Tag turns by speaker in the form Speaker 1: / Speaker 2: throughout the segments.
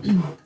Speaker 1: Ooh.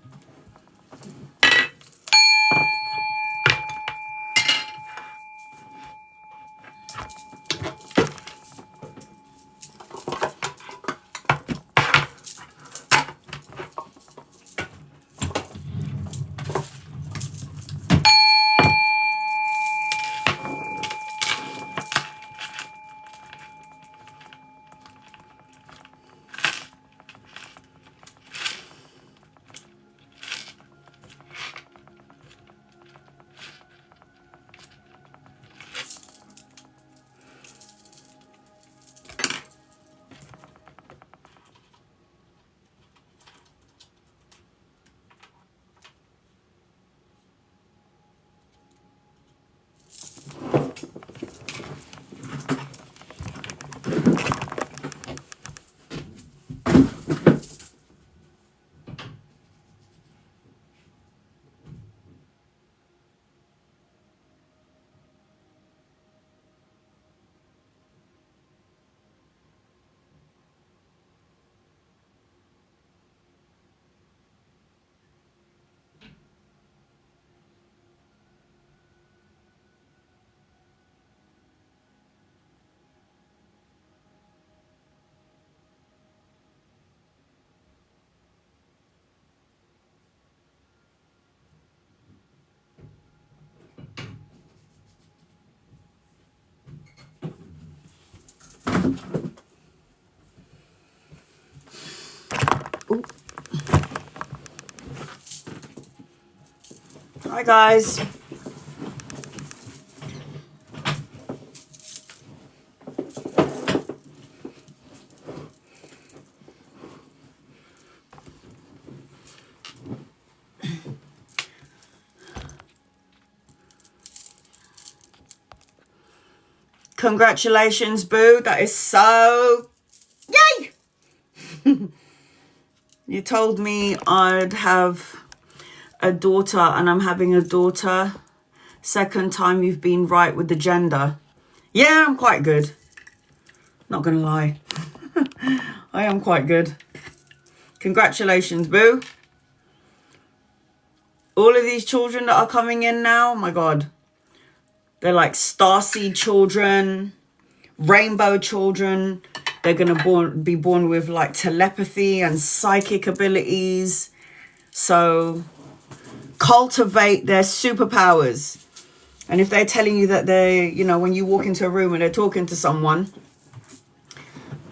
Speaker 1: Hi guys. Congratulations, boo. That is so... Yay! You told me I'd have a daughter, and I'm having a daughter. Second time you've been right with the gender. Yeah, I'm quite good. Not gonna lie. I am quite good. Congratulations, boo. All of these children that are coming in now, oh my God. They're like starseed children, rainbow children. They're going to be born with like telepathy and psychic abilities. So cultivate their superpowers. And if they're telling you that they, you know, when you walk into a room and they're talking to someone,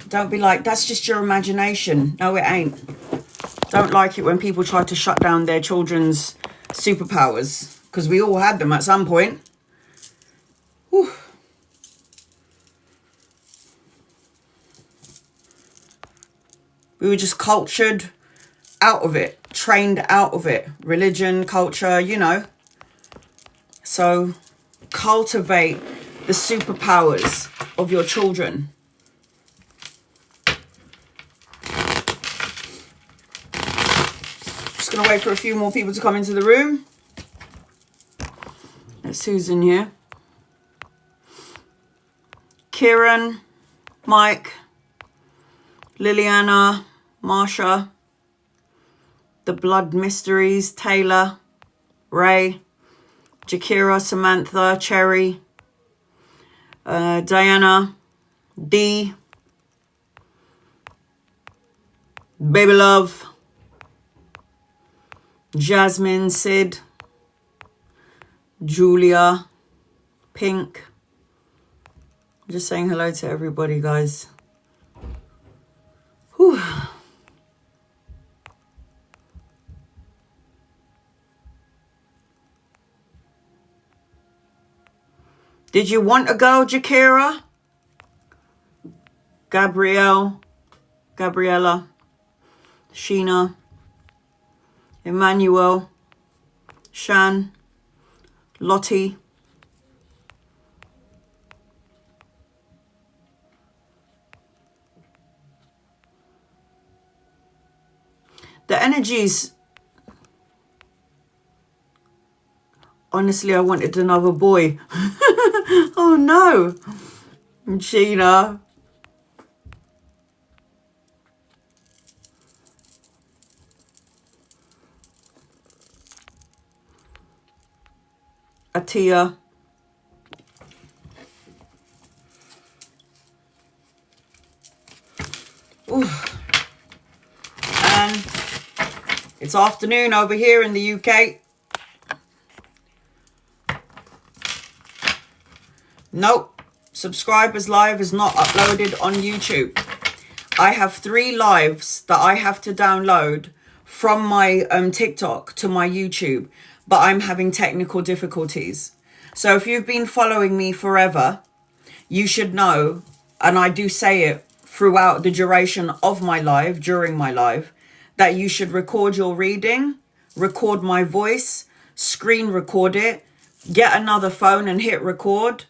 Speaker 1: don't be like, that's just your imagination. No, it ain't. Don't like it when people try to shut down their children's superpowers, because we all had them at some point. Whew. We were just cultured out of it, trained out of it. Religion, culture, you know. So cultivate the superpowers of your children. Just going to wait for a few more people to come into the room. Let's see who's in here. Kieran, Mike, Liliana, Marsha, The Blood Mysteries, Taylor, Ray, Jakira, Samantha, Cherry, Diana, Dee, Baby Love, Jasmine, Sid, Julia, Pink. I'm just saying hello to everybody, guys. Whew. Did you want a girl, Jakira? Gabrielle, Gabriella, Sheena, Emmanuel, Shan, Lottie. The energies, honestly, I wanted another boy. Oh no, Gina. a tear. Ooh. And it's afternoon over here in the UK. Nope, Subscribers Live is not uploaded on YouTube. I have 3 lives that I have to download from my TikTok to my YouTube, but I'm having technical difficulties. So if you've been following me forever, you should know, and I do say it throughout the duration of my live, during my live, that you should record your reading, record my voice, screen record it, get another phone and hit record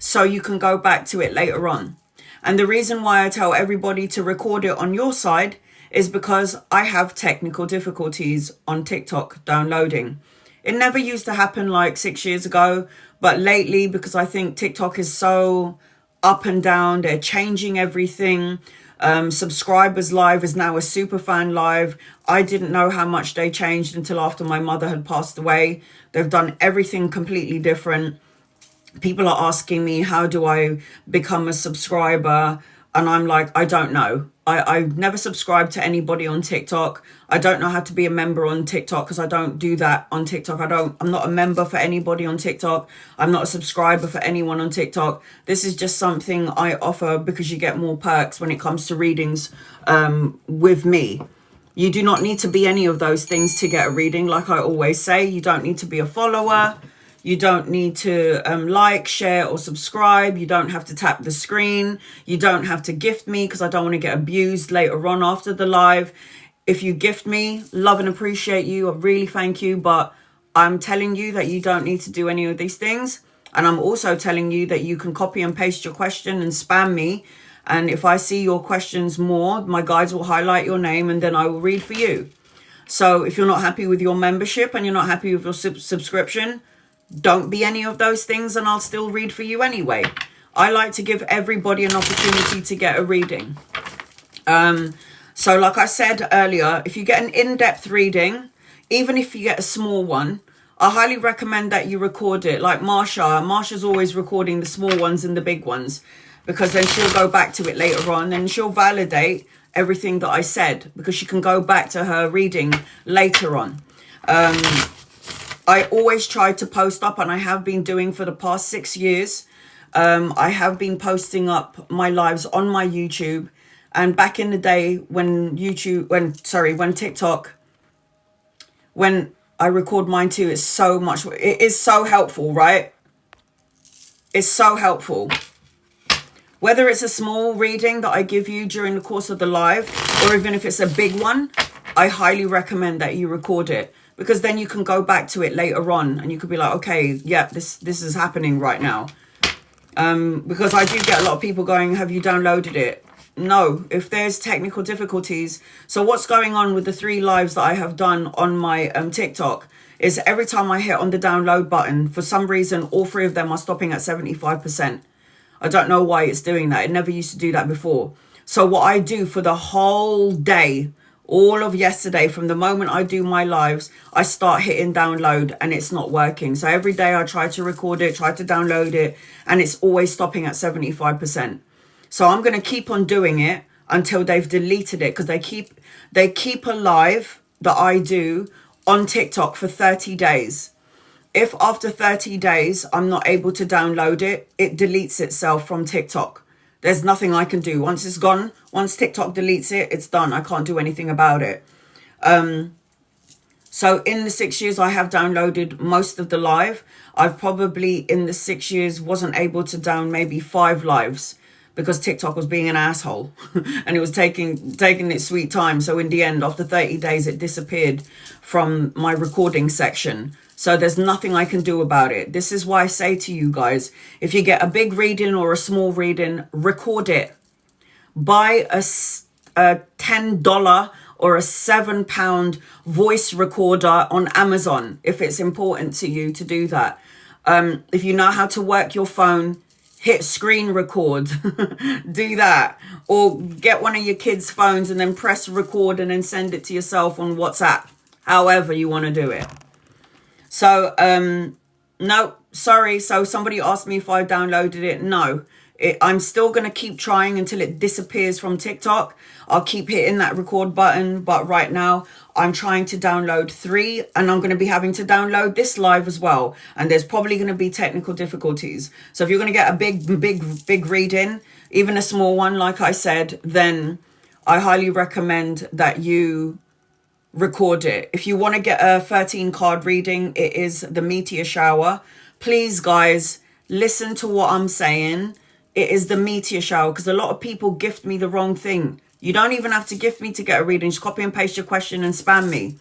Speaker 1: so you can go back to it later on. And the reason why I tell everybody to record it on your side is because I have technical difficulties on TikTok downloading. It never used to happen like 6 years ago, but lately, because I think TikTok is so up and down, they're changing everything. Subscribers Live is now a Superfan Live. I didn't know how much they changed until after my mother had passed away. They've done everything completely different. People are asking me, how do I become a subscriber? And I'm like, I don't know. I've never subscribed to anybody on TikTok. I don't know how to be a member on TikTok because I don't do that on TikTok. I'm not a member for anybody on TikTok. I'm not a subscriber for anyone on TikTok. This is just something I offer because you get more perks when it comes to readings with me. You do not need to be any of those things to get a reading. Like I always say, you don't need to be a follower. You don't need to like, share or subscribe. You don't have to tap the screen. You don't have to gift me because I don't want to get abused later on after the live. If you gift me, love and appreciate you. I really thank you. But I'm telling you that you don't need to do any of these things. And I'm also telling you that you can copy and paste your question and spam me. And if I see your questions more, my guides will highlight your name and then I will read for you. So if you're not happy with your membership and you're not happy with your subscription, don't be any of those things and I'll still read for you anyway. I like to give everybody an opportunity to get a reading. So like I said earlier, if you get an in-depth reading, even if you get a small one, I highly recommend that you record it. Like Marsha's always recording the small ones and the big ones because then she'll go back to it later on and she'll validate everything that I said because she can go back to her reading later on. I always try to post up, and I have been doing for the past 6 years. I have been posting up my lives on my YouTube. And back in the day when TikTok, when I record mine too, it is so helpful, right? It's so helpful. Whether it's a small reading that I give you during the course of the live, or even if it's a big one, I highly recommend that you record it. Because then you can go back to it later on and you could be like, okay, yeah, this is happening right now. Because I do get a lot of people going, have you downloaded it? No, if there's technical difficulties. So what's going on with the 3 lives that I have done on my TikTok is every time I hit on the download button, for some reason, all 3 of them are stopping at 75%. I don't know why it's doing that. It never used to do that before. So what I do for the whole day, all of yesterday, from the moment I do my lives, I start hitting download and it's not working. So every day I try to record it, try to download it, and it's always stopping at 75%. So I'm going to keep on doing it until they've deleted it because they keep a live that I do on TikTok for 30 days. If after 30 days I'm not able to download it, it deletes itself from TikTok. There's nothing I can do. Once it's gone, once TikTok deletes it, it's done. I can't do anything about it. So in the 6 years I have downloaded most of the live, I've probably in the 6 years wasn't able to down maybe 5 lives because TikTok was being an asshole and it was taking its sweet time. So in the end, after 30 days, it disappeared from my recording section. So there's nothing I can do about it. This is why I say to you guys, if you get a big reading or a small reading, record it. Buy a $10 or a £7 voice recorder on Amazon if it's important to you to do that. If you know how to work your phone, hit screen record. Do that. Or get one of your kids' phones and then press record and then send it to yourself on WhatsApp. However you want to do it. So No, sorry. So somebody asked me if I downloaded it. No. I'm still going to keep trying until it disappears from TikTok. I'll keep hitting that record button. But right now, I'm trying to download 3. And I'm going to be having to download this live as well. And there's probably going to be technical difficulties. So if you're going to get a big reading, even a small one, like I said, then I highly recommend that you record it. If you want to get a 13 card reading, it is the meteor shower. Please, guys, listen to what I'm saying. It is the meteor shower, because a lot of people gift me the wrong thing. You don't even have to gift me to get a reading. Just copy and paste your question and spam me.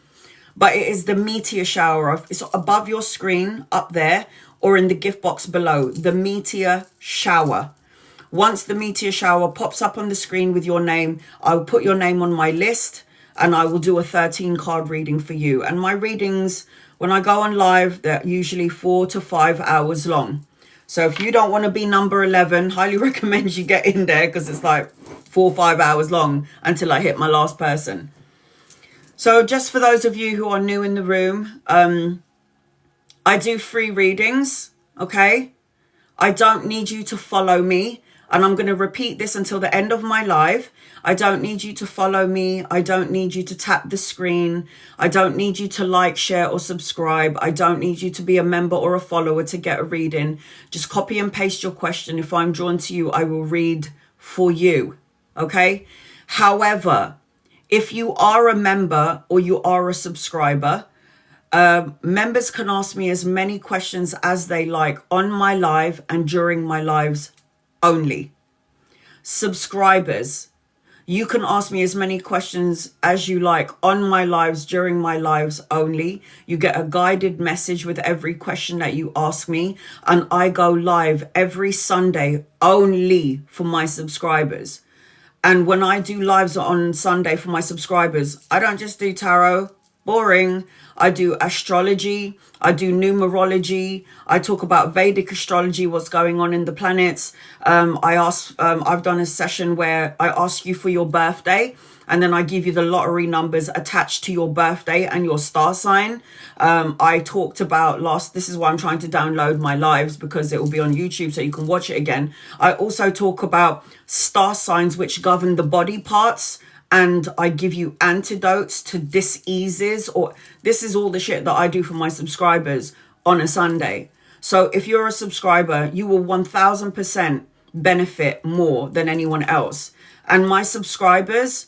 Speaker 1: But it is the meteor shower. It's above your screen, up there, or in the gift box below. The meteor shower. Once the meteor shower pops up on the screen with your name, I will put your name on my list and I will do a 13 card reading for you. And my readings, when I go on live, they're usually 4 to 5 hours long. So if you don't want to be number 11, highly recommend you get in there, because it's like 4 or 5 hours long until I hit my last person. So just for those of you who are new in the room, I do free readings, okay? I don't need you to follow me. And I'm going to repeat this until the end of my live. I don't need you to follow me. I don't need you to tap the screen. I don't need you to like, share, or subscribe. I don't need you to be a member or a follower to get a reading. Just copy and paste your question. If I'm drawn to you, I will read for you. Okay? However, if you are a member or you are a subscriber, members can ask me as many questions as they like on my live and during my lives only. Subscribers, you can ask me as many questions as you like on my lives during my lives only. You get a guided message with every question that you ask me, and I go live every Sunday only for my subscribers. And when I do lives on Sunday for my subscribers, I don't just do tarot, boring. I do astrology, I do numerology, I talk about Vedic astrology, what's going on in the planets. I've done a session where I ask you for your birthday, and then I give you the lottery numbers attached to your birthday and your star sign. I talked about this is why I'm trying to download my lives, because it will be on YouTube so you can watch it again. I also talk about star signs which govern the body parts, and I give you antidotes to diseases, or this is all the shit that I do for my subscribers on a Sunday. So if you're a subscriber, you will 1000% benefit more than anyone else. And my subscribers,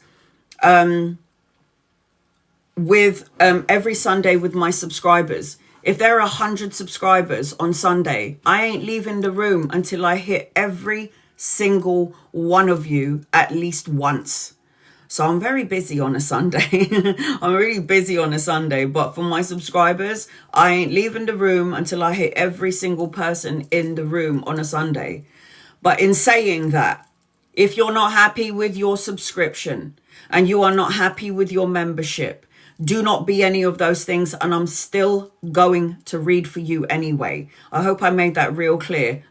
Speaker 1: with every Sunday with my subscribers, if there are 100 subscribers on Sunday, I ain't leaving the room until I hit every single one of you at least once. So I'm very busy on a Sunday. I'm really busy on a Sunday. But for my subscribers, I ain't leaving the room until I hit every single person in the room on a Sunday. But in saying that, if you're not happy with your subscription and you are not happy with your membership, do not be any of those things, and I'm still going to read for you anyway. I hope I made that real clear.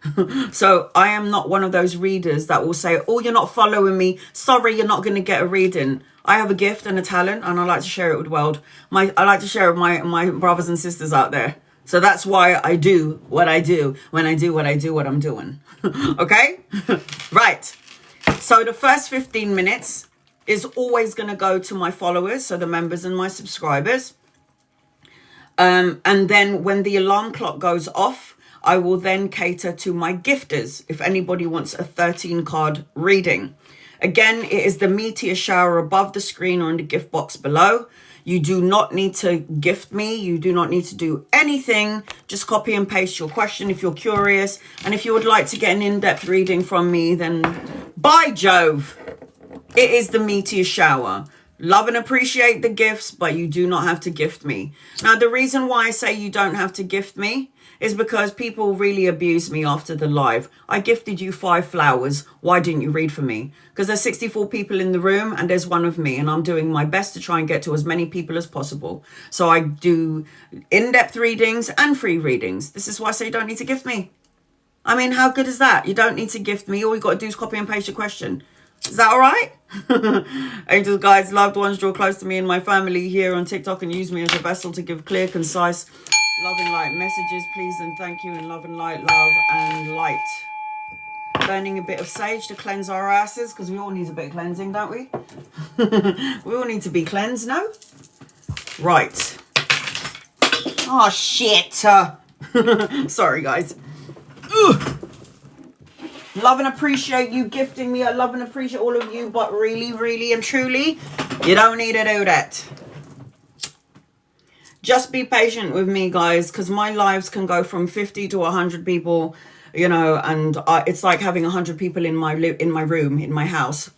Speaker 1: So I am not one of those readers that will say, oh, you're not following me, sorry, you're not going to get a reading. I have a gift and a talent, and I like to share it with the world. I like to share it with my brothers and sisters out there. So that's why I do what I do when I do what I'm doing. Okay? Right. So the first 15 minutes is always going to go to my followers, so the members and my subscribers. And then when the alarm clock goes off, I will then cater to my gifters if anybody wants a 13 card reading. Again, it is the meteor shower above the screen or in the gift box below. You do not need to gift me. You do not need to do anything. Just copy and paste your question if you're curious. And if you would like to get an in-depth reading from me, then by Jove, it is the meteor shower. Love and appreciate the gifts, but you do not have to gift me. Now, the reason why I say you don't have to gift me is because people really abuse me after the live. I gifted you 5 flowers. Why didn't you read for me? Because there's 64 people in the room and there's one of me, and I'm doing my best to try and get to as many people as possible. So I do in-depth readings and free readings. This is why I say you don't need to gift me. I mean, how good is that? You don't need to gift me. All you got to do is copy and paste your question. Is that all right? Angels, guides, loved ones, draw close to me and my family here on TikTok and use me as a vessel to give clear, concise, Love and light messages, please and thank you, and love and light, love and light. Burning a bit of sage to cleanse our asses, because we all need a bit of cleansing, don't we? We all need to be cleansed, no? Right. Oh, shit. Sorry, guys. Ugh. Love and appreciate you gifting me. I love and appreciate all of you, but really, really and truly, you don't need to do that. Just be patient with me, guys, because my lives can go from 50 to 100 people, you know, and it's like having 100 people in my room, in my house,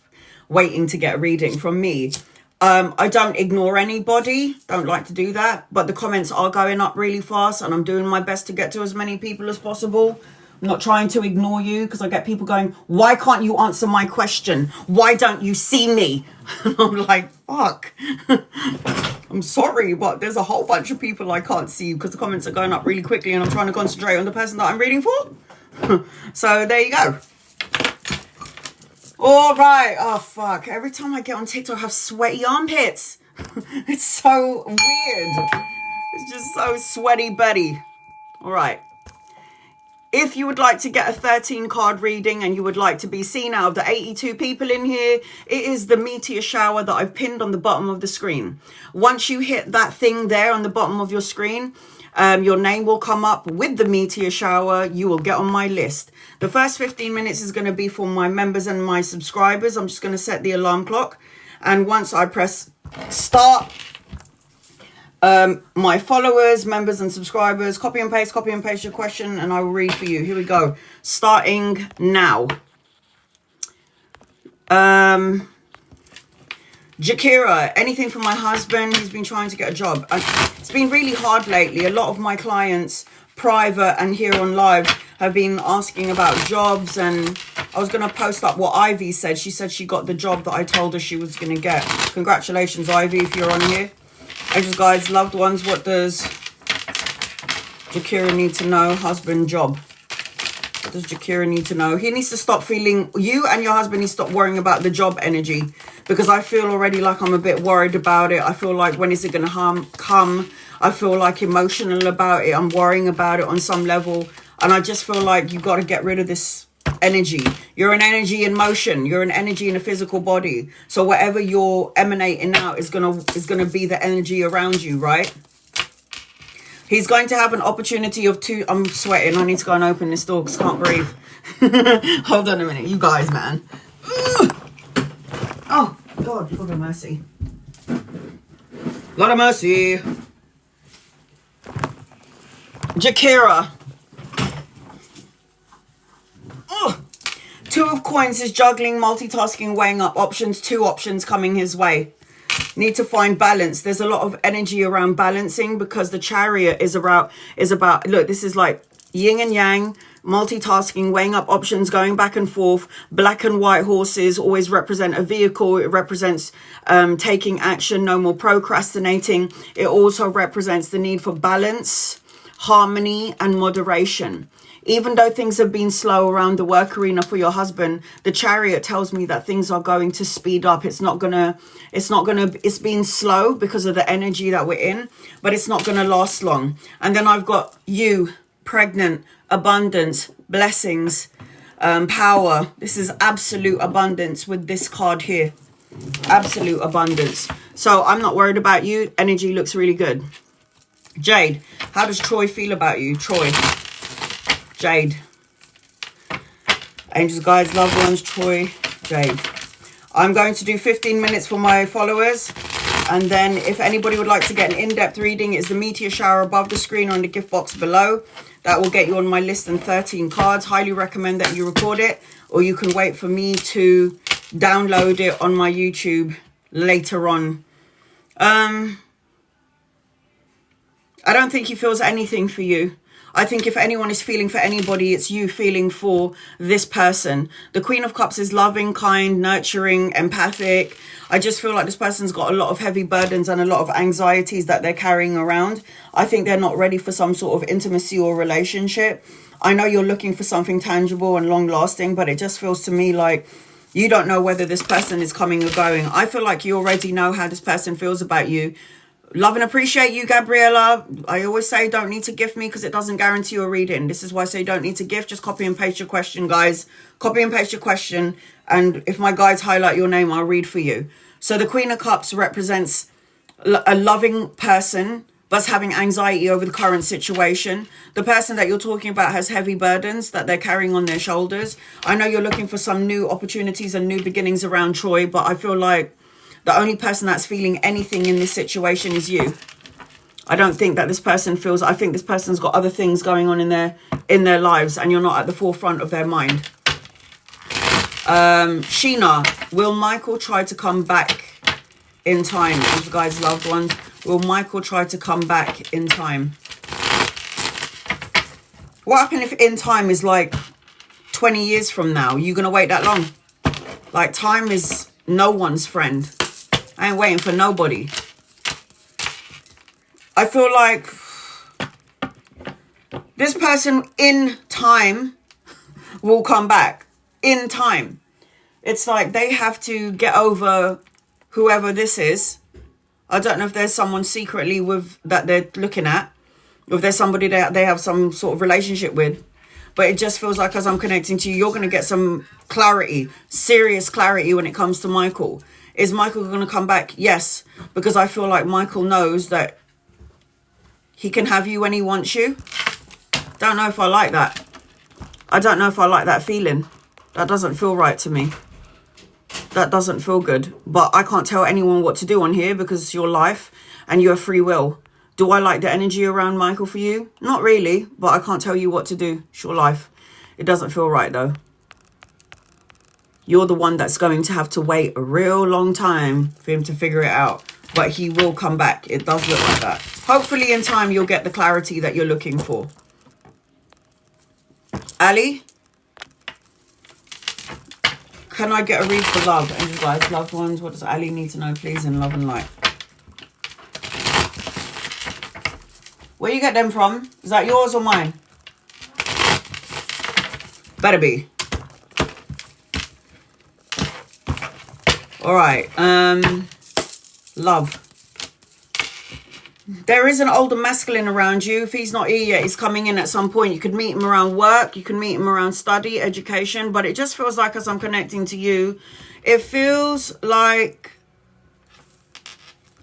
Speaker 1: waiting to get a reading from me. I don't ignore anybody, don't like to do that, but the comments are going up really fast, and I'm doing my best to get to as many people as possible. I'm not trying to ignore you, because I get people going, why can't you answer my question? Why don't you see me? And I'm like, fuck. I'm sorry, but there's a whole bunch of people I can't see because the comments are going up really quickly, and I'm trying to concentrate on the person that I'm reading for. So there you go. All right. Oh, fuck. Every time I get on TikTok, I have sweaty armpits. It's so weird. It's just so sweaty Betty. All right. If you would like to get a 13 card reading and you would like to be seen out of the 82 people in here, it is the meteor shower that I've pinned on the bottom of the screen. Once you hit that thing there on the bottom of your screen, your name will come up with the meteor shower. You will get on my list. The first 15 minutes is going to be for my members and my subscribers. I'm just going to set the alarm clock. And once I press start, my followers, members and subscribers, copy and paste your question, and I will read for you. Here we go. Starting now. Jakira, anything from my husband. He's been trying to get a job. It's been really hard lately. A lot of my clients, private and here on live, have been asking about jobs, and I was going to post up what Ivy said. She said she got the job that I told her she was going to get. Congratulations, Ivy, if you're on here. Angels, guides, loved ones, what does Jakira need to know? Husband, job. What does Jakira need to know? He needs to stop feeling, you and your husband need to stop worrying about the job energy, because I feel already like I'm a bit worried about it. I feel like, when is it going to come? I feel like emotional about it. I'm worrying about it on some level. And I just feel like you've got to get rid of this energy. You're an energy in motion. You're an energy in a physical body. So whatever you're emanating out is gonna be the energy around you, right? He's going to have an opportunity of two. I'm sweating. I need to go and open this door because I can't breathe. Hold on a minute, you guys, man. Oh God, Lord of mercy. Lord of mercy. Jakira. Two of coins is juggling, multitasking, weighing up options. Two options coming his way. Need to find balance. There's a lot of energy around balancing, because the Chariot is about, look, this is like yin and yang, multitasking, weighing up options, going back and forth. Black and white horses always represent a vehicle. It represents taking action, no more procrastinating. It also represents the need for balance, harmony, and moderation. Even though things have been slow around the work arena for your husband, the Chariot tells me that things are going to speed up. It's been slow because of the energy that we're in, but it's not going to last long. And then I've got you, pregnant, abundance, blessings, power. This is absolute abundance with this card here. Absolute abundance. So I'm not worried about you. Energy looks really good. Jade, how does Troy feel about you? Troy. Jade. Angels, guides, loved ones, Troy, Jade. I'm going to do 15 minutes for my followers. And then if anybody would like to get an in-depth reading, it's the meteor shower above the screen on the gift box below. That will get you on my list and 13 cards. Highly recommend that you record it, or you can wait for me to download it on my YouTube later on. I don't think he feels anything for you. I think if anyone is feeling for anybody, it's you feeling for this person. The Queen of Cups is loving, kind, nurturing, empathic. I just feel like this person's got a lot of heavy burdens and a lot of anxieties that they're carrying around. I think they're not ready for some sort of intimacy or relationship. I know you're looking for something tangible and long lasting, but it just feels to me like you don't know whether this person is coming or going. I feel like you already know how this person feels about you. Love and appreciate you, Gabriella. I always say don't need to gift me because it doesn't guarantee a reading. This is why I say don't need to gift. Just copy and paste your question, guys. Copy and paste your question. And if my guides highlight your name, I'll read for you. So the Queen of Cups represents a loving person but's having anxiety over the current situation. The person that you're talking about has heavy burdens that they're carrying on their shoulders. I know you're looking for some new opportunities and new beginnings around Troy, but I feel like the only person that's feeling anything in this situation is you. I don't think that this person feels, I think this person's got other things going on in their lives and you're not at the forefront of their mind. Sheena, will Michael try to come back in time? These guys, loved ones. Will Michael try to come back in time? What happens if in time is like 20 years from now? You gonna wait that long? Like, time is no one's friend. I ain't waiting for nobody. I feel like this person in time will come back. In time. It's like they have to get over whoever this is. I don't know if there's someone secretly with that they're looking at. Or if there's somebody that they have some sort of relationship with. But it just feels like as I'm connecting to you, you're going to get some clarity. Serious clarity when it comes to Michael. Is Michael going to come back? Yes. Because I feel like Michael knows that he can have you when he wants you. Don't know if I like that. I don't know if I like that feeling. That doesn't feel right to me. That doesn't feel good. But I can't tell anyone what to do on here because it's your life and you have free will. Do I like the energy around Michael for you? Not really, but I can't tell you what to do. It's your life. It doesn't feel right though. You're the one that's going to have to wait a real long time for him to figure it out. But he will come back. It does look like that. Hopefully in time you'll get the clarity that you're looking for. Ali? Can I get a read for love? And you guys, loved ones, what does Ali need to know, please, in love and light? Where you get them from? Is that yours or mine? Better be. All right. Love. There is an older masculine around you. If he's not here yet, he's coming in at some point. You could meet him around work. You can meet him around study, education. But it just feels like as I'm connecting to you, it feels like,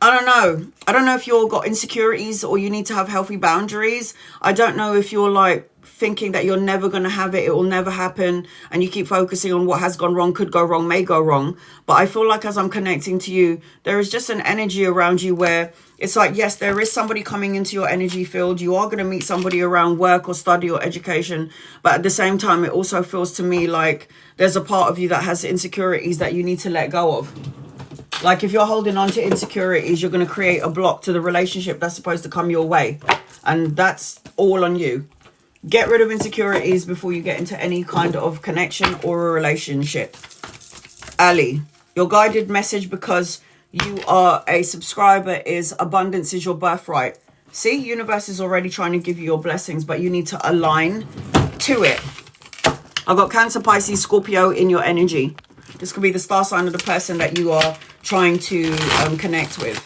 Speaker 1: I don't know. I don't know if you've got insecurities or you need to have healthy boundaries. I don't know if you're like thinking that you're never going to have it. It will never happen. And you keep focusing on what has gone wrong, could go wrong, may go wrong. But I feel like as I'm connecting to you, there is just an energy around you where it's like, yes, there is somebody coming into your energy field. You are going to meet somebody around work or study or education. But at the same time, it also feels to me like there's a part of you that has insecurities that you need to let go of. Like if you're holding on to insecurities, you're going to create a block to the relationship that's supposed to come your way. And that's all on you. Get rid of insecurities before you get into any kind of connection or a relationship. Ali, your guided message because you are a subscriber is abundance is your birthright. See, universe is already trying to give you your blessings, but you need to align to it. I've got Cancer, Pisces, Scorpio in your energy. This could be the star sign of the person that you are trying to connect with.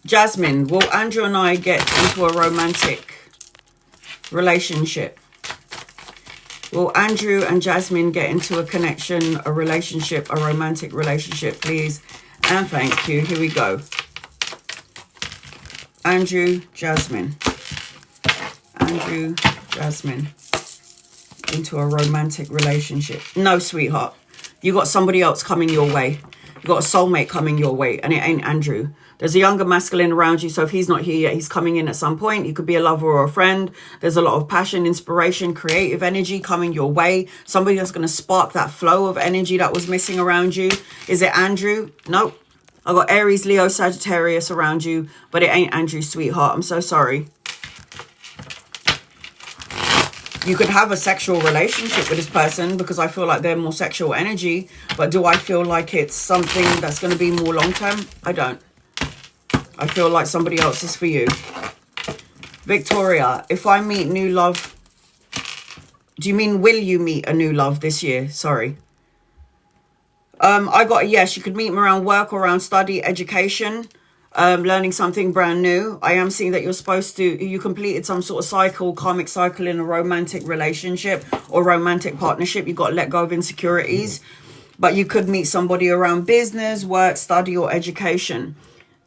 Speaker 1: Jasmine, will Andrew and I get into a romantic relationship? Will Andrew and Jasmine get into a connection, a relationship, a romantic relationship, please? And thank you. Here we go. Andrew, Jasmine. Andrew, Jasmine. Into a romantic relationship. No, sweetheart. You got somebody else coming your way. You got a soulmate coming your way, and it ain't Andrew. There's a younger masculine around you, so if he's not here yet, he's coming in at some point. He could be a lover or a friend. There's a lot of passion, inspiration, creative energy coming your way. Somebody that's going to spark that flow of energy that was missing around you. Is it Andrew? Nope. I got Aries, Leo, Sagittarius around you, but it ain't Andrew, sweetheart. I'm so sorry. You could have a sexual relationship with this person because I feel like they're more sexual energy. But do I feel like it's something that's going to be more long-term? I don't. I feel like somebody else is for you. Victoria, if I meet new love... Do you mean will you meet a new love this year? Sorry. I got a yes. You could meet him around work or around study, education, learning something brand new. I am seeing that you're supposed to, you completed some sort of cycle, karmic cycle in a romantic relationship or romantic partnership. You got to let go of insecurities. But you could meet somebody around business, work, study, or education.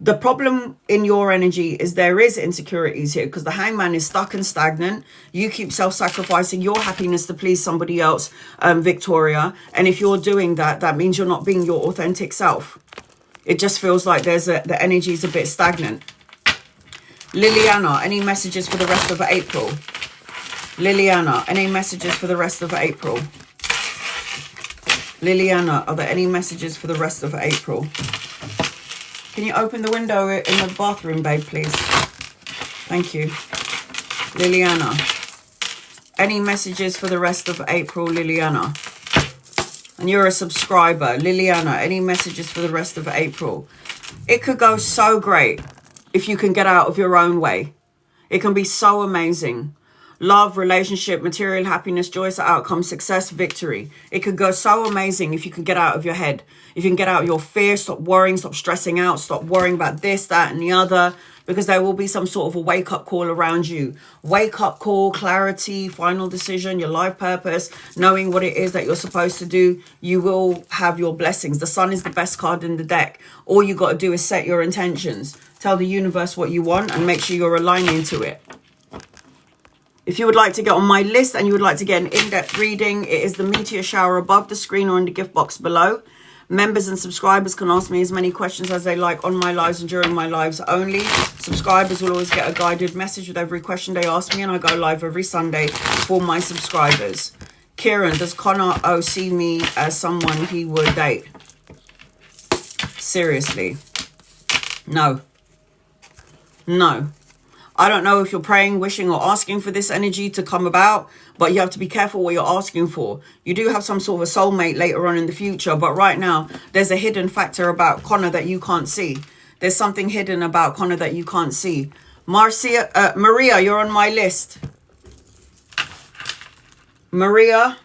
Speaker 1: The problem in your energy is there is insecurities here because the hangman is stuck and stagnant. You keep self-sacrificing your happiness to please somebody else, Victoria. And if you're doing that, that means you're not being your authentic self. It just feels like the energy is a bit stagnant. Liliana, any messages for the rest of April? Liliana, any messages for the rest of April? Liliana, are there any messages for the rest of April? Can you open the window in the bathroom, babe, please? Thank you. Liliana, any messages for the rest of April, Liliana? And you're a subscriber. Liliana, any messages for the rest of April? It could go so great if you can get out of your own way. It can be so amazing. Love, relationship, material happiness, joyous outcome, success, victory. It could go so amazing if you can get out of your head. If you can get out of your fear, stop worrying, stop stressing out, stop worrying about this, that, and the other. Because there will be some sort of a wake-up call around you. Wake-up call, clarity, final decision, your life purpose, knowing what it is that you're supposed to do. You will have your blessings. The sun is the best card in the deck. All you got to do is set your intentions. Tell the universe what you want and make sure you're aligning to it. If you would like to get on my list and you would like to get an in-depth reading, it is the meteor shower above the screen or in the gift box below. Members and subscribers can ask me as many questions as they like on my lives and during my lives only. Subscribers will always get a guided message with every question they ask me, and I go live every Sunday for my subscribers. Kieran, does Connor see me as someone he would date? Seriously. No. No. I don't know if you're praying, wishing, or asking for this energy to come about, but you have to be careful what you're asking for. You do have some sort of a soulmate later on in the future, but right now, there's a hidden factor about Connor that you can't see. There's something hidden about Connor that you can't see. Maria, you're on my list. Maria,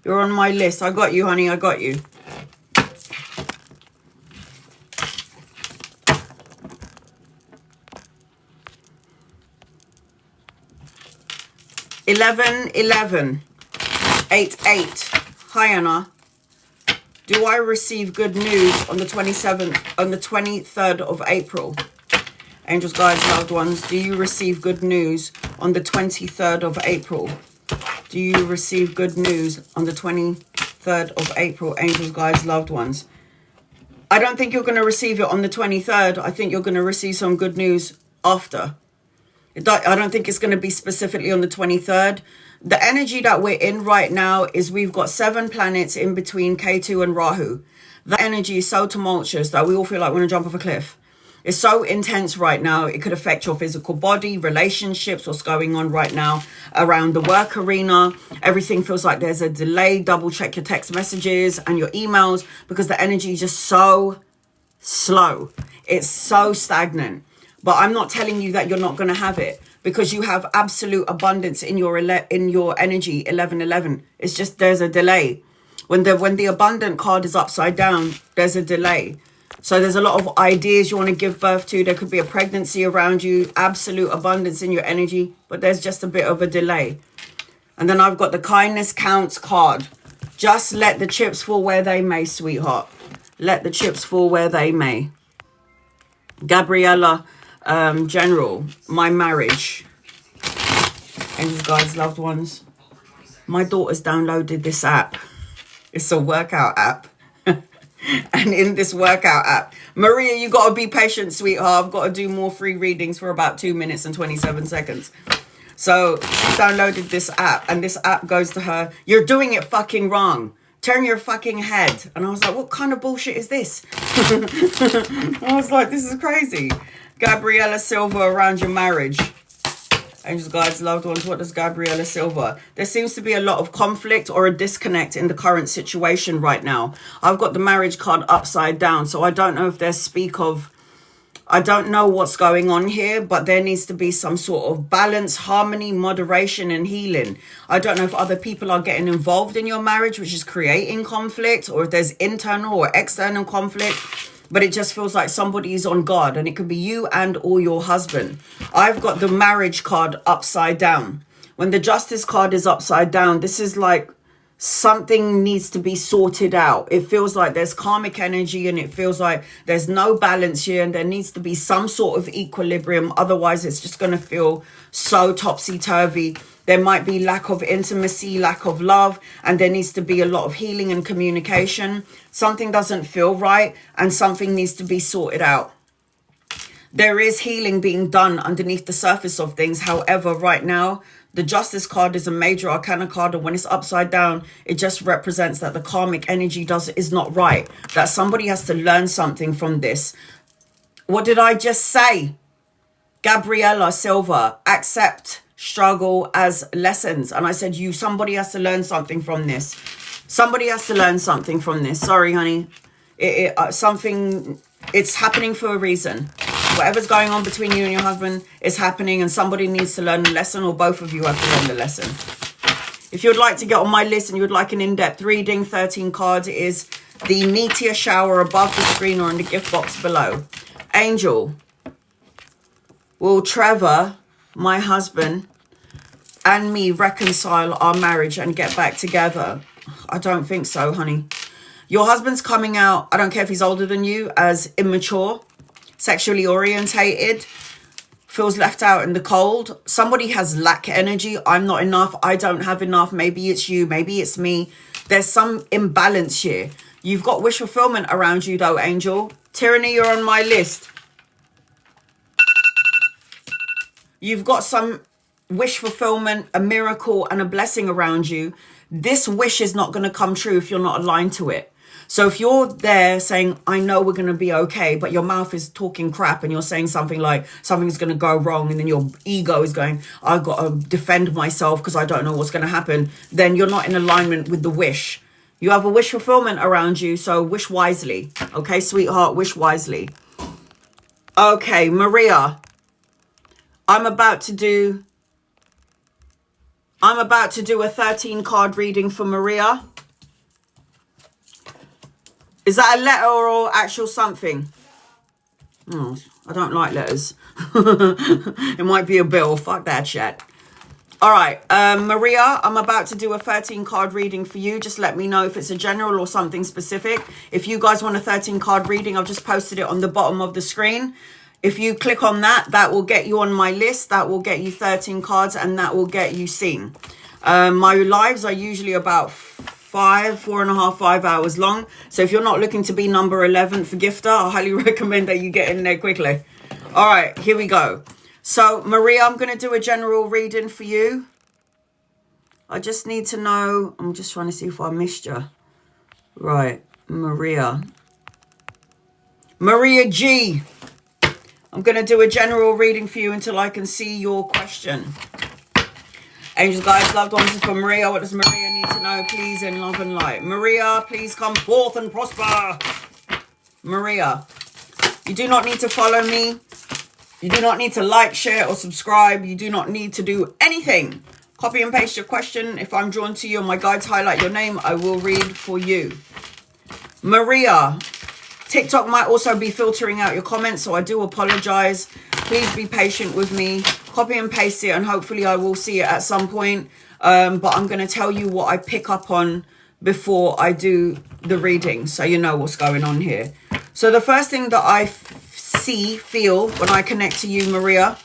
Speaker 1: you're on my list. I got you, honey. I got you. 1111 88. Hi Anna. Do I receive good news on the 23rd of April? Angels, guides, loved ones, do you receive good news on the 23rd of April? Do you receive good news on the 23rd of April? Angels, guides, loved ones. I don't think you're going to receive it on the 23rd. I think you're going to receive some good news after. I don't think it's going to be specifically on the 23rd. The energy that we're in right now is we've got 7 planets in between K2 and Rahu. That energy is so tumultuous that we all feel like we're going to jump off a cliff. It's so intense right now. It could affect your physical body, relationships, what's going on right now around the work arena. Everything feels like there's a delay. Double check your text messages and your emails because the energy is just so slow. It's so stagnant. But I'm not telling you that you're not going to have it because you have absolute abundance in your energy, 1111. It's just there's a delay. When the abundant card is upside down, there's a delay. So there's a lot of ideas you want to give birth to. There could be a pregnancy around you, absolute abundance in your energy, but there's just a bit of a delay. And then I've got the kindness counts card. Just let the chips fall where they may, sweetheart. Let the chips fall where they may. Gabriella, General, my marriage. Angels, guides, loved ones. My daughter's downloaded this app. It's a workout app. And in this workout app, Maria, you got to be patient, sweetheart. I've got to do more free readings for about 2 minutes and 27 seconds. So she downloaded this app and this app goes to her, you're doing it fucking wrong. Turn your fucking head. And I was like, what kind of bullshit is this? I was like, this is crazy. Gabriella Silva, around your marriage. Angels, guides, loved ones, what does Gabriella Silva? There seems to be a lot of conflict or a disconnect in the current situation right now. I've got the marriage card upside down, so I don't know if there's speak of I don't know what's going on here, but there needs to be some sort of balance, harmony, moderation, and healing. I don't know if other people are getting involved in your marriage, which is creating conflict, or if there's internal or external conflict, but it just feels like somebody is on guard, and it could be you and or your husband. I've got the marriage card upside down. When the Justice card is upside down, this is like something needs to be sorted out. It feels like there's karmic energy, and it feels like there's no balance here, and there needs to be some sort of equilibrium. Otherwise, it's just going to feel so topsy-turvy. There might be lack of intimacy, lack of love, and there needs to be a lot of healing and communication. Something doesn't feel right, and something needs to be sorted out. There is healing being done underneath the surface of things. However, right now, the Justice card is a major arcana card, and when it's upside down, it just represents that the karmic energy is not right. That somebody has to learn something from this. What did I just say? Gabriella Silva, accept struggle as lessons. And I said, somebody has to learn something from this. Somebody has to learn something from this. Sorry, honey. It's happening for a reason. Whatever's going on between you and your husband is happening, and somebody needs to learn a lesson, or both of you have to learn the lesson. If you'd like to get on my list and you would like an in-depth reading, 13 cards, it is the meteor shower above the screen or in the gift box below. Angel, will Trevor, my husband, and me reconcile our marriage and get back together? I don't think so, honey. Your husband's coming out, I don't care if he's older than you, as immature, sexually orientated, feels left out in the cold. Somebody has lack energy. I'm not enough. I don't have enough. Maybe it's you. Maybe it's me. There's some imbalance here. You've got wish fulfillment around you though, Angel. Tyranny, you're on my list. You've got some wish fulfillment, a miracle, and a blessing around you. This wish is not going to come true if you're not aligned to it. So if you're there saying, I know we're going to be okay, but your mouth is talking crap and you're saying something like something's going to go wrong, and then your ego is going, I've got to defend myself because I don't know what's going to happen, then you're not in alignment with the wish. You have a wish fulfillment around you, so wish wisely. Okay, sweetheart, wish wisely. Okay, Maria, I'm about to do a 13 card reading for Maria. Is that a letter or actual something? Oh, I don't like letters. It might be a bill. Fuck that shit. All right, Maria, I'm about to do a 13 card reading for you. Just let me know if it's a general or something specific. If you guys want a 13 card reading, I've just posted it on the bottom of the screen. If you click on that, that will get you on my list. That will get you 13 cards, and that will get you seen. My lives are usually about 4.5, 5 hours long. So if you're not looking to be number 11 for gifter, I highly recommend that you get in there quickly. All right, here we go. So Maria, I'm going to do a general reading for you. I just need to know, I'm just trying to see if I missed you. Right, Maria G. I'm going to do a general reading for you until I can see your question. Angels, guides, loved ones, for Maria. What does Maria need to know, please, in love and light? Maria, please come forth and prosper. Maria, you do not need to follow me. You do not need to like, share, or subscribe. You do not need to do anything. Copy and paste your question. If I'm drawn to you and my guides highlight your name, I will read for you. Maria, TikTok might also be filtering out your comments, so I do apologize. Please be patient with me. Copy and paste it, and hopefully I will see it at some point. But I'm going to tell you what I pick up on before I do the reading, so you know what's going on here. So the first thing that I feel when I connect to you, Maria.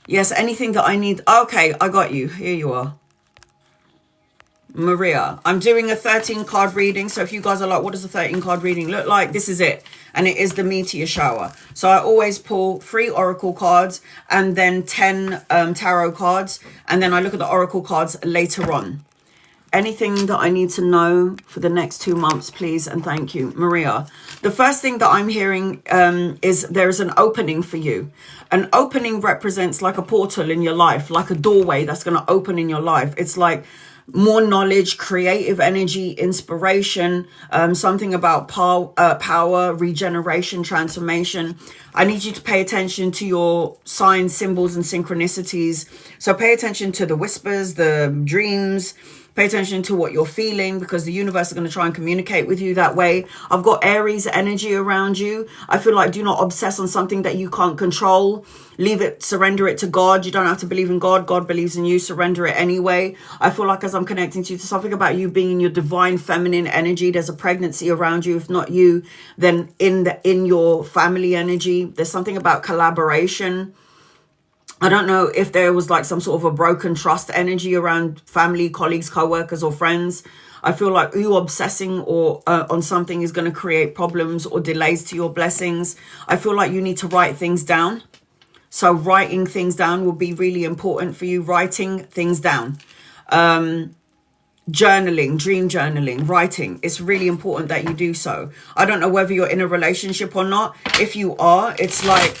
Speaker 1: Yes, anything that I need. Okay, I got you. Here you are. Maria, I'm doing a 13 card reading. So if you guys are like, what does a 13 card reading look like? This is it. And it is the meteor shower. So I always pull 3 oracle cards and then 10 tarot cards. And then I look at the oracle cards later on. Anything that I need to know for the next 2 months, please, and thank you. Maria, the first thing that I'm hearing is there's an opening for you. An opening represents like a portal in your life, like a doorway that's going to open in your life. It's like more knowledge, creative energy, inspiration, something about power, regeneration, transformation. I need you to pay attention to your signs, symbols, and synchronicities. So pay attention to the whispers, the dreams. Pay attention to what you're feeling, because the universe is going to try and communicate with you that way. I've got Aries energy around you. I feel like do not obsess on something that you can't control. Leave it, surrender it to God. You don't have to believe in God. God believes in you. Surrender it anyway. I feel like as I'm connecting to you, to something about you being in your divine feminine energy. There's a pregnancy around you. If not you, then in your family energy. There's something about collaboration. I don't know if there was like some sort of a broken trust energy around family, colleagues, co-workers, or friends. I feel like you obsessing or on something is going to create problems or delays to your blessings. I feel like you need to write things down. So writing things down will be really important for you. Writing things down. Journaling, dream journaling, writing. It's really important that you do so. I don't know whether you're in a relationship or not. If you are, it's like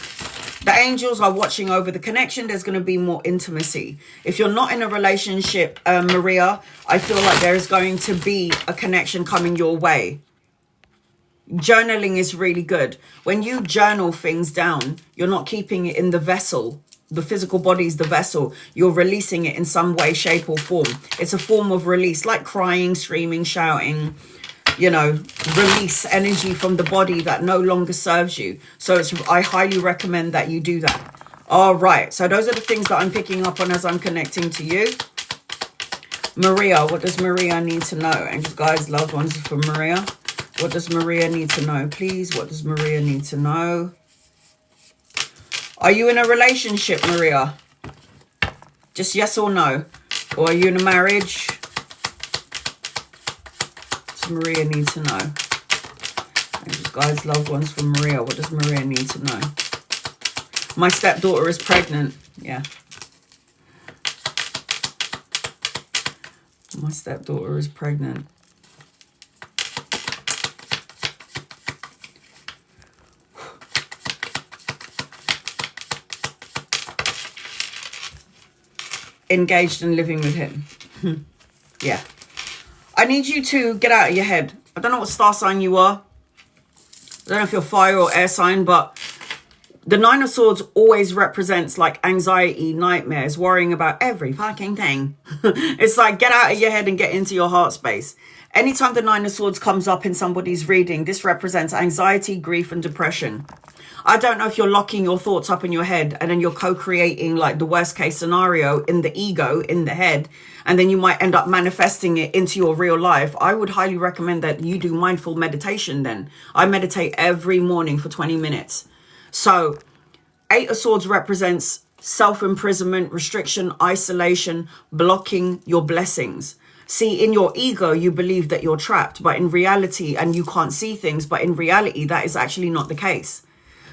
Speaker 1: the angels are watching over the connection. There's going to be more intimacy. If you're not in a relationship, Maria, I feel like there is going to be a connection coming your way. Journaling is really good. When you journal things down, you're not keeping it in the vessel. The physical body is the vessel. You're releasing it in some way, shape, or form. It's a form of release, like crying, screaming, shouting. You know, release energy from the body that no longer serves you. So I highly recommend that you do that. All right. So those are the things that I'm picking up on as I'm connecting to you. Maria, what does Maria need to know? Angels, guides, loved ones for Maria. What does Maria need to know, please? What does Maria need to know? Are you in a relationship, Maria? Just yes or no? Or are you in a marriage? Maria need to know? Angels, guides, loved ones from Maria. What does Maria need to know? My stepdaughter is pregnant. Yeah. My stepdaughter is pregnant. Engaged and living with him. Yeah. I need you to get out of your head. I don't know what star sign you are. I don't know if you're fire or air sign, but the Nine of Swords always represents like anxiety, nightmares, worrying about every fucking thing. It's like get out of your head and get into your heart space. Anytime the Nine of Swords comes up in somebody's reading, this represents anxiety, grief, and depression. I don't know if you're locking your thoughts up in your head and then you're co-creating like the worst case scenario in the ego, in the head, and then you might end up manifesting it into your real life. I would highly recommend that you do mindful meditation then. I meditate every morning for 20 minutes. So Eight of Swords represents self-imprisonment, restriction, isolation, blocking your blessings. See, in your ego, you believe that you're trapped, but in reality, and you can't see things, but in reality, that is actually not the case.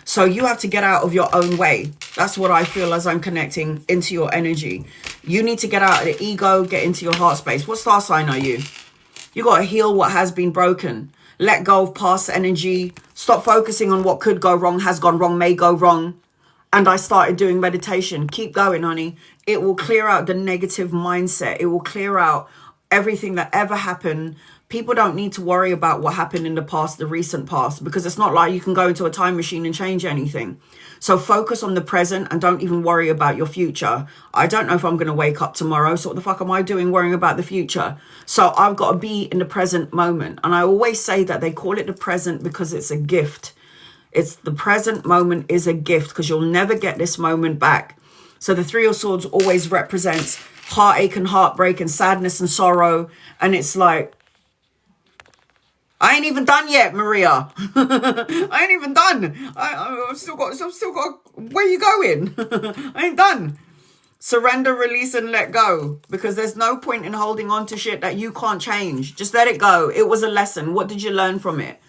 Speaker 1: So you have to get out of your own way. That's what I feel as I'm connecting into your energy. You need to get out of the ego, get into your heart space. What star sign are you? You got to heal what has been broken. Let go of past energy. Stop focusing on what could go wrong, has gone wrong, may go wrong. And I started doing meditation. Keep going, honey. It will clear out the negative mindset. It will clear out everything that ever happened. People don't need to worry about what happened in the past, the recent past, because it's not like you can go into a time machine and change anything. So focus on the present and don't even worry about your future. I don't know if I'm going to wake up tomorrow. So what the fuck am I doing worrying about the future? So I've got to be in the present moment. And I always say that they call it the present because it's a gift. It's the present moment is a gift because you'll never get this moment back. So the Three of Swords always represents heartache and heartbreak and sadness and sorrow. And it's like, I ain't even done yet, Maria. I ain't even done. I've still got, where you going? I ain't done. Surrender, release, and let go. Because there's no point in holding on to shit that you can't change. Just let it go. It was a lesson. What did you learn from it?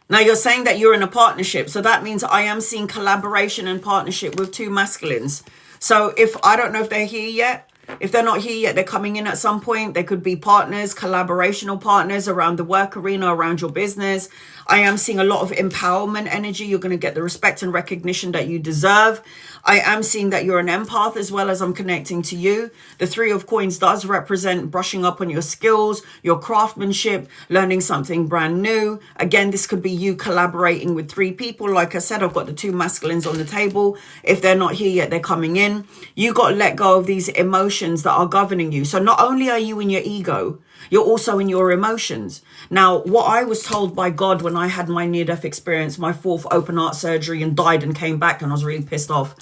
Speaker 1: Now, you're saying that you're in a partnership. So that means I am seeing collaboration and partnership with two masculines. So if, I don't know if they're here yet. If they're not here yet, they're coming in at some point. They could be partners, collaborational partners around the work arena, around your business. I am seeing a lot of empowerment energy. You're going to get the respect and recognition that you deserve. I am seeing that you're an empath as well as I'm connecting to you. The Three of Coins does represent brushing up on your skills, your craftsmanship, learning something brand new. Again, this could be you collaborating with 3 people. Like I said, I've got the 2 masculines on the table. If they're not here yet, they're coming in. You got to let go of these emotions that are governing you. So not only are you in your ego, you're also in your emotions. Now, what I was told by God when I had my near-death experience, my 4th open heart surgery, and died and came back, and I was really pissed off.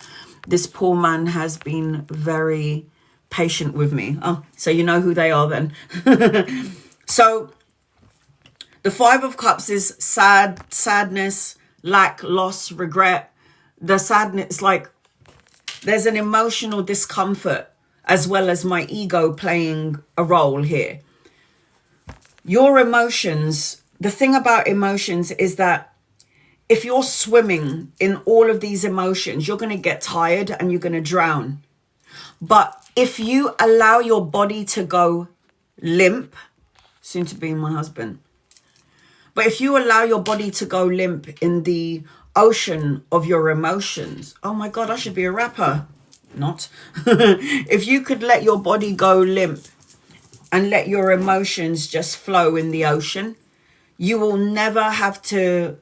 Speaker 1: This poor man has been very patient with me. Oh, so you know who they are then. So the 5 of Cups is sadness, lack, loss, regret. The sadness, like there's an emotional discomfort as well as my ego playing a role here. Your emotions, the thing about emotions is that if you're swimming in all of these emotions, you're going to get tired and you're going to drown. But if you allow your body to go limp, soon to be my husband, but if you allow your body to go limp in the ocean of your emotions, oh my God, I should be a rapper. Not. If you could let your body go limp and let your emotions just flow in the ocean, you will never have to,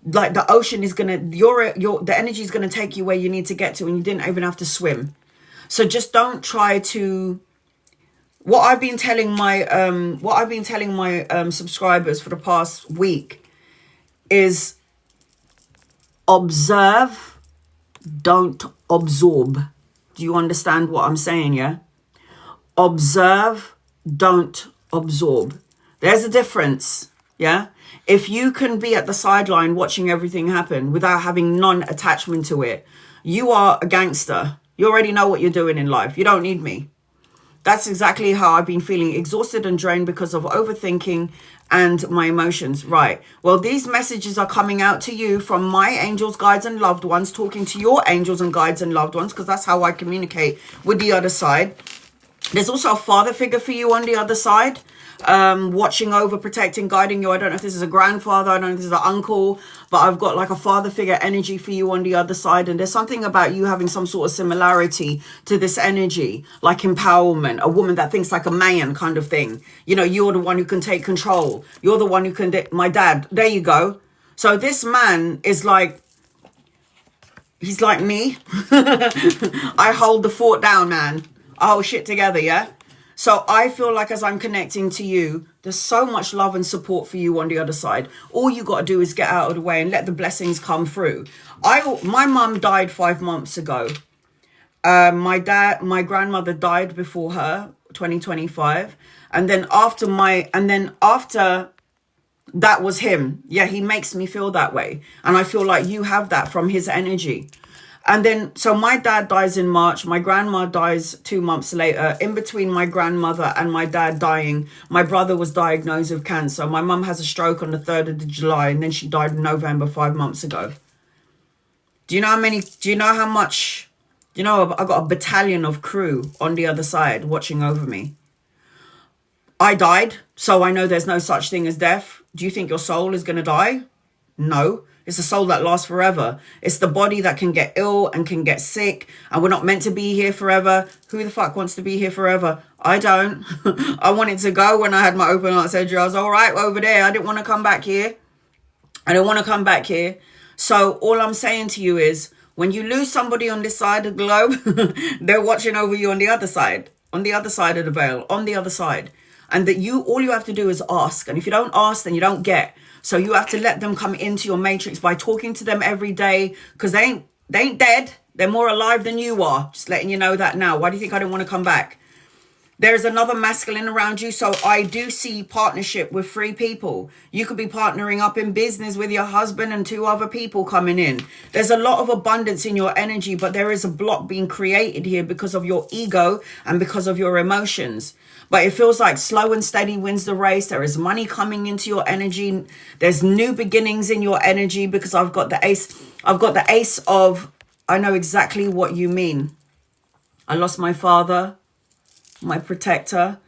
Speaker 1: like the ocean is gonna, the energy is gonna take you where you need to get to, and you didn't even have to swim. So just don't try to, what I've been telling my subscribers for the past week is observe, don't absorb. Do you understand what I'm saying? Yeah. Observe, don't absorb. There's a difference. Yeah. If you can be at the sideline watching everything happen without having non-attachment to it, you are a gangster. You already know what you're doing in life. You don't need me. That's exactly how I've been feeling, exhausted and drained because of overthinking and my emotions. Right. Well, these messages are coming out to you from my angels, guides, and loved ones, talking to your angels and guides and loved ones, because that's how I communicate with the other side. There's also a father figure for you on the other side, watching over, protecting, guiding you. I don't know if this is a grandfather, I don't know if this is an uncle, but I've got like a father figure energy for you on the other side. And there's something about you having some sort of similarity to this energy, like empowerment, a woman that thinks like a man kind of thing. You know, you're the one who can take control. You're the one who can, my dad, there you go. So this man is like, he's like me. I hold the fort down, man. I hold shit together, yeah? So I feel like as I'm connecting to you, there's so much love and support for you on the other side. All you got to do is get out of the way and let the blessings come through. My mum died 5 months ago. My grandmother died before her, 2025. And then after that was him. Yeah, he makes me feel that way. And I feel like you have that from his energy. And then, so my dad dies in March. My grandma dies 2 months later. In between my grandmother and my dad dying, my brother was diagnosed with cancer. My mum has a stroke on the 3rd of July, and then she died in November 5 months ago. I got a battalion of crew on the other side watching over me. I died, so I know there's no such thing as death. Do you think your soul is going to die? No. It's a soul that lasts forever. It's the body that can get ill and can get sick. And we're not meant to be here forever. Who the fuck wants to be here forever? I don't. I wanted to go when I had my open heart surgery. I was all right over there. I didn't want to come back here. So all I'm saying to you is, when you lose somebody on this side of the globe, they're watching over you on the other side of the veil, on the other side. And that all you have to do is ask. And if you don't ask, then you don't get. So you have to let them come into your matrix by talking to them every day, because they ain't dead. They're more alive than you are. Just letting you know that now. Why do you think I don't want to come back? There's another masculine around you. So I do see partnership with 3 people. You could be partnering up in business with your husband and 2 other people coming in. There's a lot of abundance in your energy, but there is a block being created here because of your ego and because of your emotions. But it feels like slow and steady wins the race. There is money coming into your energy. There's new beginnings in your energy, because I've got the ace. I've got the ace of, I know exactly what you mean. I lost my father. my protector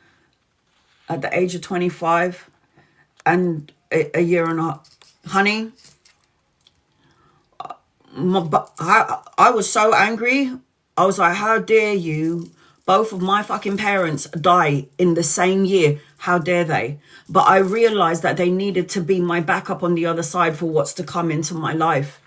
Speaker 1: at the age of 25 and a year and a half. Honey, I was so angry. I was like, how dare you? Both of my fucking parents die in the same year. How dare they? But I realized that they needed to be my backup on the other side for what's to come into my life.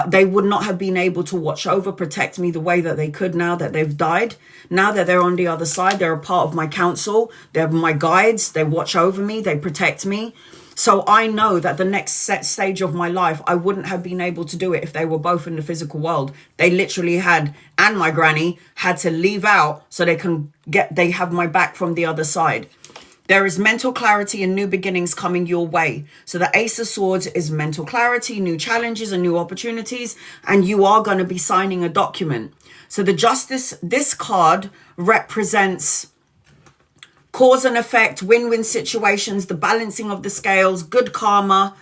Speaker 1: They would not have been able to watch over, protect me the way that they could now that they've died. Now that they're on the other side, they're a part of my council. They're my guides. They watch over me. They protect me. So I know that the next stage of my life, I wouldn't have been able to do it if they were both in the physical world. They literally had, and my granny had to leave out so they have my back from the other side. There is mental clarity and new beginnings coming your way. So the Ace of Swords is mental clarity, new challenges and new opportunities, and you are going to be signing a document. So the Justice, this card represents cause and effect, win-win situations, the balancing of the scales, good karma.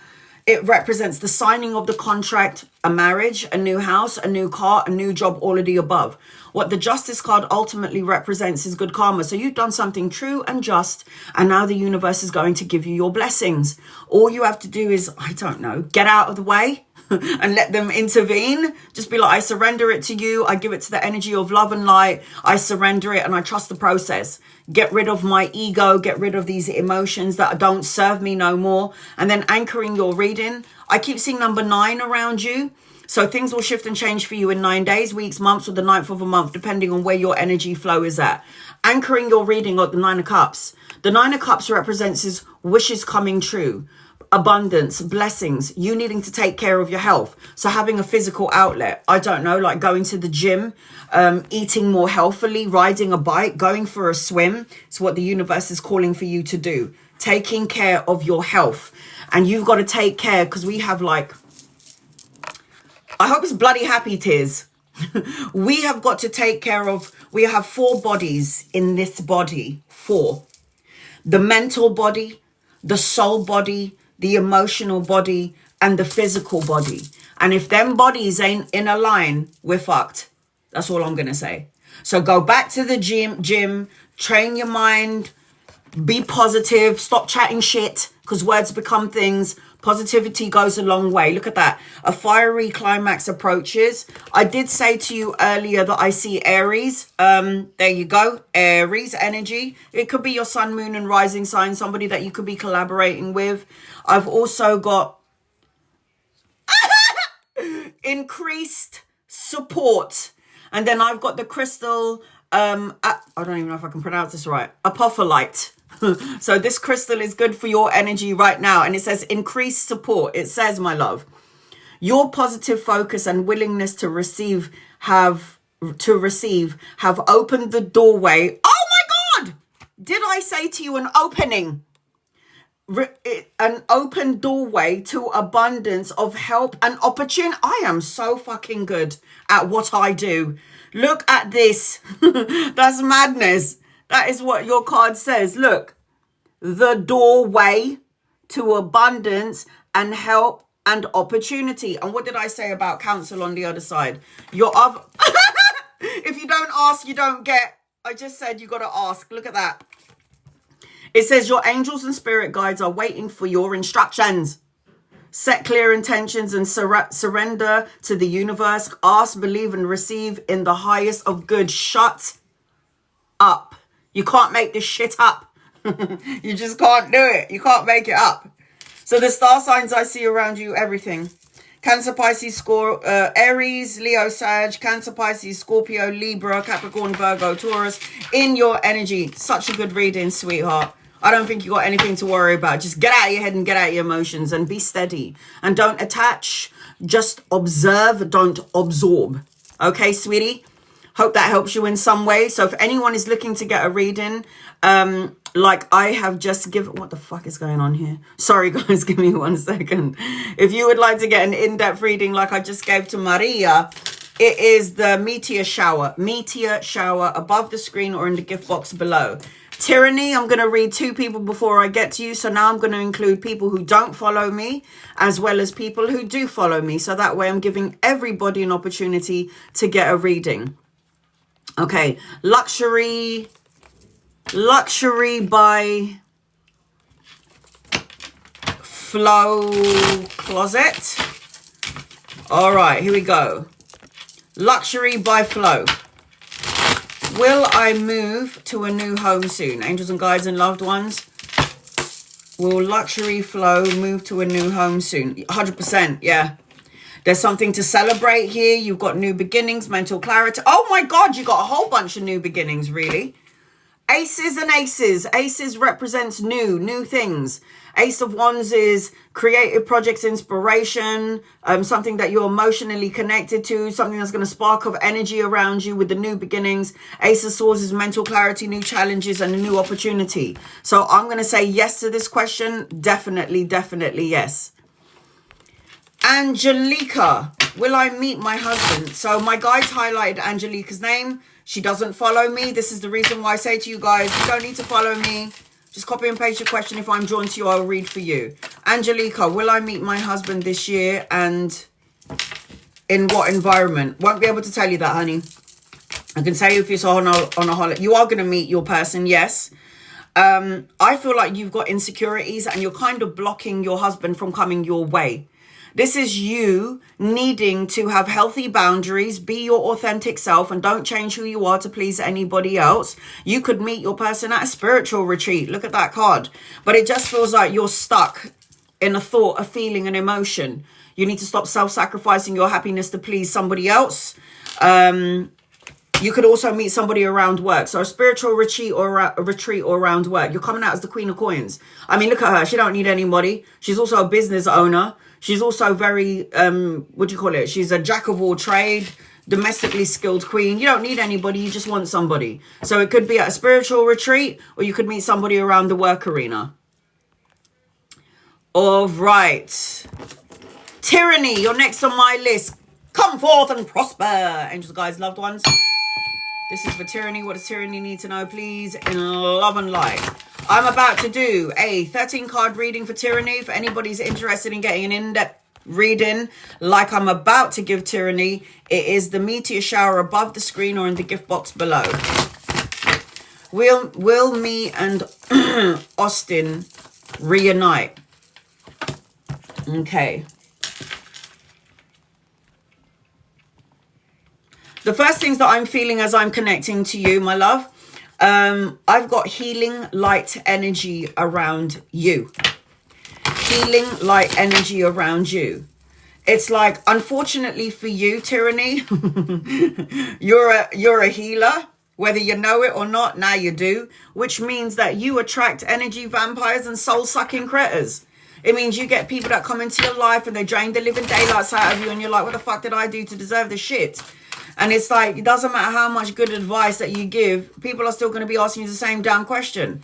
Speaker 1: It represents the signing of the contract, a marriage, a new house, a new car, a new job, all of the above. What the Justice card ultimately represents is good karma. So you've done something true and just, and now the universe is going to give you your blessings. All you have to do is, I don't know, get out of the way and let them intervene. Just be like, I surrender it to you. I give it to the energy of love and light. I surrender it and I trust the process. Get rid of my ego. Get rid of these emotions that don't serve me no more. And then anchoring your reading. I keep seeing number 9 around you. So things will shift and change for you in 9 days, weeks, months, or the 9th of a month, depending on where your energy flow is at. Anchoring your reading at the 9 of Cups. The 9 of Cups represents his wishes coming true. Abundance, blessings, you needing to take care of your health. So having a physical outlet, I don't know, like going to the gym, eating more healthily, riding a bike, going for a swim. It's what the universe is calling for you to do. Taking care of your health. And you've got to take care because we have like, I hope it's bloody happy tears. We have got to take care of, we have 4 bodies in this body. 4. The mental body, the soul body, the emotional body, and the physical body. And if them bodies ain't in a line, we're fucked. That's all I'm going to say. So go back to the gym, train your mind, be positive, stop chatting shit, because words become things. Positivity goes a long way. Look at that. A fiery climax approaches. I did say to you earlier that I see Aries. There you go. Aries energy. It could be your sun, moon, and rising sign. Somebody that you could be collaborating with. I've also got increased support. And then I've got the crystal. I don't even know if I can pronounce this right. Apophyllite. So this crystal is good for your energy right now. And it says increased support. It says, my love, your positive focus and willingness to receive have opened the doorway. Oh my God! Did I say to you an opening? An open doorway to abundance of help and opportunity. I am so fucking good at what I do. Look at this. That's madness. That is what your card says. Look, the doorway to abundance and help and opportunity. And what did I say about counsel on the other side? Your other, if you don't ask, you don't get. I just said you got to ask. Look at that. It says your angels and spirit guides are waiting for your instructions. Set clear intentions and surrender to the universe. Ask, believe, and receive in the highest of good. Shut up. You can't make this shit up. You just can't do it. You can't make it up. So the star signs I see around you, everything. Cancer, Pisces, Aries, Leo, Sag, Cancer, Pisces, Scorpio, Libra, Capricorn, Virgo, Taurus. In your energy. Such a good reading, sweetheart. I don't think you got anything to worry about. Just get out of your head and get out of your emotions and be steady. And don't attach. Just observe. Don't absorb. Okay, sweetie? Hope that helps you in some way. So if anyone is looking to get a reading, like I have just given... What the fuck is going on here? Sorry, guys. Give me 1 second. If you would like to get an in-depth reading like I just gave to Maria, it is the meteor shower. Meteor shower above the screen or in the gift box below. Tyranny, I'm going to read 2 people before I get to you. So now I'm going to include people who don't follow me as well as people who do follow me. So that way I'm giving everybody an opportunity to get a reading. Okay, luxury, Luxury by Flow Closet. All right, here we go. Luxury by Flow. Will I move to a new home soon? Angels and guides and loved ones. Will Luxury Flow move to a new home soon? 100%, yeah. There's something to celebrate here. You've got new beginnings, mental clarity. Oh my God, you got a whole bunch of new beginnings, really. Aces and aces. Aces represents new things. Ace of Wands is creative projects, inspiration, something that you're emotionally connected to, something that's going to spark of energy around you with the new beginnings. Ace of Swords is mental clarity, new challenges, and a new opportunity. So I'm going to say yes to this question. Definitely, definitely yes. Angelica, will I meet my husband? So my guides highlighted Angelica's name. She doesn't follow me. This is the reason why I say to you guys, you don't need to follow me. Just copy and paste your question. If I'm drawn to you, I'll read for you. Angelica, will I meet my husband this year and in what environment? Won't be able to tell you that, honey. I can tell you if it's on a holiday. You are going to meet your person, yes. I feel like you've got insecurities and you're kind of blocking your husband from coming your way. This is you needing to have healthy boundaries, be your authentic self, and don't change who you are to please anybody else. You could meet your person at a spiritual retreat. Look at that card. But it just feels like you're stuck in a thought, a feeling, an emotion. You need to stop self-sacrificing your happiness to please somebody else. You could also meet somebody around work. So a spiritual retreat or around work. You're coming out as the Queen of Coins. I mean, look at her. She don't need anybody. She's also a business owner. She's also very, what do you call it? She's a jack of all trade, domestically skilled queen. You don't need anybody. You just want somebody. So it could be at a spiritual retreat or you could meet somebody around the work arena. All right. Tyranny, you're next on my list. Come forth and prosper. Angels, guides, loved ones. This is for Tyranny. What does Tyranny need to know, please? In love and light. I'm about to do a 13 card reading for Tyranny. If anybody's interested in getting an in-depth reading like I'm about to give Tyranny, it is the meteor shower above the screen or in the gift box below. Will me and Austin reunite? Okay. The first things that I'm feeling as I'm connecting to you, my love, I've got healing light energy around you. Healing light energy around you. It's like, unfortunately for you, Tyranny, you're a healer, whether you know it or not. Now you do, which means that you attract energy vampires and soul-sucking critters. It means you get people that come into your life and they drain the living daylights out of you, and you're like, what the fuck did I do to deserve this shit? And it's like, it doesn't matter how much good advice that you give, people are still going to be asking you the same damn question.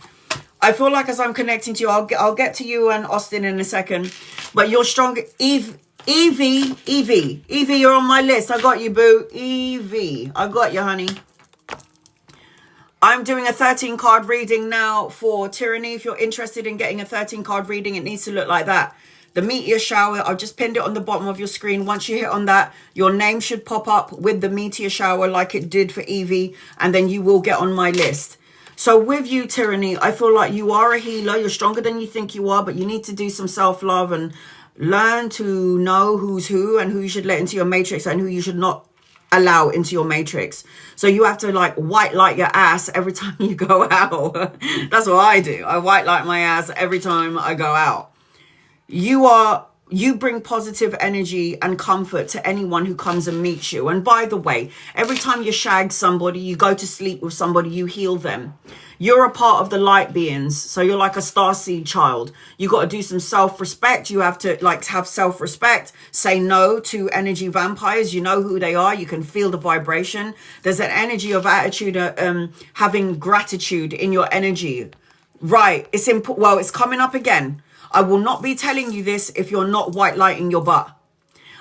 Speaker 1: I feel like as I'm connecting to you, I'll get to you and Austin in a second, but you're strong. Evie, you're on my list. I got you, boo. Evie, I got you, honey. I'm doing a 13 card reading now for Tyranny. If you're interested in getting a 13 card reading, it needs to look like that. The meteor shower, I've just pinned it on the bottom of your screen. Once you hit on that, your name should pop up with the meteor shower like it did for Evie, and then you will get on my list. So with you, Tyranny, I feel like you are a healer. You're stronger than you think you are, but you need to do some self-love and learn to know who's who and who you should let into your matrix and who you should not allow into your matrix. So you have to like white light your ass every time you go out. That's what I do. I white light my ass every time I go out. You bring positive energy and comfort to anyone who comes and meets you. And by the way, every time you shag somebody, you go to sleep with somebody, you heal them. You're a part of the light beings. So you're like a starseed child. You got to do some self-respect. You have to like have self-respect. Say no to energy vampires. You know who they are. You can feel the vibration. There's an energy of attitude, having gratitude in your energy. Right. It's coming up again. I will not be telling you this if you're not white lighting your butt.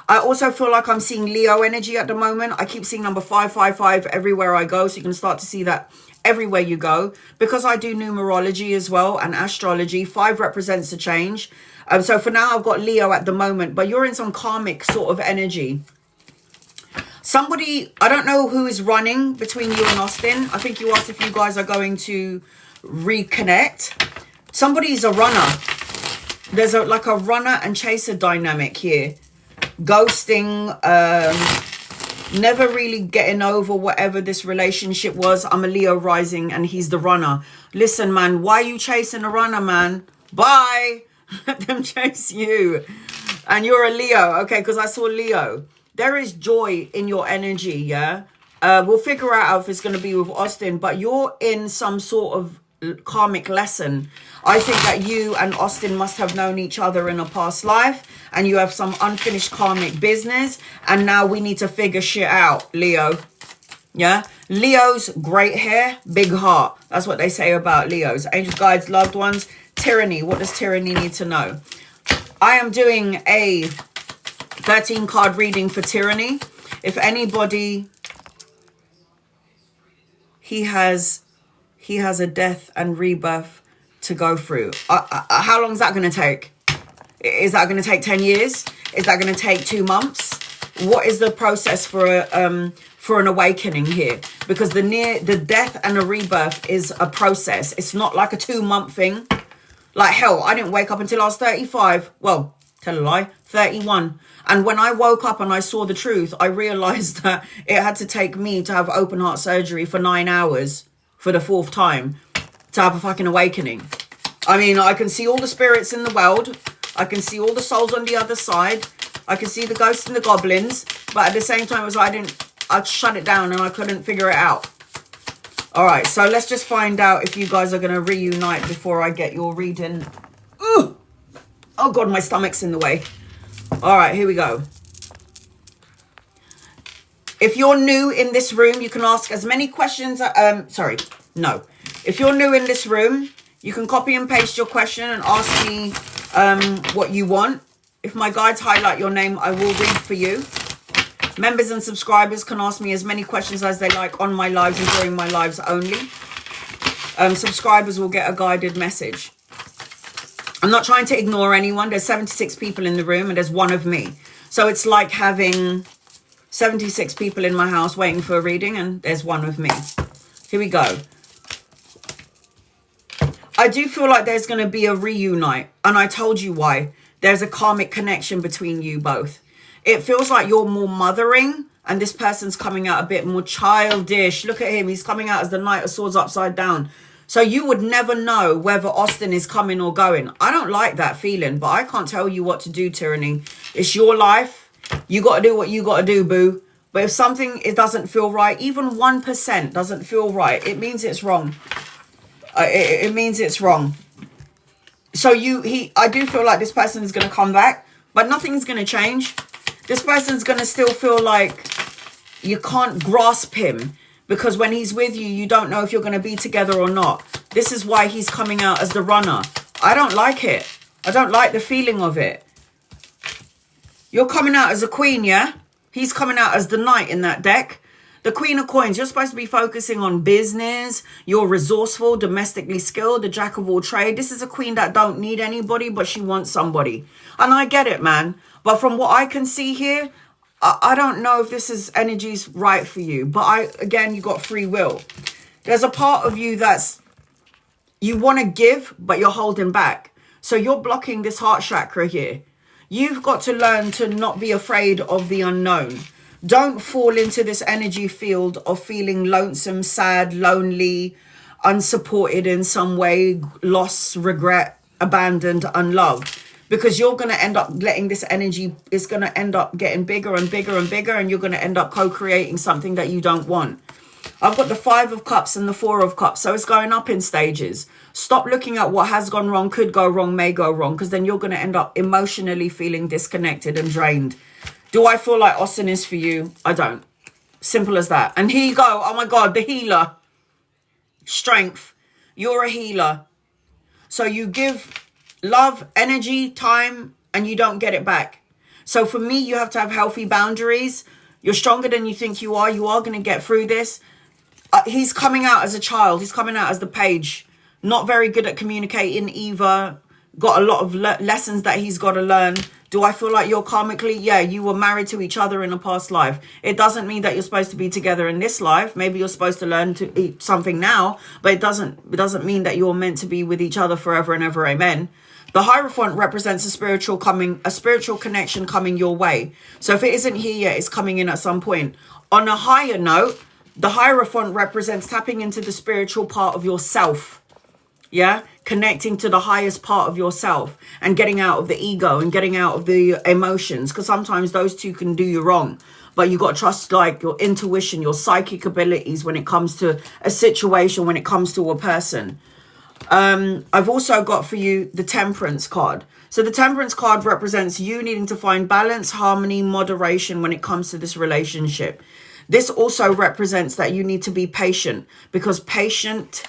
Speaker 1: I also feel like I'm seeing Leo energy at the moment. I keep seeing number 555 everywhere I go. So you can start to see that everywhere you go. Because I do numerology as well and astrology, 5 represents a change. So for now, I've got Leo at the moment. But you're in some karmic sort of energy. Somebody, I don't know who is running between you and Austin. I think you asked if you guys are going to reconnect. Somebody's a runner. There's like a runner and chaser dynamic here. Ghosting, never really getting over whatever this relationship was. I'm a Leo rising and he's the runner. Listen, man, why are you chasing a runner, man? Bye. Let them chase you. And you're a Leo, okay, because I saw Leo. There is joy in your energy, yeah? We'll figure out if it's going to be with Austin, but you're in some sort of karmic lesson. I think that you and Austin must have known each other in a past life, and you have some unfinished karmic business, and now we need to figure shit out, Leo. Yeah? Leos, great hair, big heart. That's what they say about Leos. Angels, guides, loved ones. Tyranny. What does tyranny need to know? I am doing a 13 card reading for tyranny. If anybody, he has a death and rebirth to go through. How long is that going to take? Is that going to take 10 years? Is that going to take 2 months? What is the process for an awakening here? Because the death and a rebirth is a process. It's not like a 2-month thing. Like hell, I didn't wake up until I was 35. Well, tell a lie, 31. And when I woke up and I saw the truth, I realized that it had to take me to have open heart surgery for 9 hours for the 4th time to have a fucking awakening. I mean, I can see all the spirits in the world. I can see all the souls on the other side. I can see the ghosts and the goblins. But at the same time, it was I shut it down and I couldn't figure it out. All right, so let's just find out if you guys are going to reunite before I get your reading. Ooh! Oh, God, my stomach's in the way. All right, here we go. If you're new in this room, you can ask as many questions. If you're new in this room, you can copy and paste your question and ask me what you want. If my guides highlight your name, I will read for you. Members and subscribers can ask me as many questions as they like on my lives and during my lives only. Subscribers will get a guided message. I'm not trying to ignore anyone. There's 76 people in the room and there's one of me. So it's like having 76 people in my house waiting for a reading and there's one of me. Here we go. I do feel like there's going to be a reunite. And I told you why. There's a karmic connection between you both. It feels like you're more mothering and this person's coming out a bit more childish. Look at him. He's coming out as the Knight of Swords upside down. So you would never know whether Austin is coming or going. I don't like that feeling, but I can't tell you what to do, Tyranny. It's your life. You got to do what you got to do, boo. But if something it doesn't feel right, even 1% doesn't feel right, it means it's wrong. It means it's wrong. So I do feel like this person is going to come back, but nothing's going to change. This person's going to still feel like you can't grasp him because when he's with you, you don't know if you're going to be together or not. This is why he's coming out as the runner. I don't like it. I don't like the feeling of it. You're coming out as a queen, yeah? He's coming out as the knight in that deck. The Queen of Coins, you're supposed to be focusing on business. You're resourceful, domestically skilled, the jack of all trade. This is a queen that don't need anybody, but she wants somebody. And I get it, man. But from what I can see here, I don't know if this is energy's right for you. But again, you got free will. There's a part of you that's, you want to give, but you're holding back. So you're blocking this heart chakra here. You've got to learn to not be afraid of the unknown. Don't fall into this energy field of feeling lonesome, sad, lonely, unsupported in some way, loss, regret, abandoned, unloved. Because you're going to end up letting this energy, it's going to end up getting bigger and bigger and bigger, and you're going to end up co-creating something that you don't want. I've got the 5 of Cups and the 4 of Cups, so it's going up in stages. Stop looking at what has gone wrong, could go wrong, may go wrong, because then you're going to end up emotionally feeling disconnected and drained. Do I feel like Austin is for you? I don't. Simple as that. And here you go. Oh my God, the healer. Strength. You're a healer. So you give love, energy, time, and you don't get it back. So for me, you have to have healthy boundaries. You're stronger than you think you are. You are going to get through this. He's coming out as a child. He's coming out as the page. Not very good at communicating either. Got a lot of lessons that he's got to learn. Do I feel like you're karmically? Yeah, you were married to each other in a past life. It doesn't mean that you're supposed to be together in this life. Maybe you're supposed to learn to eat something now, but it doesn't mean that you're meant to be with each other forever and ever. Amen. The Hierophant represents a spiritual connection coming your way. So if it isn't here yet, it's coming in at some point. On a higher note, the Hierophant represents tapping into the spiritual part of yourself. Yeah, connecting to the highest part of yourself and getting out of the ego and getting out of the emotions, because sometimes those two can do you wrong. But you got to trust like your intuition, your psychic abilities when it comes to a situation, when it comes to a person. I've also got for you the Temperance card. So the Temperance card represents you needing to find balance, harmony, moderation when it comes to this relationship. This also represents that you need to be patient, because patience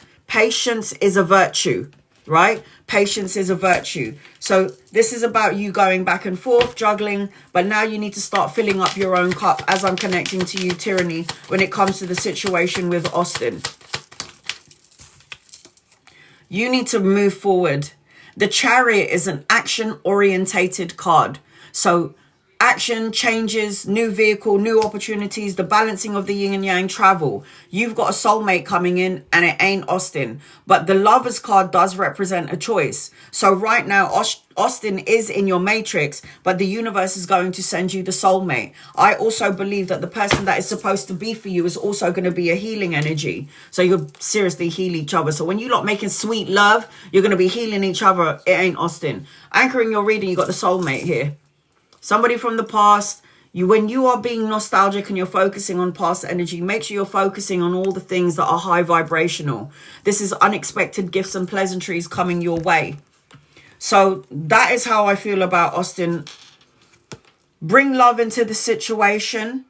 Speaker 1: is a virtue, right? Patience is a virtue. So this is about you going back and forth, juggling, but now you need to start filling up your own cup, as I'm connecting to you, Tyranny, when it comes to the situation with Austin. You need to move forward. The Chariot is an action-orientated card. So action, changes, new vehicle, new opportunities, the balancing of the yin and yang, travel. You've got a soulmate coming in and it ain't Austin. But the Lovers card does represent a choice. So right now, Austin is in your matrix, but the universe is going to send you the soulmate. I also believe that the person that is supposed to be for you is also going to be a healing energy. So you'll seriously heal each other. So when you lot making sweet love, you're going to be healing each other. It ain't Austin. Anchoring your reading, you got the soulmate here. Somebody from the past. When you are being nostalgic and you're focusing on past energy, make sure you're focusing on all the things that are high vibrational. This is unexpected gifts and pleasantries coming your way. So that is how I feel about Austin. Bring love into the situation.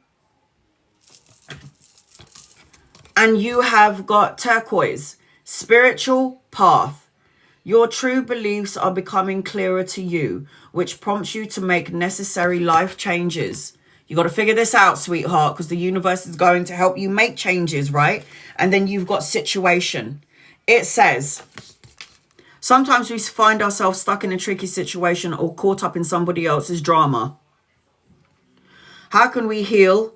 Speaker 1: And you have got Turquoise, spiritual path. Your true beliefs are becoming clearer to you, which prompts you to make necessary life changes. You got to figure this out, sweetheart, because the universe is going to help you make changes, right? And then you've got situation. It says, sometimes we find ourselves stuck in a tricky situation or caught up in somebody else's drama. How can we heal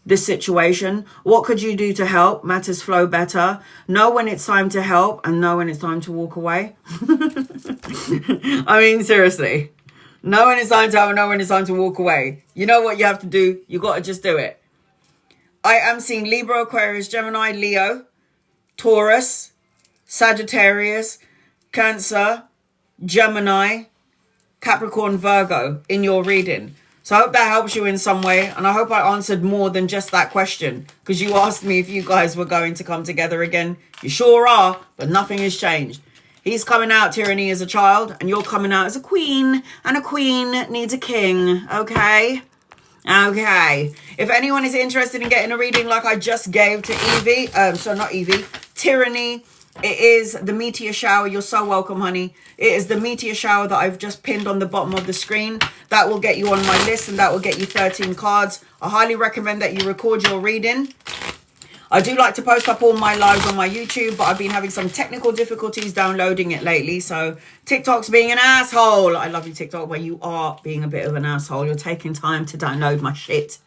Speaker 1: this situation? What could you do to help matters flow better? Know when it's time to help and know when it's time to walk away. I mean, seriously. Know when it's time to help and know when it's time to walk away. You know what you have to do. You got to just do it. I am seeing Libra, Aquarius, Gemini, Leo, Taurus, Sagittarius, Cancer, Gemini, Capricorn, Virgo in your reading. So I hope that helps you in some way. And I hope I answered more than just that question, because you asked me if you guys were going to come together again. You sure are, but nothing has changed. He's coming out, Tyranny, as a child, and you're coming out as a queen. And a queen needs a king, okay? Okay. If anyone is interested in getting a reading like I just gave to Evie, not Evie, Tyranny, it is the meteor shower. You're so welcome, honey. It is the meteor shower that I've just pinned on the bottom of the screen. That will get you on my list and that will get you 13 cards. I highly recommend that you record your reading. I do like to post up all my lives on my YouTube, but I've been having some technical difficulties downloading it lately. So TikTok's being an asshole. I love you, TikTok, but you are being a bit of an asshole. You're taking time to download my shit.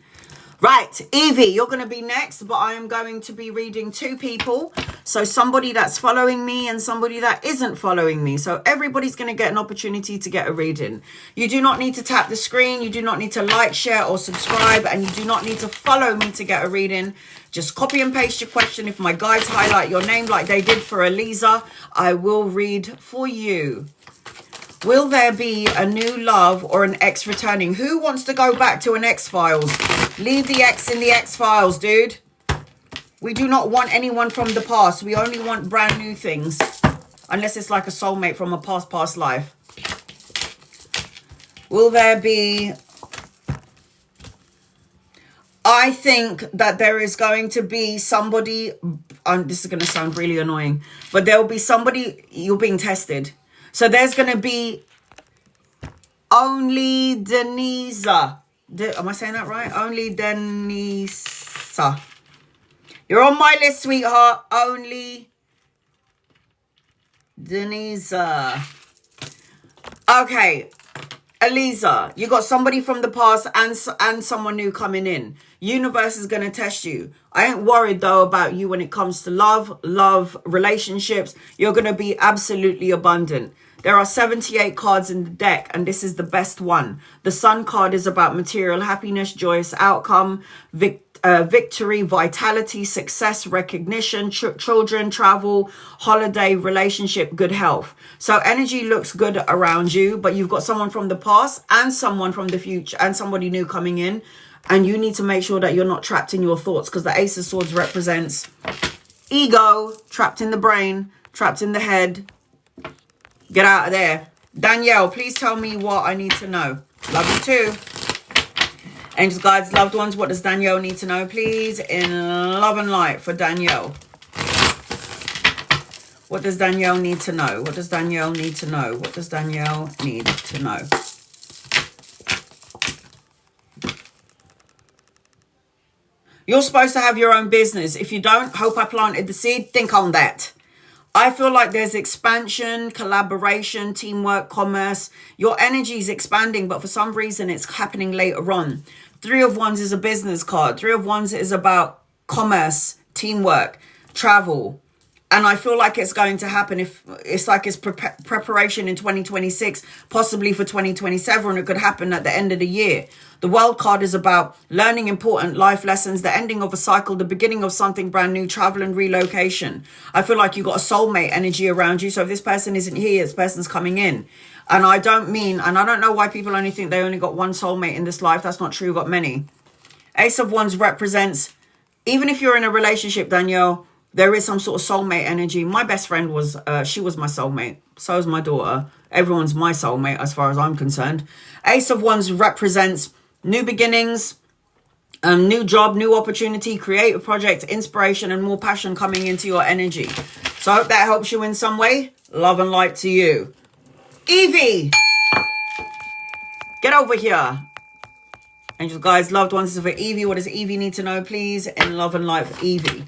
Speaker 1: Right, Evie, you're going to be next, but I am going to be reading two people. So somebody that's following me and somebody that isn't following me. So everybody's going to get an opportunity to get a reading. You do not need to tap the screen. You do not need to like, share or subscribe. And you do not need to follow me to get a reading. Just copy and paste your question. If my guides highlight your name like they did for Eliza, I will read for you. Will there be a new love or an ex returning? Who wants to go back to an X-Files? Leave the X in the X-Files, dude. We do not want anyone from the past. We only want brand new things. Unless it's like a soulmate from a past life. Will there be... I think that there is going to be somebody... this is going to sound really annoying. But there will be somebody... You're being tested. So there's going to be only Denisa. Am I saying that right? Only Denisa. You're on my list, sweetheart. Only Denisa. Okay. Eliza, you got somebody from the past and someone new coming in. Universe is going to test you. I ain't worried though about you when it comes to love, relationships. You're going to be absolutely abundant. There are 78 cards in the deck, and this is the best one. The Sun card is about material happiness, joyous outcome, victory, vitality, success, recognition, children, travel, holiday, relationship, good health. So energy looks good around you, but you've got someone from the past and someone from the future and somebody new coming in. And you need to make sure that you're not trapped in your thoughts, because the Ace of Swords represents ego, trapped in the brain, trapped in the head. Get out of there. Danielle, please tell me what I need to know. Love you too. Angels, guides, loved ones, what does Danielle need to know, please? In love and light for Danielle. What does Danielle need to know? What does Danielle need to know? What does Danielle need to know? You're supposed to have your own business. If you don't, hope I planted the seed. Think on that. I feel like there's expansion, collaboration, teamwork, commerce. Your energy is expanding, but for some reason it's happening later on. 3 of Wands is a business card. 3 of Wands is about commerce, teamwork, travel. And I feel like it's going to happen. If it's like it's preparation in 2026, possibly for 2027. It could happen at the end of the year. The World card is about learning important life lessons, the ending of a cycle, the beginning of something brand new, travel and relocation. I feel like you've got a soulmate energy around you. So if this person isn't here, this person's coming in. And I don't know why people only think they only got one soulmate in this life. That's not true. You've got many. Ace of Wands represents, even if you're in a relationship, Danielle, there is some sort of soulmate energy. My best friend was, she was my soulmate. So is my daughter. Everyone's my soulmate as far as I'm concerned. Ace of Wands represents new beginnings, new job, new opportunity, creative project, inspiration, and more passion coming into your energy. So I hope that helps you in some way. Love and light to you. Evie, get over here. Angels, guys, loved ones, this is for Evie. What does Evie need to know, please? In love and light for Evie.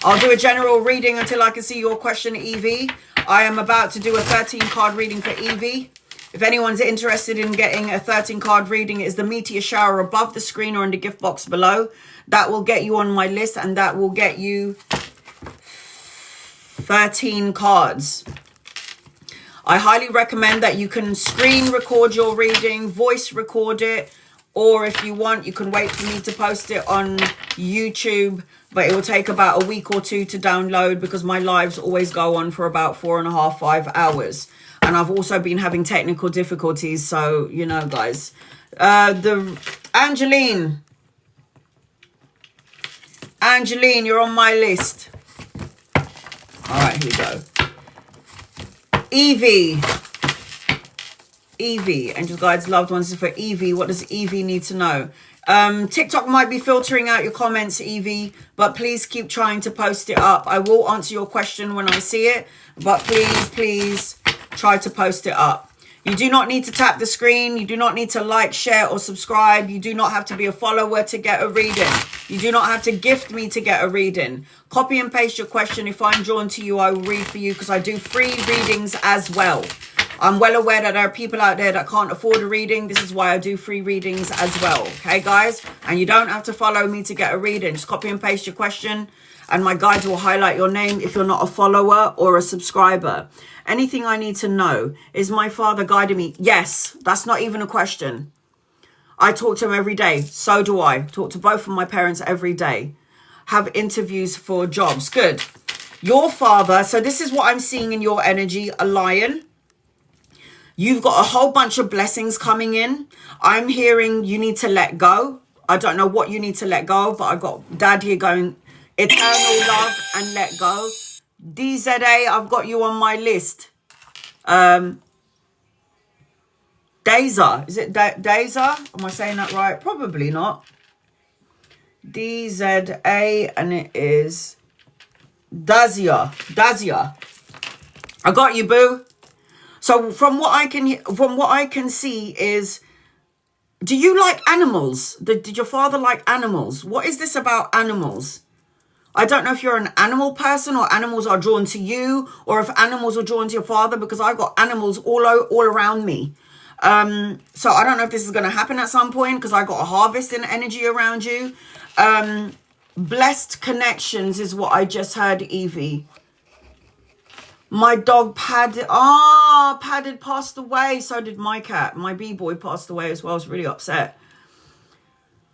Speaker 1: I'll do a general reading until I can see your question, Evie. I am about to do a 13-card reading for Evie. If anyone's interested in getting a 13-card reading, it is the meteor shower above the screen or in the gift box below. That will get you on my list, and that will get you 13 cards. I highly recommend that you can screen record your reading, voice record it, or if you want, you can wait for me to post it on YouTube, but it will take about a week or 2 to download because my lives always go on for about 4.5, 5 hours. And I've also been having technical difficulties, so, you know, guys. Angeline, you're on my list. All right, here we go. Evie, angels, guides, loved ones, is for Evie. What does Evie need to know? TikTok might be filtering out your comments, Evie, but please keep trying to post it up. I will answer your question when I see it, but please try to post it up. You do not need to tap the screen. You do not need to like, share, or subscribe. You do not have to be a follower to get a reading. You do not have to gift me to get a reading. Copy and paste your question. If I'm drawn to you, I will read for you because I do free readings as well. I'm well aware that there are people out there that can't afford a reading. This is why I do free readings as well. Okay, guys? And you don't have to follow me to get a reading. Just copy and paste your question, and my guides will highlight your name if you're not a follower or a subscriber. Anything I need to know, is my father guiding me? Yes, that's not even a question. I talk to him every day. So do I. Talk to both of my parents every day. Have interviews for jobs. Good. Your father, so this is what I'm seeing in your energy, a lion. You've got a whole bunch of blessings coming in. I'm hearing you need to let go. I don't know what you need to let go of, but I've got Dad here going, eternal love and let go. DZA, I've got you on my list. Deza, is it Deza? Am I saying that right? Probably not. DZA, and it is Dazia. I got you, boo. So from what I can see is, do you like animals? Did your father like animals? What is this about animals? I don't know if you're an animal person or animals are drawn to you, or if animals are drawn to your father, because I've got animals all around me. So I don't know if this is going to happen at some point, because I got a harvest in energy around you. Blessed connections is what I just heard, Evie. My dog Padded, Padded passed away. So did my cat. My B-boy passed away as well. I was really upset.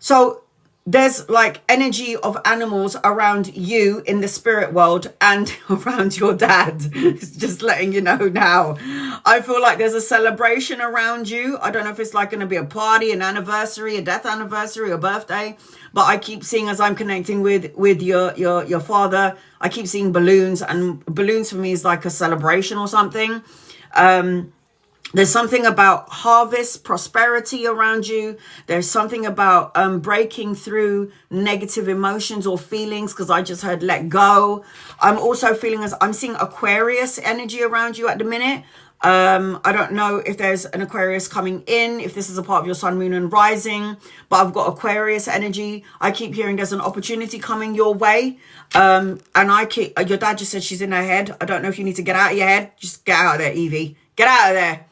Speaker 1: So there's like energy of animals around you in the spirit world and around your dad. It's just letting you know now. I feel like there's a celebration around you. I don't know if it's like going to be a party, an anniversary, a death anniversary, a birthday. But I keep seeing, as I'm connecting with your father, I keep seeing balloons. And balloons for me is like a celebration or something. There's something about harvest, prosperity around you. There's something about breaking through negative emotions or feelings, because I just heard let go. I'm also feeling as I'm seeing Aquarius energy around you at the minute. I don't know if there's an Aquarius coming in, if this is a part of your sun, moon and rising, but I've got Aquarius energy. I keep hearing there's an opportunity coming your way. And your dad just said she's in her head. I don't know if you need to get out of your head. Just get out of there, Evie. Get out of there.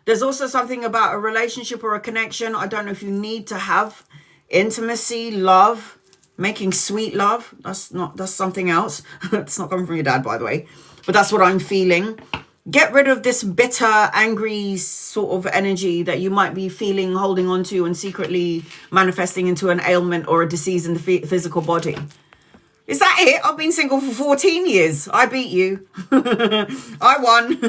Speaker 1: There's also something about a relationship or a connection. I don't know if you need to have intimacy, love, making sweet love. That's something else. It's not coming from your dad, by the way. But that's what I'm feeling. Get rid of this bitter, angry sort of energy that you might be feeling, holding on to, and secretly manifesting into an ailment or a disease in the physical body. Is that it? I've been single for 14 years. I beat you. I won.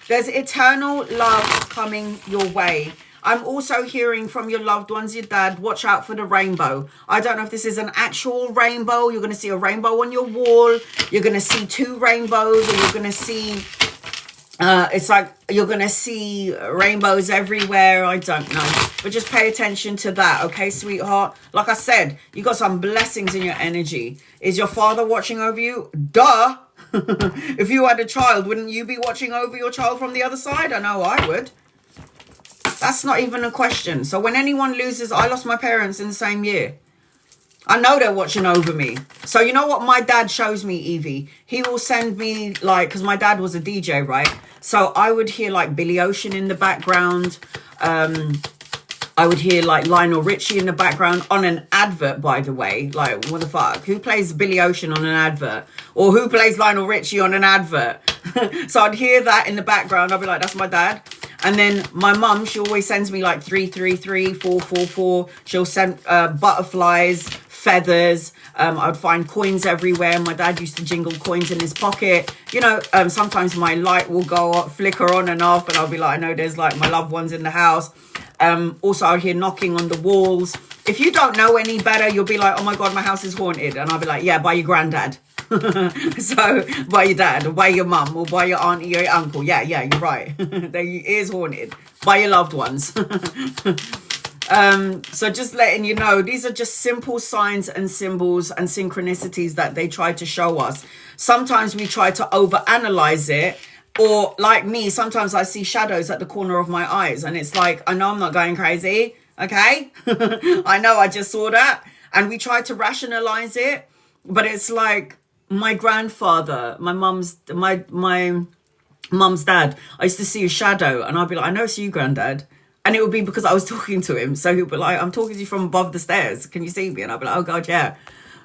Speaker 1: There's eternal love coming your way. I'm also hearing from your loved ones, your dad, watch out for the rainbow. I don't know if this is an actual rainbow. You're going to see a rainbow on your wall. You're going to see two rainbows, or you're going to see, it's like you're going to see rainbows everywhere. I don't know. But just pay attention to that, okay, sweetheart? Like I said, you got some blessings in your energy. Is your father watching over you? Duh. If you had a child, wouldn't you be watching over your child from the other side? I know I would. That's not even a question. So when anyone loses, I lost my parents in the same year. I know they're watching over me. So you know what my dad shows me, Evie? He will send me like, because my dad was a DJ, right? So I would hear like Billy Ocean in the background. I would hear like Lionel Richie in the background on an advert, by the way. Like, what the fuck? Who plays Billy Ocean on an advert? Or who plays Lionel Richie on an advert? So I'd hear that in the background. I'd be like, that's my dad. And then my mum, she always sends me like 333, 444. She'll send butterflies, feathers. I'd find coins everywhere. My dad used to jingle coins in his pocket. You know, sometimes my light will go off, flicker on and off, and I'll be like, I know there's like my loved ones in the house. Also, I'll hear knocking on the walls. If you don't know any better, you'll be like, oh my God, my house is haunted. And I'll be like, yeah, by your granddad. So, by your dad, or by your mum, or by your auntie, or your uncle. Yeah, you're right. It is haunted. By your loved ones. So just letting you know, these are just simple signs and symbols and synchronicities that they try to show us. Sometimes we try to overanalyze it. Or like me, sometimes I see shadows at the corner of my eyes. And it's like, I know I'm not going crazy. Okay? I know I just saw that. And we try to rationalize it. But it's like my grandfather, my mum's dad. I used to see a shadow. And I'd be like, I know it's you, granddad. And it would be because I was talking to him. So he'd be like, I'm talking to you from above the stairs. Can you see me? And I'd be like, oh God, yeah.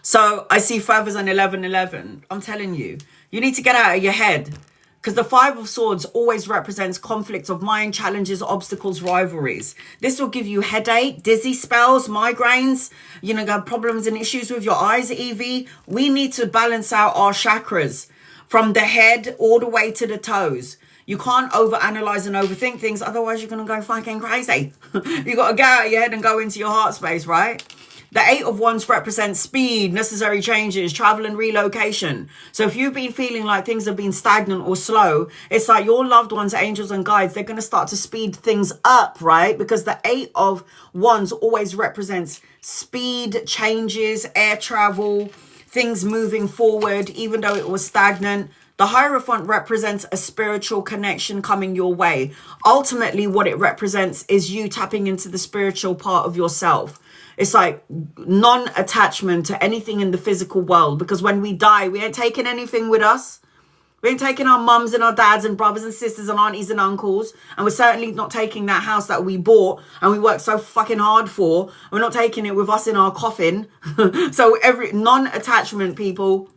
Speaker 1: So I see feathers on 1111. I'm telling you, you need to get out of your head. Because the Five of Swords always represents conflicts of mind, challenges, obstacles, rivalries. This will give you headache, dizzy spells, migraines, you know, got problems and issues with your eyes, Evie. We need to balance out our chakras from the head all the way to the toes. You can't overanalyze and overthink things, otherwise you're going to go fucking crazy. You got to get out of your head and go into your heart space, right? The Eight of Wands represents speed, necessary changes, travel and relocation. So if you've been feeling like things have been stagnant or slow, it's like your loved ones, angels and guides, they're going to start to speed things up, right? Because the Eight of Wands always represents speed, changes, air travel, things moving forward, even though it was stagnant. The Hierophant represents a spiritual connection coming your way. Ultimately, what it represents is you tapping into the spiritual part of yourself. It's like non-attachment to anything in the physical world. Because when we die, we ain't taking anything with us. We ain't taking our mums and our dads and brothers and sisters and aunties and uncles. And we're certainly not taking that house that we bought and we worked so fucking hard for. We're not taking it with us in our coffin. So every non-attachment, people,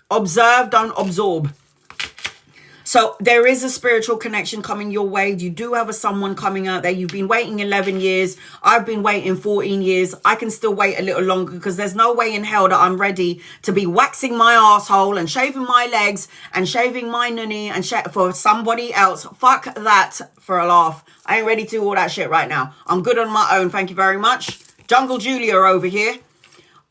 Speaker 1: observe, don't absorb. So there is a spiritual connection coming your way. You do have someone coming out there. You've been waiting 11 years. I've been waiting 14 years. I can still wait a little longer because there's no way in hell that I'm ready to be waxing my asshole and shaving my legs and shaving my nunny and for somebody else. Fuck that for a laugh. I ain't ready to do all that shit right now. I'm good on my own. Thank you very much. Jungle Julia over here.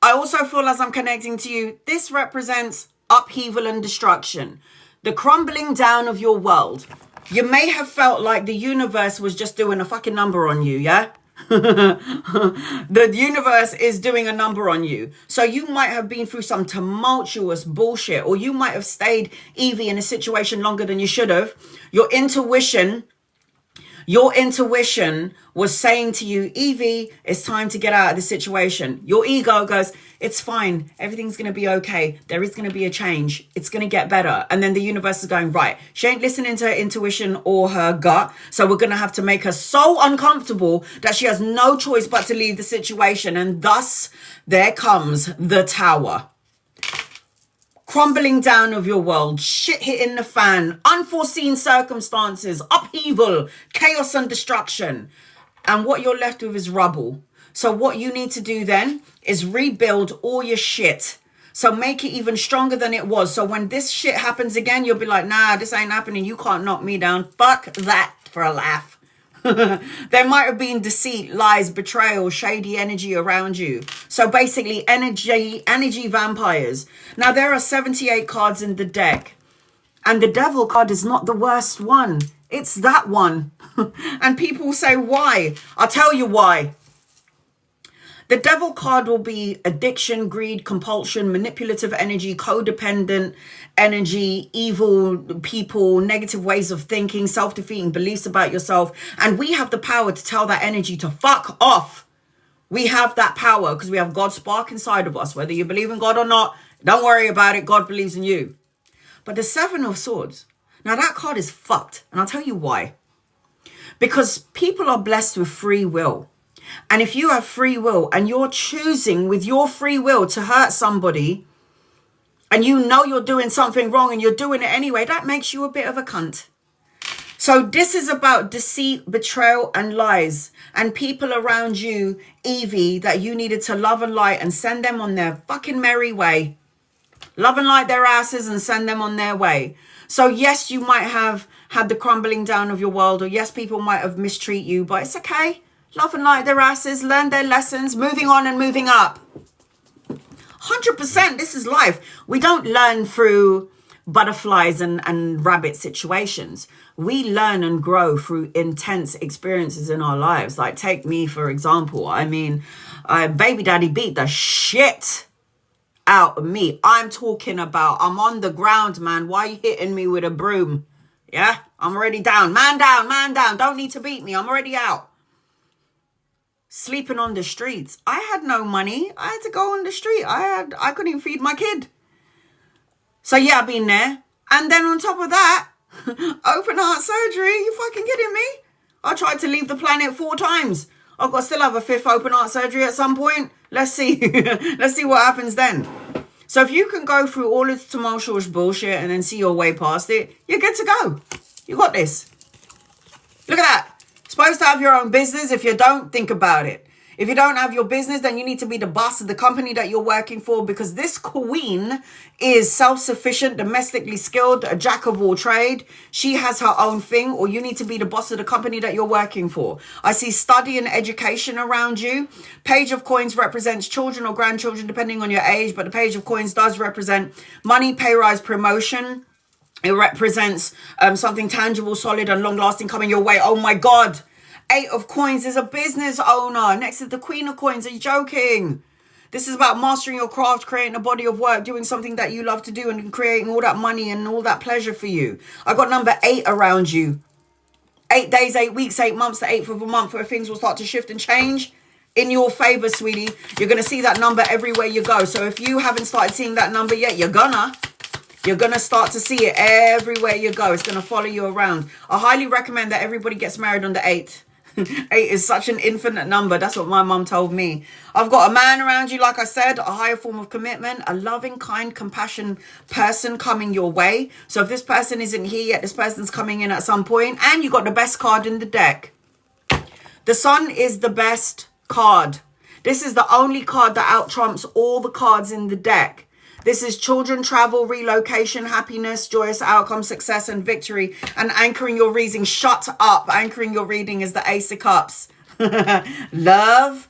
Speaker 1: I also feel as I'm connecting to you, this represents upheaval and destruction. The crumbling down of your world. You may have felt like the universe was just doing a fucking number on you, yeah? The universe is doing a number on you. So you might have been through some tumultuous bullshit, or you might have stayed, Evie, in a situation longer than you should have. Your intuition was saying to you, Evie, it's time to get out of this situation. Your ego goes, it's fine. Everything's going to be okay. There is going to be a change. It's going to get better. And then the universe is going, right, she ain't listening to her intuition or her gut. So we're going to have to make her so uncomfortable that she has no choice but to leave the situation. And thus, there comes the tower. Crumbling down of your world, shit hitting the fan, unforeseen circumstances, upheaval, chaos and destruction. And what you're left with is rubble. So what you need to do then is rebuild all your shit. So make it even stronger than it was. So when this shit happens again, you'll be like, nah, this ain't happening. You can't knock me down. Fuck that for a laugh. There might have been deceit, lies, betrayal, shady energy around you. So basically energy vampires. Now there are 78 cards in the deck. And the devil card is not the worst one. It's that one. And people say, why? I'll tell you why. The devil card will be addiction, greed, compulsion, manipulative energy, codependent energy, evil people, negative ways of thinking, self-defeating beliefs about yourself. And we have the power to tell that energy to fuck off. We have that power because we have God's spark inside of us. Whether you believe in God or not, don't worry about it. God believes in you. But the Seven of Swords, now that card is fucked. And I'll tell you why. Because people are blessed with free will. And if you have free will and you're choosing with your free will to hurt somebody and you know you're doing something wrong and you're doing it anyway, that makes you a bit of a cunt. So this is about deceit, betrayal and lies and people around you, Evie, that you needed to love and light and send them on their fucking merry way. Love and light their asses and send them on their way. So yes, you might have had the crumbling down of your world, or yes, people might have mistreated you, but it's okay. Love and light their asses, learn their lessons, moving on and moving up. 100%, this is life. We don't learn through butterflies and rabbit situations. We learn and grow through intense experiences in our lives. Like take me, for example. I mean, baby daddy beat the shit out of me. I'm talking about, I'm on the ground, man. Why are you hitting me with a broom? Yeah, I'm already down. Man down, man down. Don't need to beat me. I'm already out. Sleeping on the streets. I had no money. I had to go on the street. I couldn't even feed my kid. So yeah, I've been there. And then on top of that, open heart surgery. You fucking kidding me? I tried to leave the planet 4 times. I've got to still have a 5th open heart surgery at some point. Let's see. Let's see what happens then. So if you can go through all this tumultuous bullshit and then see your way past it, you're good to go. You got this. Look at that. Supposed to have your own business. If you don't, think about it. If you don't have your business, then you need to be the boss of the company that you're working for, because this queen is self-sufficient, domestically skilled, a jack of all trade. She has her own thing, or you need to be the boss of the company that you're working for. I see study and education around you. Page of Coins represents children or grandchildren, depending on your age, but the Page of Coins does represent money, pay rise, promotion. It represents something tangible, solid, and long-lasting coming your way. Oh my God. 8 of Coins is a business owner next to the Queen of Coins. Are you joking? This is about mastering your craft, creating a body of work, doing something that you love to do, and creating all that money and all that pleasure for you. I got number 8 around you. 8 days, 8 weeks, 8 months, the 8th of a month, where things will start to shift and change in your favor, sweetie. You're going to see that number everywhere you go. So if you haven't started seeing that number yet, you're gonna. You're going to start to see it everywhere you go. It's going to follow you around. I highly recommend that everybody gets married on the 8th. 8 is such an infinite number. That's what my mum told me. I've got a man around you, like I said, a higher form of commitment, a loving, kind, compassionate person coming your way. So if this person isn't here yet, this person's coming in at some point. And you got the best card in the deck. The Sun is the best card. This is the only card that out-trumps all the cards in the deck. This is children, travel, relocation, happiness, joyous outcome, success, and victory. And anchoring your reading, shut up. Anchoring your reading is the Ace of Cups. Love,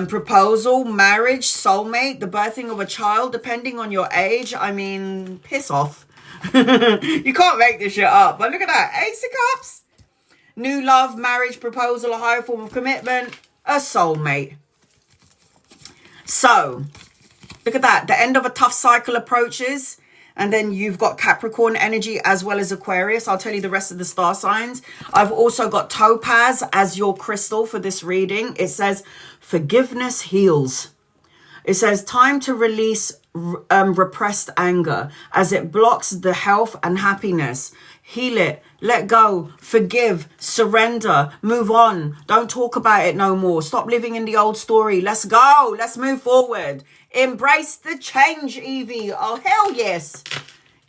Speaker 1: proposal, marriage, soulmate, the birthing of a child, depending on your age. I mean, piss off. You can't make this shit up. But look at that. Ace of Cups. New love, marriage, proposal, a higher form of commitment, a soulmate. So, look at that. The end of a tough cycle approaches. And then you've got Capricorn energy as well as Aquarius. I'll tell you the rest of the star signs. I've also got Topaz as your crystal for this reading. It says, forgiveness heals. It says, time to release repressed anger as it blocks the health and happiness. Heal it. Let go. Forgive. Surrender. Move on. Don't talk about it no more. Stop living in the old story. Let's go. Let's move forward. Embrace the change, Evie. Oh, hell yes.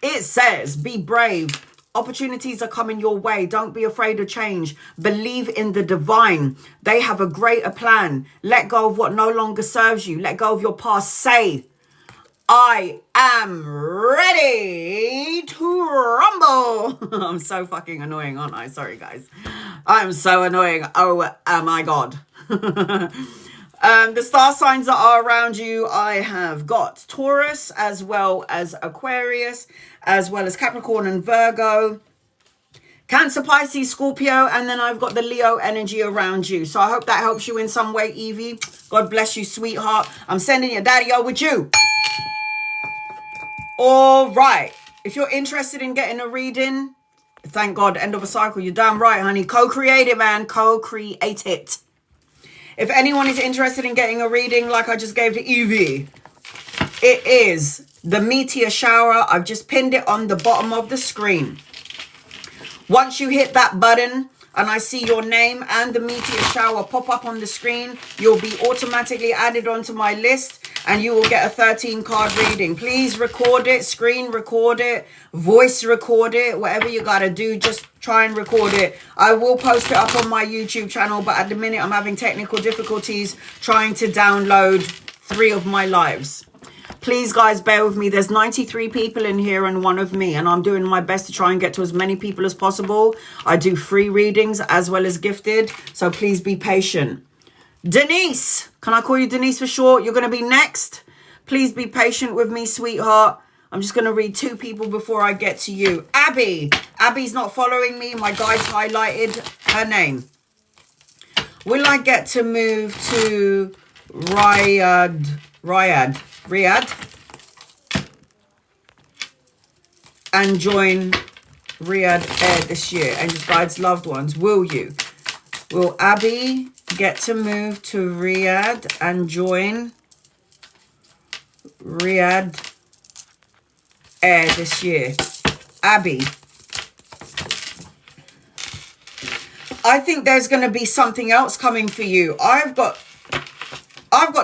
Speaker 1: It says, be brave. Opportunities are coming your way. Don't be afraid of change. Believe in the divine. They have a greater plan. Let go of what no longer serves you. Let go of your past. Say, I am ready to rumble. I'm so fucking annoying, aren't I? Sorry, guys. I'm so annoying. Oh, my God. The star signs that are around you, I have got Taurus as well as Aquarius, as well as Capricorn and Virgo, Cancer, Pisces, Scorpio, and then I've got the Leo energy around you. So I hope that helps you in some way, Evie. God bless you, sweetheart. I'm sending your daddy-o with you. All right. If you're interested in getting a reading, thank God, end of a cycle. You're damn right, honey. Co-create it, man. Co-create it. If anyone is interested in getting a reading like I just gave to Evie, it is the meteor shower. I've just pinned it on the bottom of the screen. Once you hit that button and I see your name and the meteor shower pop up on the screen, you'll be automatically added onto my list and you will get a 13 card reading. Please record it, screen record it, voice record it, whatever you got to do, just try and record it. I will post it up on my YouTube channel, but at the minute I'm having technical difficulties trying to download 3 of my lives. Please, guys, bear with me. There's 93 people in here and 1 of me, and I'm doing my best to try and get to as many people as possible. I do free readings as well as gifted, so please be patient. Denise, can I call you Denise for short? You're going to be next. Please be patient with me, sweetheart. I'm just going to read 2 people before I get to you. Abby. Abby's not following me. My guide's highlighted her name. Will I get to move to Riyadh and join Riyadh Air this year? And just guides loved ones. Will you? Will Abby get to move to Riyadh and join Riyadh Air this year? Abby, I think there's going to be something else coming for you. I've got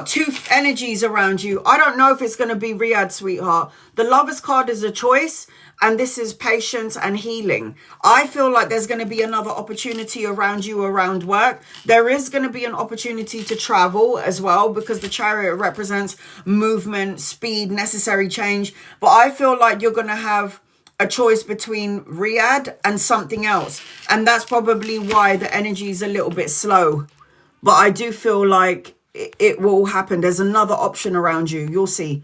Speaker 1: 2 energies around you. I don't know if it's going to be Riyadh, sweetheart. The Lover's card is a choice, and this is patience and healing. I feel like there's going to be another opportunity around you around work. There is going to be an opportunity to travel as well, because the Chariot represents movement, speed, necessary change. But I feel like you're going to have a choice between Riyadh and something else. And that's probably why the energy is a little bit slow. But I do feel like it will happen. There's another option around you. You'll see.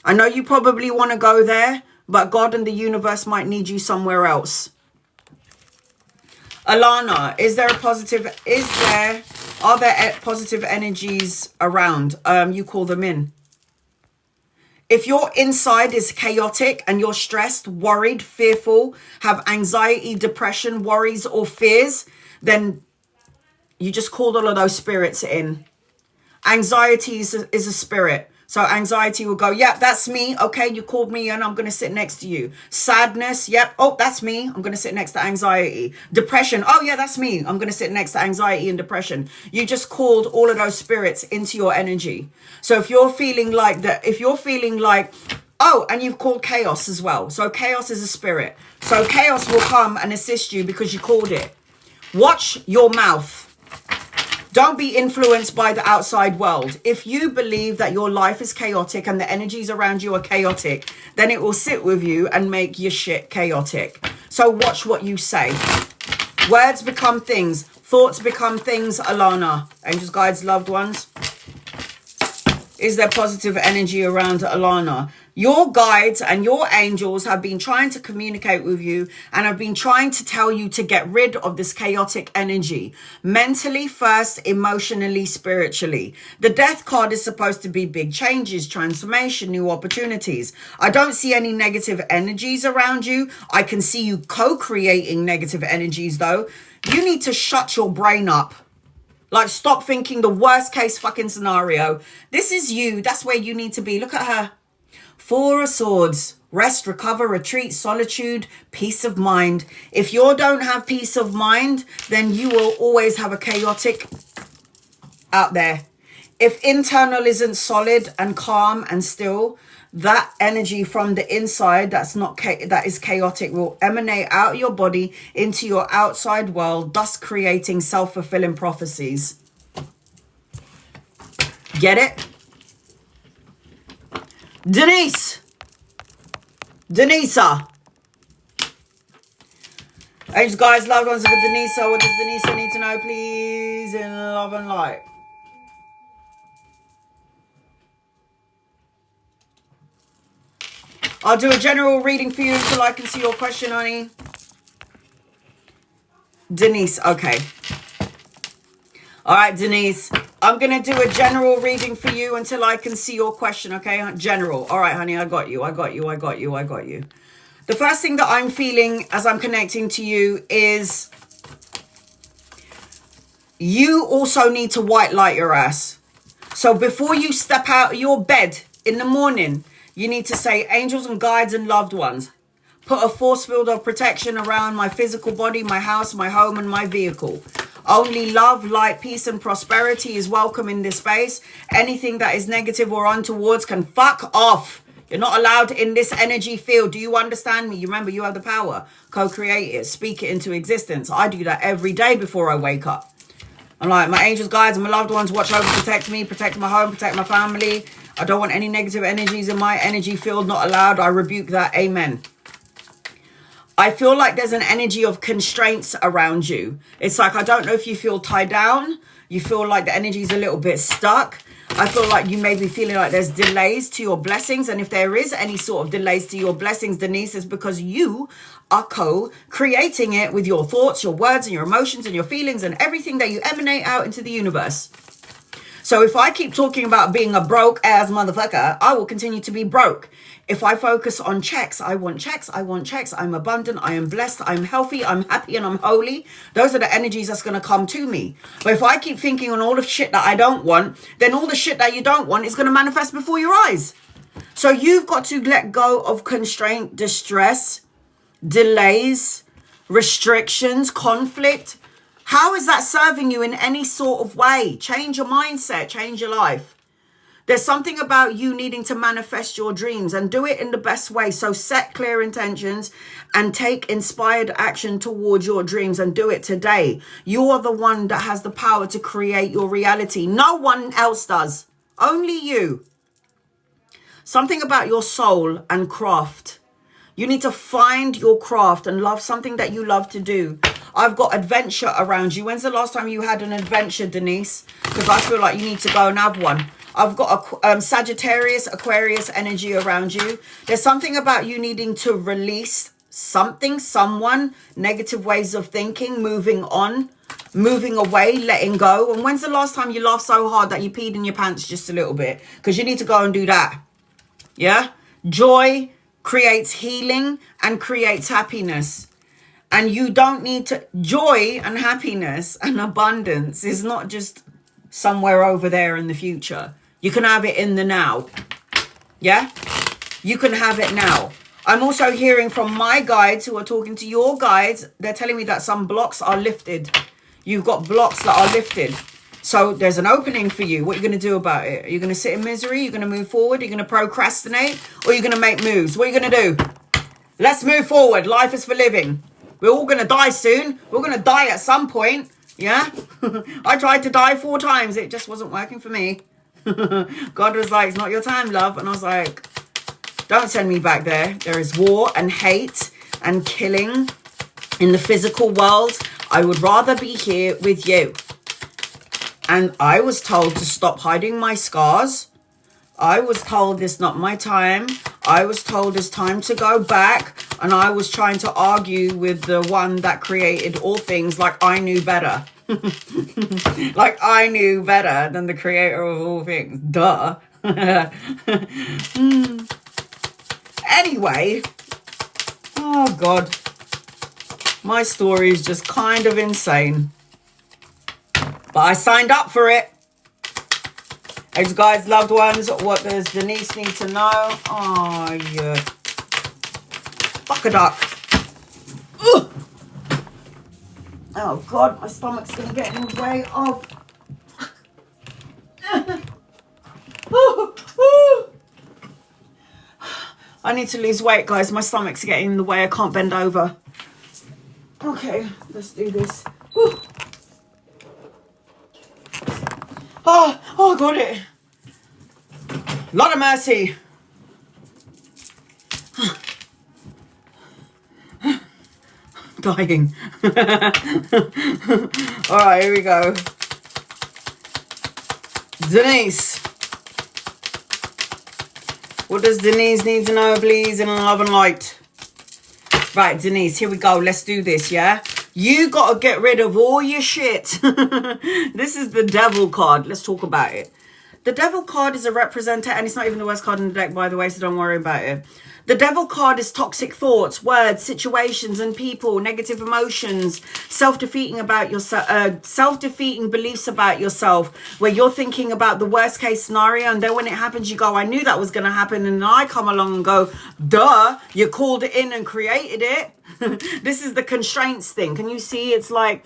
Speaker 1: I know you probably want to go there, but God and the universe might need you somewhere else. Alana, are there positive energies around? You call them in. If your inside is chaotic and you're stressed, worried, fearful, have anxiety, depression, worries, or fears, then you just called all of those spirits in. Anxiety is a spirit. So anxiety will go, yep, that's me. Okay, you called me and I'm going to sit next to you. Sadness, yep. Oh, that's me. I'm going to sit next to anxiety. Depression. Oh, yeah, that's me. I'm going to sit next to anxiety and depression. You just called all of those spirits into your energy. So if you're feeling like that, oh, and you've called chaos as well. So chaos is a spirit. So chaos will come and assist you because you called it. Watch your mouth. Don't be influenced by the outside world. If you believe that your life is chaotic and the energies around you are chaotic, then it will sit with you and make your shit chaotic. So watch what you say. Words become things. Thoughts become things, Alana. Angels, guides, loved ones. Is there positive energy around Alana? Your guides and your angels have been trying to communicate with you and have been trying to tell you to get rid of this chaotic energy. Mentally first, emotionally, spiritually. The death card is supposed to be big changes, transformation, new opportunities. I don't see any negative energies around you. I can see you co-creating negative energies though. You need to shut your brain up. Like, stop thinking the worst case fucking scenario. This is you. That's where you need to be. Look at her. Four of Swords. Rest, recover, retreat, solitude, peace of mind. If you don't have peace of mind, then you will always have a chaotic out there. If internal isn't solid and calm and still, that energy from the inside that is chaotic will emanate out of your body into your outside world, thus creating self-fulfilling prophecies. Get it? Denisa. Angels, guys, loved ones of Denisa. What does Denisa need to know, please? In love and light. I'll do a general reading for you until I can see your question, honey. Denise, okay. All right, Denise. I'm going to do a general reading for you until I can see your question, okay? General. All right, honey, I got you. The first thing that I'm feeling as I'm connecting to you is you also need to white light your ass. So before you step out of your bed in the morning, you need to say, angels and guides and loved ones, put a force field of protection around my physical body, my house, my home, and my vehicle. Only love, light, peace, and prosperity is welcome in this space. Anything that is negative or untowards can fuck off. You're not allowed in this energy field. Do you understand me? You remember, you have the power. Co-create it. Speak it into existence. I do that every day before I wake up. I'm like, my angels, guides, and my loved ones watch over, protect me, protect my home, protect my family. I don't want any negative energies in my energy field. Not allowed. I rebuke that. Amen. I feel like there's an energy of constraints around you. It's like, I don't know if you feel tied down. You feel like the energy is a little bit stuck. I feel like you may be feeling like there's delays to your blessings. And if there is any sort of delays to your blessings, Denise, it's because you are co-creating it with your thoughts, your words, and your emotions, and your feelings, and everything that you emanate out into the universe. So if I keep talking about being a broke ass motherfucker, I will continue to be broke. If I focus on checks, I want checks, I'm abundant, I am blessed, I'm healthy, I'm happy, and I'm holy. Those are the energies that's going to come to me. But if I keep thinking on all the shit that I don't want, then all the shit that you don't want is going to manifest before your eyes. So you've got to let go of constraint, distress, delays, restrictions, conflict. How is that serving you in any sort of way? Change your mindset, change your life. There's something about you needing to manifest your dreams and do it in the best way. So set clear intentions and take inspired action towards your dreams and do it today. You are the one that has the power to create your reality. No one else does. Only you. Something about your soul and craft. You need to find your craft and love something that you love to do. I've got adventure around you. When's the last time you had an adventure, Denise? Because I feel like you need to go and have one. I've got a Sagittarius, Aquarius energy around you. There's something about you needing to release something, someone, negative ways of thinking, moving on, moving away, letting go. And when's the last time you laughed so hard that you peed in your pants just a little bit? Because you need to go and do that. Yeah? Joy creates healing and creates happiness. And you don't need to... Joy and happiness and abundance is not just somewhere over there in the future. You can have it in the now. Yeah? You can have it now. I'm also hearing from my guides who are talking to your guides. They're telling me that some blocks are lifted. You've got blocks that are lifted. So there's an opening for you. What are you going to do about it? Are you going to sit in misery? Are you going to move forward? Are you going to procrastinate? Or are you going to make moves? What are you going to do? Let's move forward. Life is for living. We're all going to die soon. We're going to die at some point. Yeah? I tried to die 4 times. It just wasn't working for me. God was like, it's not your time, love. And I was like, don't send me back there. There is war and hate and killing in the physical world. I would rather be here with you. And I was told to stop hiding my scars. I was told it's not my time. I was told it's time to go back. And I was trying to argue with the one that created all things like I knew better. Like I knew better than the creator of all things. Duh. Anyway. Oh, God. My story is just kind of insane. But I signed up for it. Ex guys, loved ones, what does Denise need to know? Oh, yeah. Fuck a duck. Ugh. Oh, God, my stomach's going to get in the way of... I need to lose weight, guys. My stomach's getting in the way. I can't bend over. Okay, let's do this. Whew. Oh, I got it. Lot of mercy. Dying. All right, here we go. Denise. What does Denise need to know, please, in love and light? Right, Denise, here we go. Let's do this, yeah? You got to get rid of all your shit. This is the devil card. Let's talk about it. The devil card is a representative, and it's not even the worst card in the deck, by the way, so don't worry about it. The devil card is toxic thoughts, words, situations, and people, negative emotions, self-defeating about yourself, self-defeating beliefs about yourself, where you're thinking about the worst case scenario, and then when it happens, you go, I knew that was going to happen, and I come along and go, duh, you called it in and created it. This is the constraints thing. Can you see? It's like,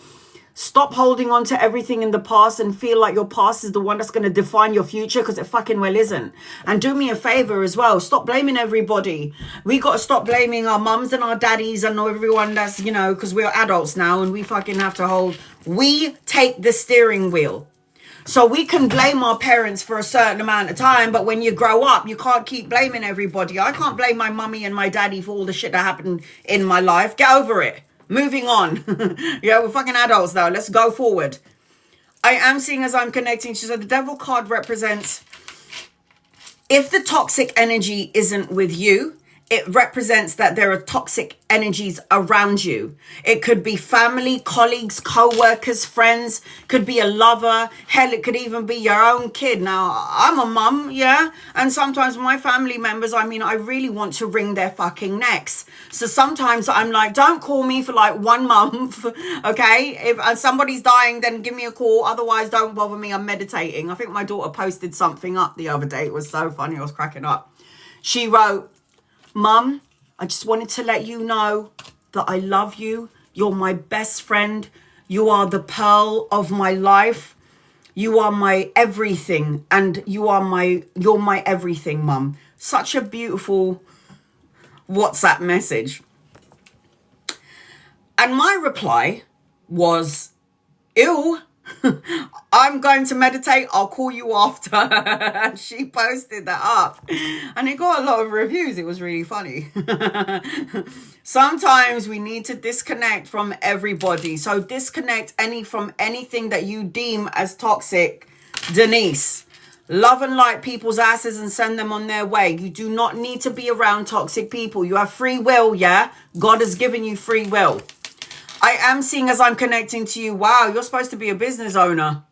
Speaker 1: stop holding on to everything in the past and feel like your past is the one that's going to define your future, because it fucking well isn't. And do me a favor as well. Stop blaming everybody. We got to stop blaming our mums and our daddies and everyone that's, you know, because we're adults now and we fucking have to hold. We take the steering wheel. So we can blame our parents for a certain amount of time, but when you grow up, you can't keep blaming everybody. I can't blame my mummy and my daddy for all the shit that happened in my life. Get over it. Moving on. Yeah, we're fucking adults now. Let's go forward. I am seeing as I'm connecting. So the devil card represents, if the toxic energy isn't with you, it represents that there are toxic energies around you. It could be family, colleagues, co-workers, friends, could be a lover. Hell, it could even be your own kid. Now, I'm a mum, yeah? And sometimes my family members, I mean, I really want to wring their fucking necks. So sometimes I'm like, don't call me for like 1 month, okay? If somebody's dying, then give me a call. Otherwise, don't bother me. I'm meditating. I think my daughter posted something up the other day. It was so funny. I was cracking up. She wrote, Mum, I just wanted to let you know that I love you. You're my best friend. You are the pearl of my life. You are my everything. And you're my everything, Mum. Such a beautiful WhatsApp message. And my reply was, ew. I'm going to meditate. I'll call you after. And she posted that up. And it got a lot of reviews. It was really funny. Sometimes we need to disconnect from everybody. So disconnect from anything that you deem as toxic. Denise, love and light people's asses and send them on their way. You do not need to be around toxic people. You have free will, yeah? God has given you free will. I am seeing as I'm connecting to you, wow, you're supposed to be a business owner.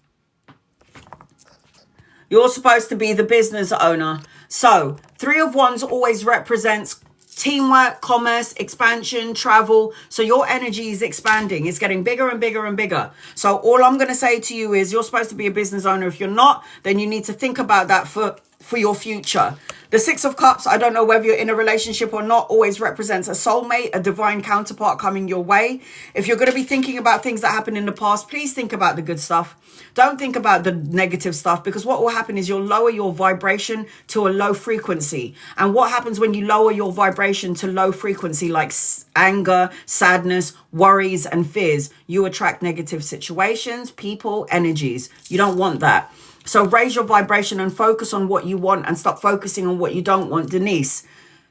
Speaker 1: You're supposed to be the business owner. So, 3 of Wands always represents teamwork, commerce, expansion, travel. So your energy is expanding. It's getting bigger and bigger and bigger. So all I'm going to say to you is you're supposed to be a business owner. If you're not, then you need to think about that for your future. The Six of Cups, I don't know whether you're in a relationship or not, always represents a soulmate, a divine counterpart coming your way. If you're going to be thinking about things that happened in the past, please think about the good stuff. Don't think about the negative stuff, because what will happen is you'll lower your vibration to a low frequency. And what happens when you lower your vibration to low frequency, like anger, sadness, worries, and fears? You attract negative situations, people, energies. You don't want that. So raise your vibration and focus on what you want and stop focusing on what you don't want, Denise.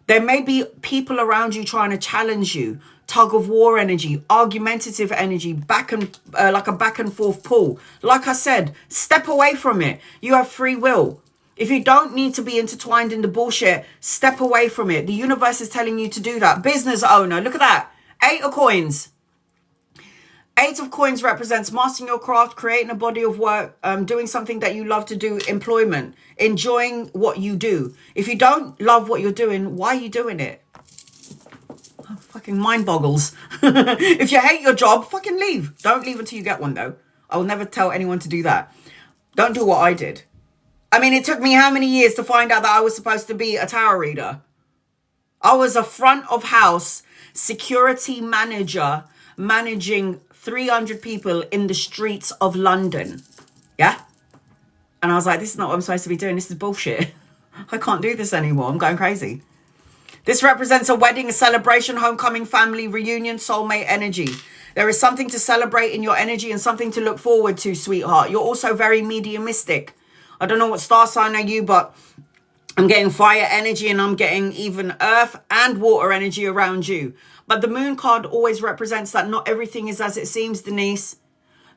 Speaker 1: There may be people around you trying to challenge you. Tug of war energy, argumentative energy, like a back and forth pull. Like I said, step away from it. You have free will. If you don't need to be intertwined in the bullshit, step away from it. The universe is telling you to do that. Business owner, look at that. 8 of coins. 8 of coins represents mastering your craft, creating a body of work, doing something that you love to do, employment, enjoying what you do. If you don't love what you're doing, why are you doing it? Oh, fucking mind boggles. If you hate your job, fucking leave. Don't leave until you get one, though. I will never tell anyone to do that. Don't do what I did. I mean, it took me how many years to find out that I was supposed to be a tarot reader? I was a front of house security manager managing 300 people in the streets of London. Yeah? And I was like, this is not what I'm supposed to be doing. This is bullshit. I can't do this anymore. I'm going crazy. This represents a wedding, a celebration, homecoming, family, reunion, soulmate energy. There is something to celebrate in your energy and something to look forward to, sweetheart. You're also very mediumistic. I don't know what star sign are you, but I'm getting fire energy and I'm getting even earth and water energy around you. But the moon card always represents that not everything is as it seems, Denise.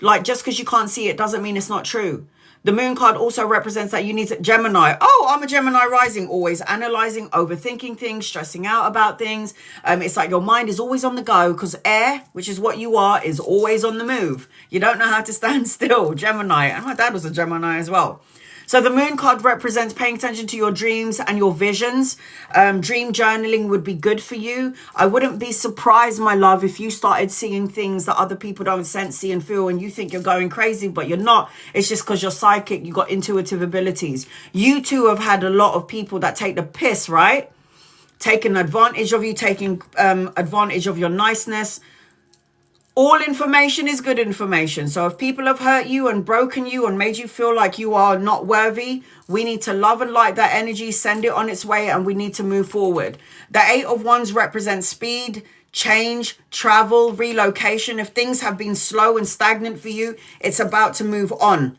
Speaker 1: Like, just because you can't see it doesn't mean it's not true. The moon card also represents that you need to, Gemini. Oh, I'm a Gemini rising, always analyzing, overthinking things, stressing out about things. It's like your mind is always on the go because air, which is what you are, is always on the move. You don't know how to stand still, Gemini. And my dad was a Gemini as well. So the moon card represents paying attention to your dreams and your visions. Dream journaling would be good for you. I wouldn't be surprised, my love, if you started seeing things that other people don't sense, see, and feel, and you think you're going crazy, but you're not. It's just because you're psychic. You got intuitive abilities. You too have had a lot of people that take the piss, right? Taking advantage of you, taking advantage of your niceness. All information is good information. So if people have hurt you and broken you and made you feel like you are not worthy, we need to love and light that energy, send it on its way, and we need to move forward. The 8 of Wands represents speed, change, travel, relocation. If things have been slow and stagnant for you, it's about to move on.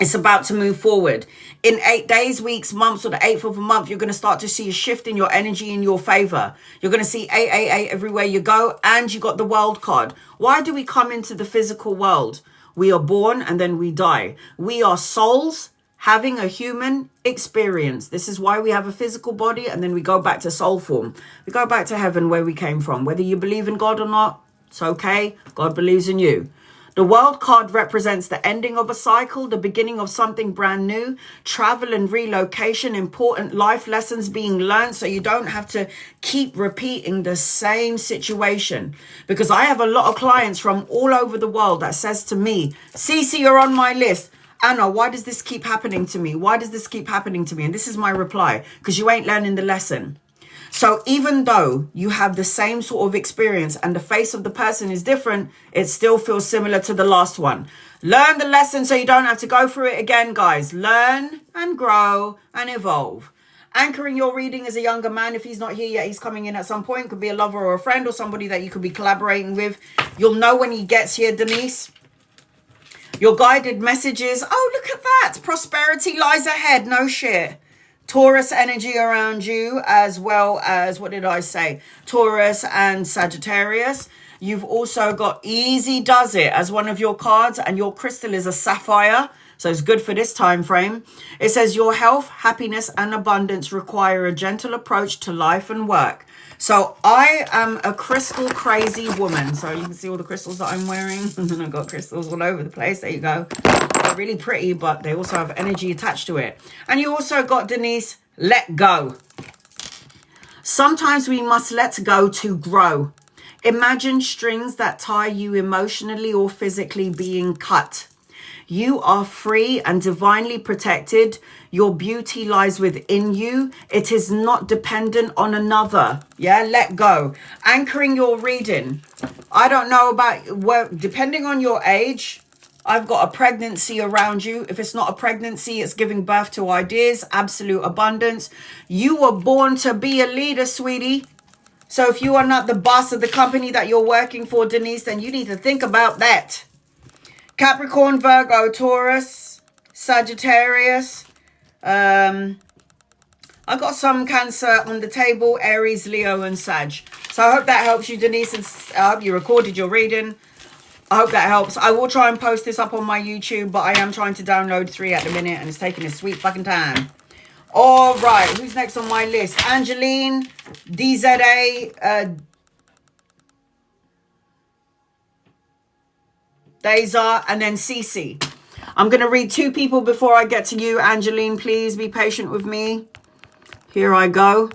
Speaker 1: It's about to move forward. In 8 days, weeks, months, or the 8th of a month, you're going to start to see a shift in your energy in your favor. You're going to see 888 everywhere you go. And you got the world card. Why do we come into the physical world? We are born and then we die. We are souls having a human experience. This is why we have a physical body and then we go back to soul form. We go back to heaven where we came from. Whether you believe in God or not, it's okay. God believes in you. The world card represents the ending of a cycle, the beginning of something brand new, travel and relocation, important life lessons being learned so you don't have to keep repeating the same situation. Because I have a lot of clients from all over the world that says to me, Cece, you're on my list. Anna, why does this keep happening to me? Why does this keep happening to me? And this is my reply, because you ain't learning the lesson. So even though you have the same sort of experience and the face of the person is different, it still feels similar to the last one. Learn the lesson so you don't have to go through it again, guys. Learn and grow and evolve. Anchoring your reading as a younger man. If he's not here yet, he's coming in at some point. Could be a lover or a friend or somebody that you could be collaborating with. You'll know when he gets here, Denise. Your guided messages. Oh, look at that. Prosperity lies ahead. No shit. Taurus energy around you, as well as, what did I say? Taurus and Sagittarius. You've also got Easy Does It as one of your cards, and your crystal is a sapphire. So it's good for this time frame. It says your health, happiness, and abundance require a gentle approach to life and work. So I am a crystal crazy woman. So you can see all the crystals that I'm wearing. And I've got crystals all over the place. There you go. They're really pretty, but they also have energy attached to it. And you also got, Denise, let go. Sometimes we must let go to grow. Imagine strings that tie you emotionally or physically being cut. You are free and divinely protected. Your beauty lies within you. It is not dependent on another. Yeah, let go. Anchoring your reading. I don't know about, depending on your age, I've got a pregnancy around you. If it's not a pregnancy, it's giving birth to ideas, absolute abundance. You were born to be a leader, sweetie. So if you are not the boss of the company that you're working for, Denise, then you need to think about that. Capricorn, Virgo, Taurus, Sagittarius. I got some Cancer on the table, Aries, Leo, and Sag. So I hope that helps you, Denise. And I hope you recorded your reading. I hope that helps. I will try and post this up on my YouTube, but I am trying to download 3 at the minute, and it's taking a sweet fucking time. All right, who's next on my list? Angeline, DZA, Deza, and then Cece. I'm going to read 2 people before I get to you, Angeline. Please be patient with me. Here I go.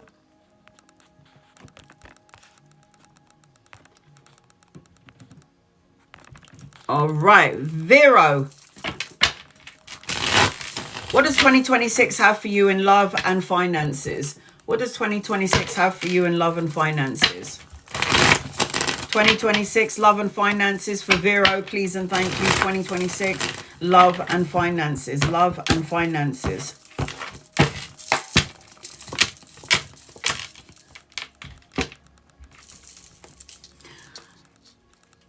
Speaker 1: All right, Vero. What does 2026 have for you in love and finances? What does 2026 have for you in love and finances? 2026 love and finances for Vero, please and thank you. 2026 love and finances. Love and finances.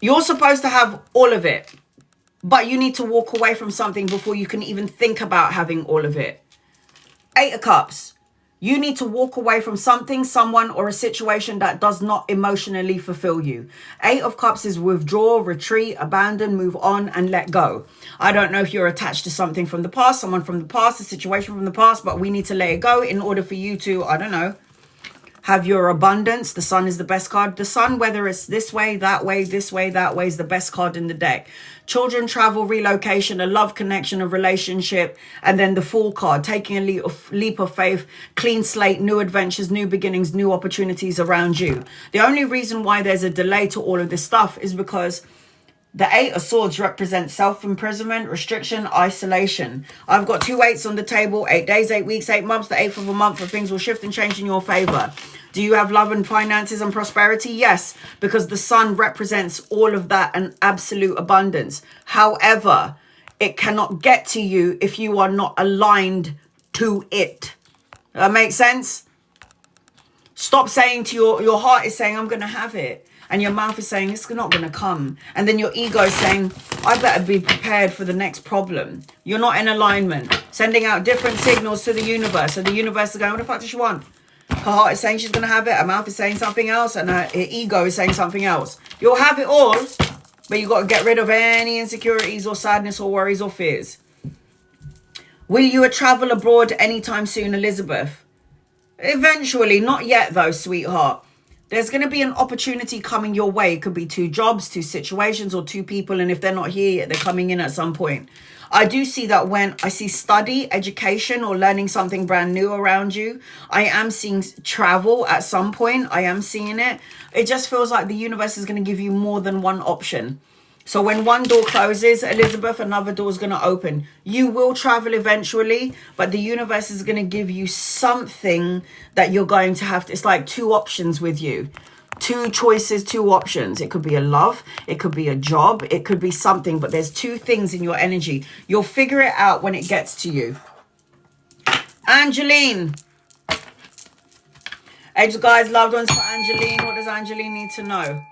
Speaker 1: You're supposed to have all of it, but you need to walk away from something before you can even think about having all of it. 8 of Cups. You need to walk away from something, someone, or a situation that does not emotionally fulfill you. 8 of Cups is withdraw, retreat, abandon, move on, and let go. I don't know if you're attached to something from the past, someone from the past, a situation from the past, but we need to let it go in order for you to, I don't know, have your abundance. The Sun is the best card. The Sun, whether it's this way, that way, this way, that way, is the best card in the deck. Children, travel, relocation, a love connection, a relationship, and then the Fool card, taking a leap of faith, clean slate, new adventures, new beginnings, new opportunities around you. The only reason why there's a delay to all of this stuff is because the 8 of Swords represents self-imprisonment, restriction, isolation. I've got 2 8s on the table, 8 days, 8 weeks, 8 months, the 8th of a month, where things will shift and change in your favor. Do you have love and finances and prosperity? Yes, because the Sun represents all of that and absolute abundance. However, it cannot get to you if you are not aligned to it. That makes sense? Stop saying to your heart is saying, I'm going to have it. And your mouth is saying, it's not going to come. And then your ego is saying, I better be prepared for the next problem. You're not in alignment. Sending out different signals to the universe. So the universe is going, what the fuck does she want? Her heart is saying she's going to have it. Her mouth is saying something else. And her ego is saying something else. You'll have it all. But you've got to get rid of any insecurities or sadness or worries or fears. Will you travel abroad anytime soon, Elizabeth? Eventually. Not yet though, sweetheart. There's going to be an opportunity coming your way. It could be 2 jobs, 2 situations, or 2 people. And if they're not here yet, they're coming in at some point. I do see that when I see study, education, or learning something brand new around you, I am seeing travel at some point. I am seeing it. It just feels like the universe is going to give you more than one option. So when one door closes, Elizabeth, another door is going to open. You will travel eventually, but the universe is going to give you something that you're going to have to, it's like 2 options with you. 2 choices, 2 options. It could be a love, it could be a job, it could be something, but there's 2 things in your energy. You'll figure it out when it gets to you. Angeline. Angel guys, loved ones for Angeline. What does Angeline need to know?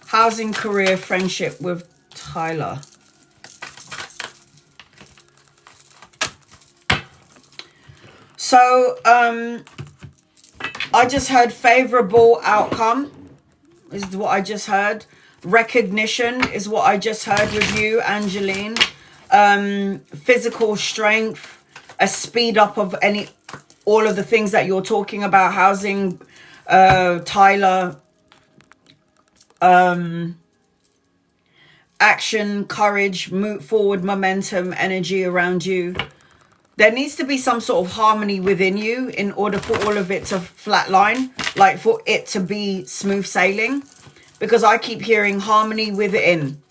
Speaker 1: Housing, career, friendship with Tyler. So, I just heard favorable outcome is what I just heard. Recognition is what I just heard with you, Angeline. Physical strength, a speed up of any all of the things that you're talking about, housing, Tyler, action, courage, move forward, momentum, energy around you. There needs to be some sort of harmony within you in order for all of it to flatline, like for it to be smooth sailing, because I keep hearing harmony within.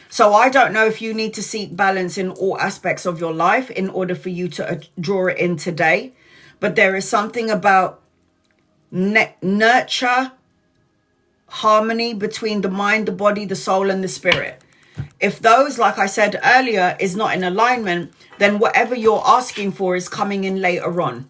Speaker 1: So I don't know if you need to seek balance in all aspects of your life in order for you to draw it in today. But there is something about nurture, harmony between the mind, the body, the soul, and the spirit. If those, like I said earlier, is not in alignment, then whatever you're asking for is coming in later on.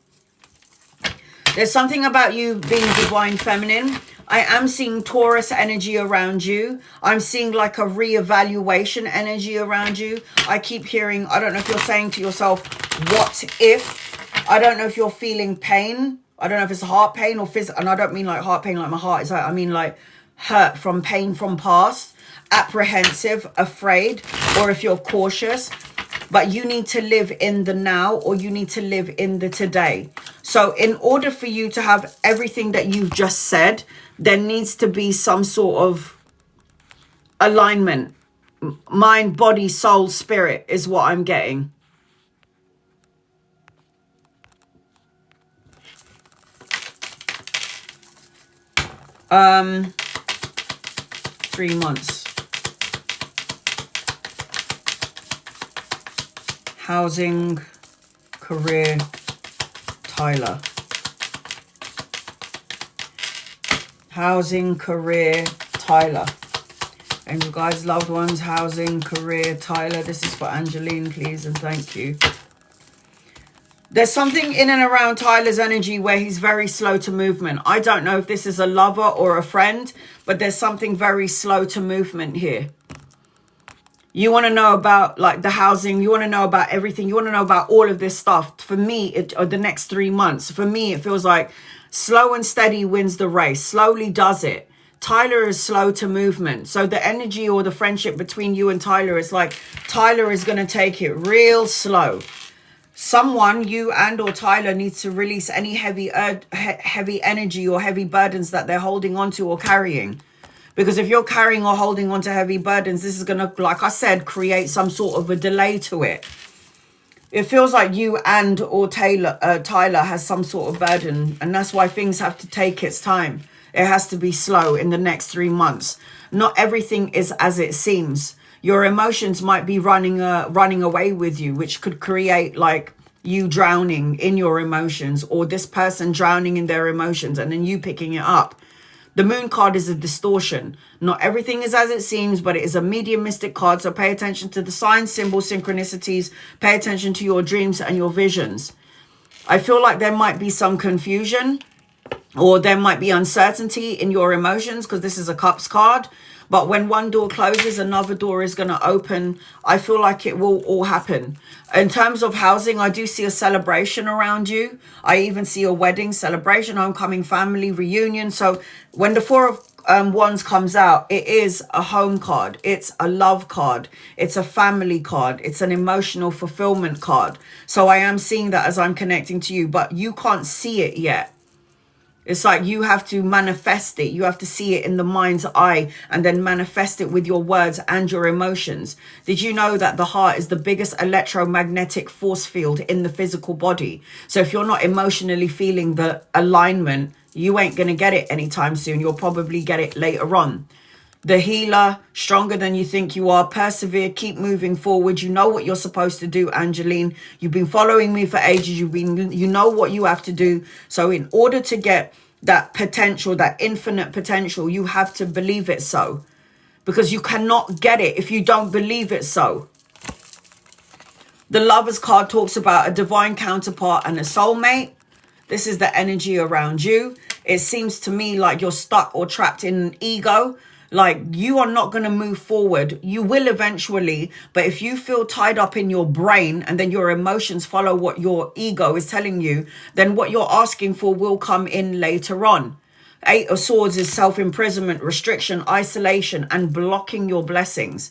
Speaker 1: There's something about you being divine feminine. I am seeing Taurus energy around you. I'm seeing like a reevaluation energy around you. I keep hearing, I don't know if you're saying to yourself, what if? I don't know if you're feeling pain. I don't know if it's heart pain or physical. And I don't mean like heart pain like my heart is hurt. I mean like hurt from pain from past, apprehensive, afraid, or if you're cautious. But you need to live in the now, or you need to live in the today. So in order for you to have everything that you've just said, there needs to be some sort of alignment. Mind, body, soul, spirit is what I'm getting. Um, 3 months. Housing, career, Tyler. Housing, career, Tyler. And you guys, loved ones, housing, career, Tyler. This is for Angeline, please, and thank you. There's something in and around Tyler's energy where he's very slow to movement. I don't know if this is a lover or a friend, but there's something very slow to movement here. You want to know about like the housing. You want to know about everything. You want to know about all of this stuff. For me, the next 3 months, for me, it feels like slow and steady wins the race. Slowly does it. Tyler is slow to movement. So the energy or the friendship between you and Tyler is like Tyler is going to take it real slow. Someone, you and or Tyler, needs to release any heavy energy or heavy burdens that they're holding on to or carrying. Because if you're carrying or holding on to heavy burdens, this is going to, like I said, create some sort of a delay to it. It feels like you and or Tyler has some sort of burden. And that's why things have to take its time. It has to be slow in the next 3 months. Not everything is as it seems. Your emotions might be running away with you, which could create like you drowning in your emotions, or this person drowning in their emotions and then you picking it up. The moon card is a distortion. Not everything is as it seems, but it is a mediumistic card. So pay attention to the signs, symbols, synchronicities. Pay attention to your dreams and your visions. I feel like there might be some confusion, or there might be uncertainty in your emotions, because this is a cups card. But when one door closes, another door is going to open. I feel like it will all happen. In terms of housing, I do see a celebration around you. I even see a wedding, celebration, homecoming, family, reunion. So when the Four of Wands comes out, it is a home card. It's a love card. It's a family card. It's an emotional fulfillment card. So I am seeing that as I'm connecting to you, but you can't see it yet. It's like you have to manifest it. You have to see it in the mind's eye and then manifest it with your words and your emotions. Did you know that the heart is the biggest electromagnetic force field in the physical body? So if you're not emotionally feeling the alignment, you ain't going to get it anytime soon. You'll probably get it later on. The healer, stronger than you think you are. Persevere, keep moving forward. You know what you're supposed to do, Angeline. You've been following me for ages. You know what you have to do. So in order to get that potential, that infinite potential, you have to believe it so. Because you cannot get it if you don't believe it so. The Lovers card talks about a divine counterpart and a soulmate. This is the energy around you. It seems to me like you're stuck or trapped in an ego. Like you are not going to move forward. You will eventually, but if you feel tied up in your brain and then your emotions follow what your ego is telling you, then what you're asking for will come in later on. 8 of Swords is self-imprisonment, restriction, isolation, and blocking your blessings.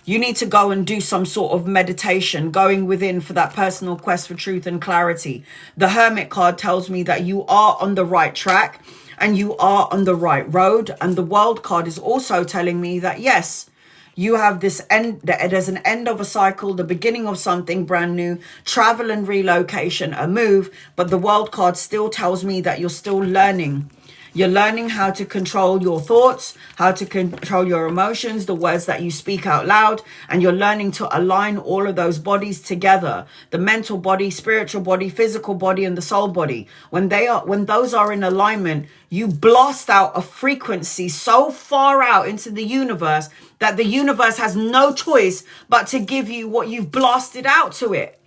Speaker 1: You need to go and do some sort of meditation, going within for that personal quest for truth and clarity. The Hermit card tells me that you are on the right track and you are on the right road. And the World card is also telling me that, yes, you have this end, there's an end of a cycle, the beginning of something brand new, travel and relocation, a move. But the World card still tells me that you're still learning. You're learning how to control your thoughts, how to control your emotions, the words that you speak out loud, and you're learning to align all of those bodies together. The mental body, spiritual body, physical body, and the soul body. When those are in alignment, you blast out a frequency so far out into the universe that the universe has no choice but to give you what you've blasted out to it.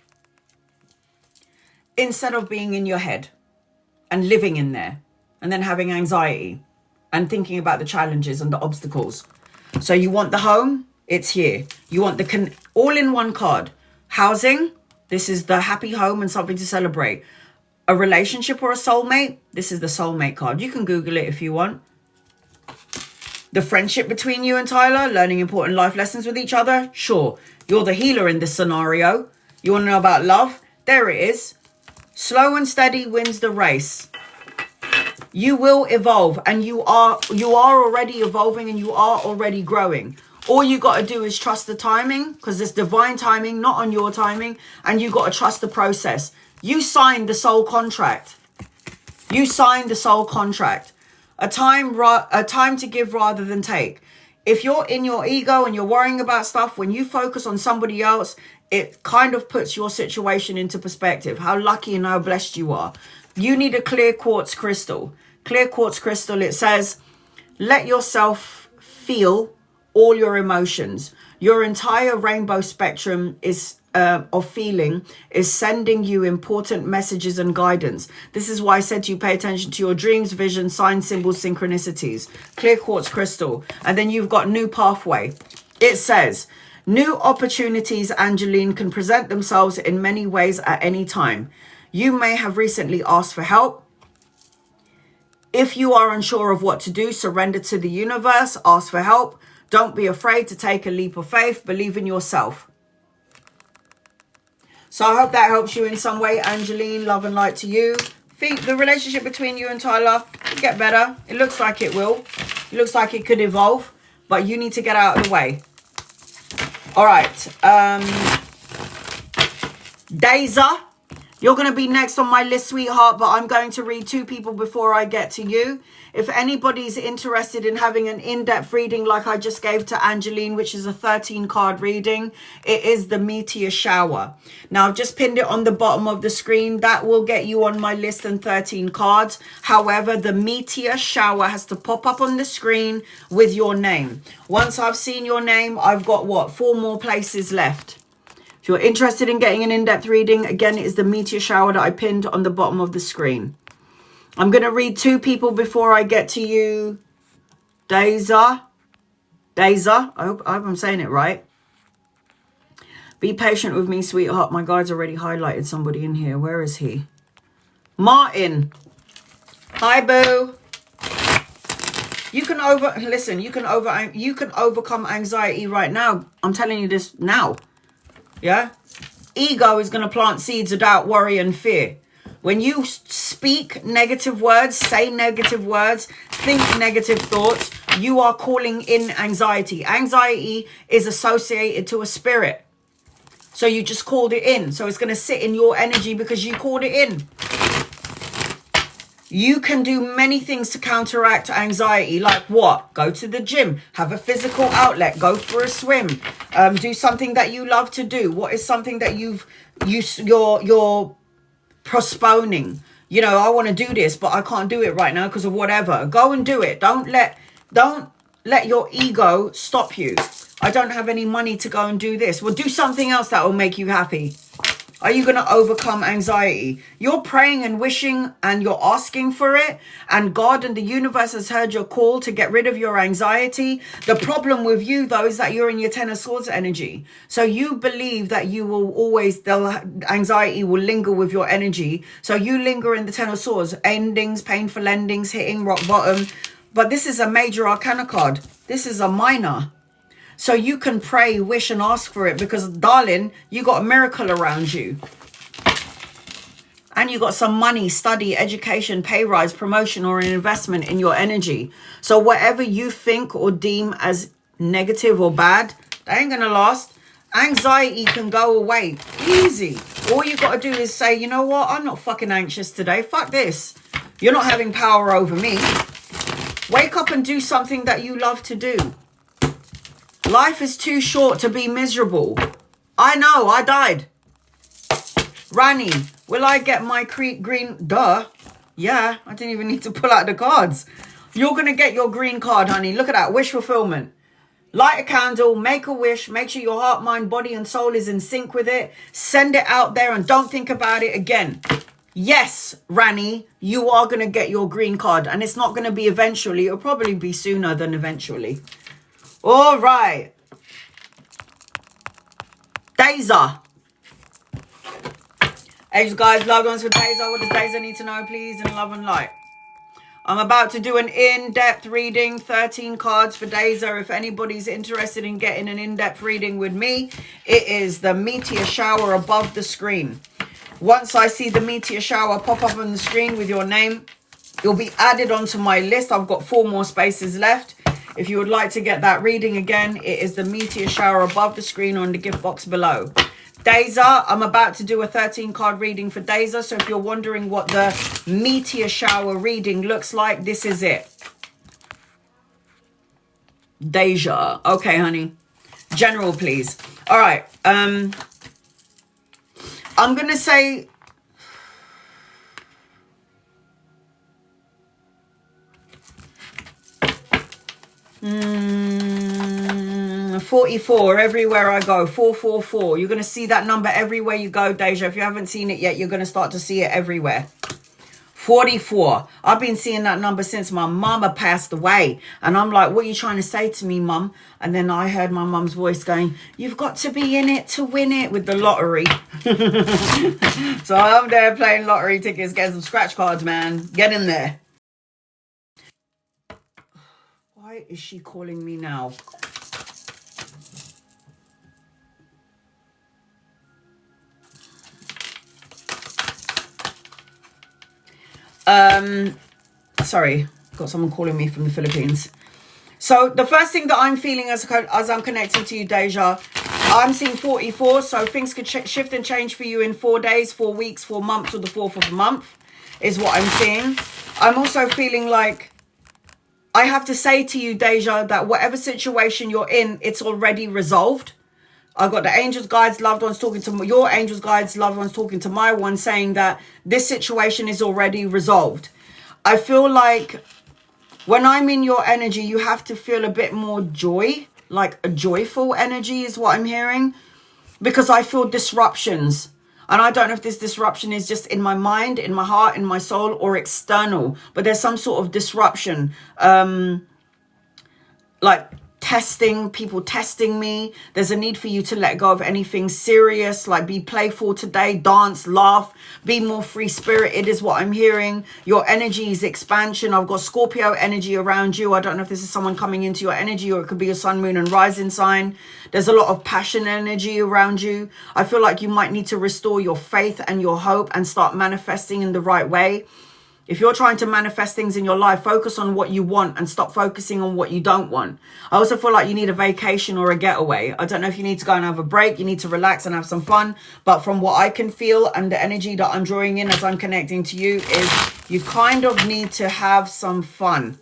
Speaker 1: Instead of being in your head and living in there. And then having anxiety and thinking about the challenges and the obstacles. So you want the home? It's here. You want the all-in-one card. Housing? This is the happy home and something to celebrate. A relationship or a soulmate? This is the soulmate card. You can Google it if you want. The friendship between you and Tyler? Learning important life lessons with each other? Sure. You're the healer in this scenario. You want to know about love? There it is. Slow and steady wins the race. You will evolve, and you are already evolving, and you are already growing. All you got to do is trust the timing, because it's divine timing, not on your timing, and you got to trust the process. You signed the soul contract. You signed the soul contract. A time to give rather than take. If you're in your ego and you're worrying about stuff, when you focus on somebody else, it kind of puts your situation into perspective. How lucky and how blessed you are. You need a clear quartz crystal. Clear quartz crystal, it says, let yourself feel all your emotions. Your entire rainbow spectrum is of feeling is sending you important messages and guidance. This is why I said to you, pay attention to your dreams, visions, signs, symbols, synchronicities. Clear quartz crystal. And then you've got new pathway. It says, new opportunities, Angeline, can present themselves in many ways at any time. You may have recently asked for help. If you are unsure of what to do, surrender to the universe, ask for help. Don't be afraid to take a leap of faith. Believe in yourself. So I hope that helps you in some way, Angeline. Love and light to you. Think the relationship between you and Tyler will get better. It looks like it will. It looks like it could evolve, but you need to get out of the way. All right. Deza. You're going to be next on my list, sweetheart, but I'm going to read two people before I get to you. If anybody's interested in having an in-depth reading like I just gave to Angeline, which is a 13-card reading, it is the meteor shower. Now, I've just pinned it on the bottom of the screen. That will get you on my list and 13 cards. However, the meteor shower has to pop up on the screen with your name. Once I've seen your name, I've got, 4 more places left. If you're interested in getting an in-depth reading, again, it is the meteor shower that I pinned on the bottom of the screen. I'm going to read two people before I get to you. Deza. I hope I'm saying it right. Be patient with me, sweetheart. My guide's already highlighted somebody in here. Where is he? Martin. Hi, boo. You can overcome anxiety right now. I'm telling you this now. Yeah? Ego is going to plant seeds of doubt, worry, and fear. When you speak negative words, say negative words, think negative thoughts, you are calling in anxiety. Anxiety is associated to a spirit. So you just called it in. So it's going to sit in your energy because you called it in. You can do many things to counteract anxiety. Like what? Go to the gym. Have a physical outlet. Go for a swim. Do something that you love to do. What is something that you're postponing? You know, I want to do this, but I can't do it right now because of whatever. Go and do it. Don't let your ego stop you. I don't have any money to go and do this. Well, do something else that will make you happy. Are you going to overcome anxiety? You're praying and wishing and you're asking for it. And God and the universe has heard your call to get rid of your anxiety. The problem with you, though, is that you're in your Ten of Swords energy. So you believe that you will always, anxiety will linger with your energy. So you linger in the Ten of Swords, endings, painful endings, hitting rock bottom. But this is a major arcana card. This is a minor. so you can pray, wish, and ask for it, because, darling, you got a miracle around you. And you got some money, study, education, pay rise, promotion, or an investment in your energy. So whatever you think or deem as negative or bad, that ain't gonna last. Anxiety can go away easy. All you got to do is say, you know what? I'm not fucking anxious today. Fuck this. You're not having power over me. Wake up and do something that you love to do. Life is too short to be miserable. I know, I died. Rani, will I get my green? Duh. Yeah, I didn't even need to pull out the cards. You're going to get your green card, honey. Look at that. Wish fulfillment. Light a candle, make a wish, make sure your heart, mind, body, and soul is in sync with it. Send it out there and don't think about it again. Yes, Rani, you are going to get your green card. And it's not going to be eventually. It'll probably be sooner than eventually. All right. Deza. Angels, guys, loved ones for Deza. What does Deza need to know, please, in love and light? I'm about to do an in-depth reading, 13 cards for Deza. If anybody's interested in getting an in-depth reading with me, it is the meteor shower above the screen. Once I see the meteor shower pop up on the screen with your name, you'll be added onto my list. I've got 4 more spaces left. If you would like to get that reading again, it is the meteor shower above the screen on the gift box below. Deza, I'm about to do a 13 card reading for Deza. So if you're wondering what the meteor shower reading looks like, this is it. Deja. Okay, honey. General, please. All right. I'm going to say... 44 everywhere I go. 444. You're going to see that number everywhere you go, Deja. If you haven't seen it yet, you're going to start to see it everywhere. 44. I've been seeing that number since my mama passed away. And I'm like, what are you trying to say to me, mum? And then I heard my mum's voice going, you've got to be in it to win it, with the lottery. So I'm there playing lottery tickets, getting some scratch cards, man. Get in there. Why is she calling me now? Sorry, got someone calling me from the Philippines. So the first thing that I'm feeling as I'm connecting to you, Deja, I'm seeing 44. So things could shift and change for you in 4 days, 4 weeks, 4 months, or the 4th of the month is what I'm seeing. I'm also feeling like I have to say to you, Deja, that whatever situation you're in, it's already resolved. I've got the angels, guides, loved ones talking to your angels, guides, loved ones talking to my one, saying that this situation is already resolved. I feel like when I'm in your energy, you have to feel a bit more joy, like a joyful energy is what I'm hearing, because I feel disruptions. And I don't know if this disruption is just in my mind, in my heart, in my soul, or external, but there's some sort of disruption, like people testing me. There's a need for you to let go of anything serious, like be playful today, dance, laugh, be more free spirited is what I'm hearing. Your energy is expansion. I've got Scorpio energy around you. I don't know if this is someone coming into your energy, or it could be your sun, moon, and rising sign. There's a lot of passion energy around you. I feel like you might need to restore your faith and your hope and start manifesting in the right way. If you're trying to manifest things in your life, focus on what you want and stop focusing on what you don't want. I also feel like you need a vacation or a getaway. I don't know if you need to go and have a break. You need to relax and have some fun. But from what I can feel and the energy that I'm drawing in as I'm connecting to you is you kind of need to have some fun.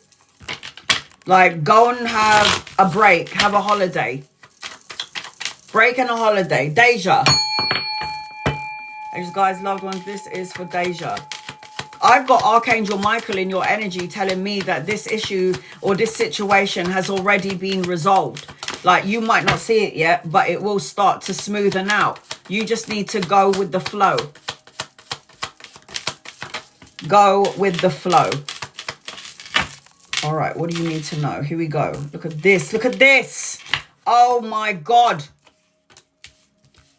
Speaker 1: Like go and have a break, have a holiday. Break and a holiday. Deja. Angels, guys, loved ones, this is for Deja. I've got Archangel Michael in your energy telling me that this issue or this situation has already been resolved. Like you might not see it yet, but it will start to smoothen out. You just need to go with the flow. Go with the flow. All right, what do you need to know? Here we go. Look at this. Look at this. Oh my God.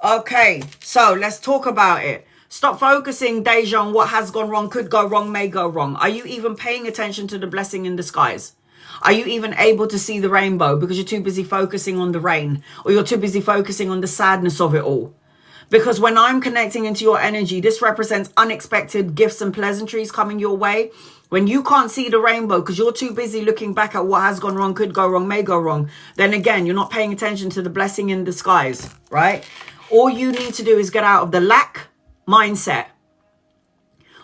Speaker 1: Okay, so let's talk about it. Stop focusing, Deja, on what has gone wrong, could go wrong, may go wrong. Are you even paying attention to the blessing in disguise? Are you even able to see the rainbow because you're too busy focusing on the rain, or you're too busy focusing on the sadness of it all? Because when I'm connecting into your energy, this represents unexpected gifts and pleasantries coming your way. When you can't see the rainbow because you're too busy looking back at what has gone wrong, could go wrong, may go wrong, then again, you're not paying attention to the blessing in disguise, right? All you need to do is get out of the lack mindset.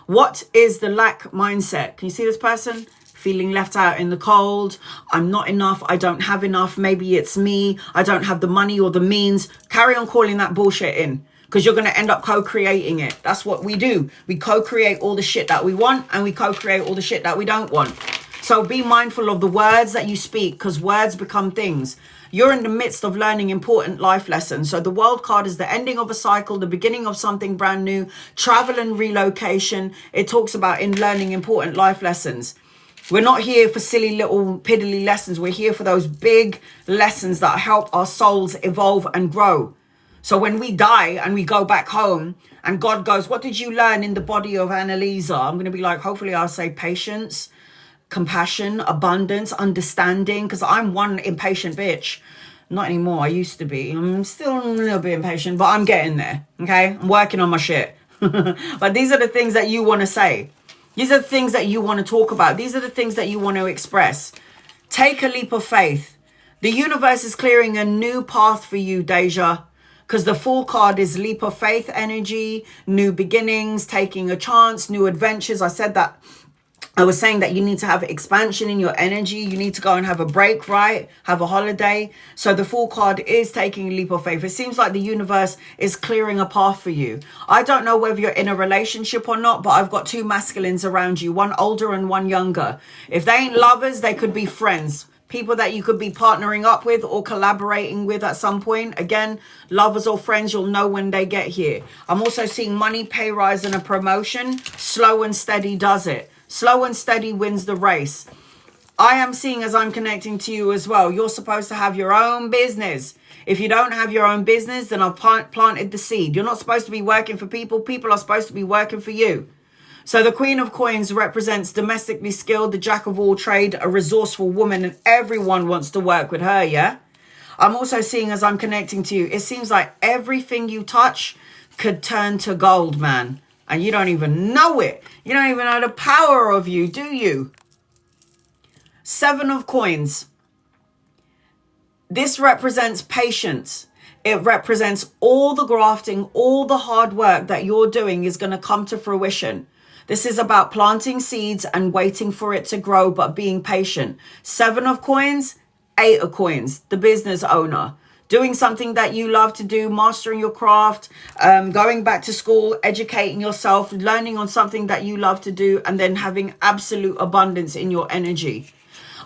Speaker 1: What is the lack mindset? Can you see this person? Feeling left out in the cold. I'm not enough. I don't have enough. Maybe it's me. I don't have the money or the means. Carry on calling that bullshit in, because you're going to end up co-creating it. That's what we do. We co-create all the shit that we want, and we co-create all the shit that we don't want. So be mindful of the words that you speak, because words become things. You're in the midst of learning important life lessons. So the world card is the ending of a cycle, the beginning of something brand new, travel and relocation. It talks about in learning important life lessons. We're not here for silly little piddly lessons. We're here for those big lessons that help our souls evolve and grow. So when we die and we go back home and God goes, what did you learn in the body of Annalisa? I'm going to be like, hopefully I'll say patience, compassion, abundance, understanding, because I'm one impatient bitch. Not anymore. I used to be. I'm still a little bit impatient, but I'm getting there. Okay. I'm working on my shit. But these are the things that you want to say. These are the things that you want to talk about. These are the things that you want to express. Take a leap of faith. The universe is clearing a new path for you, Deja. Because the Fool card is leap of faith energy, new beginnings, taking a chance, new adventures. I was saying that you need to have expansion in your energy. You need to go and have a break, right? Have a holiday. So the Fool card is taking a leap of faith. It seems like the universe is clearing a path for you. I don't know whether you're in a relationship or not, but I've got two masculines around you, one older and one younger. If they ain't lovers, they could be friends. People that you could be partnering up with or collaborating with at some point. Again, lovers or friends, you'll know when they get here. I'm also seeing money, pay rise, and a promotion. Slow and steady does it. Slow and steady wins the race. I am seeing, as I'm connecting to you as well, you're supposed to have your own business. If you don't have your own business, then I've planted the seed. You're not supposed to be working for people. People are supposed to be working for you. So the Queen of Coins represents domestically skilled, the jack of all trade, a resourceful woman, and everyone wants to work with her, yeah? I'm also seeing, as I'm connecting to you, it seems like everything you touch could turn to gold, man. And you don't even know it. You don't even know the power of you, do you? 7 of Coins. This represents patience. It represents all the grafting, all the hard work that you're doing is going to come to fruition. This is about planting seeds and waiting for it to grow, but being patient. 7 of Coins, 8 of Coins, the business owner. Doing something that you love to do, mastering your craft, going back to school, educating yourself, learning on something that you love to do, and then having absolute abundance in your energy.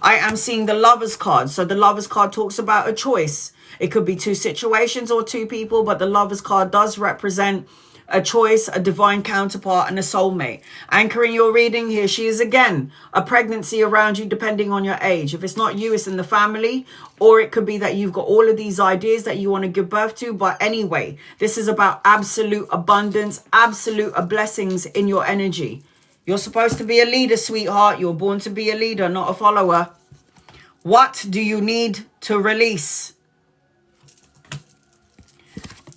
Speaker 1: I am seeing the Lovers card. So the Lovers card talks about a choice. It could be 2 situations or 2 people, but the Lovers card does represent a choice, a divine counterpart, and a soulmate. Anchoring your reading here, she is again a pregnancy around you, depending on your age. If it's not you, it's in the family, or it could be that you've got all of these ideas that you want to give birth to. But anyway, this is about absolute abundance, absolute blessings in your energy. You're supposed to be a leader, sweetheart. You're born to be a leader, not a follower. What do you need to release?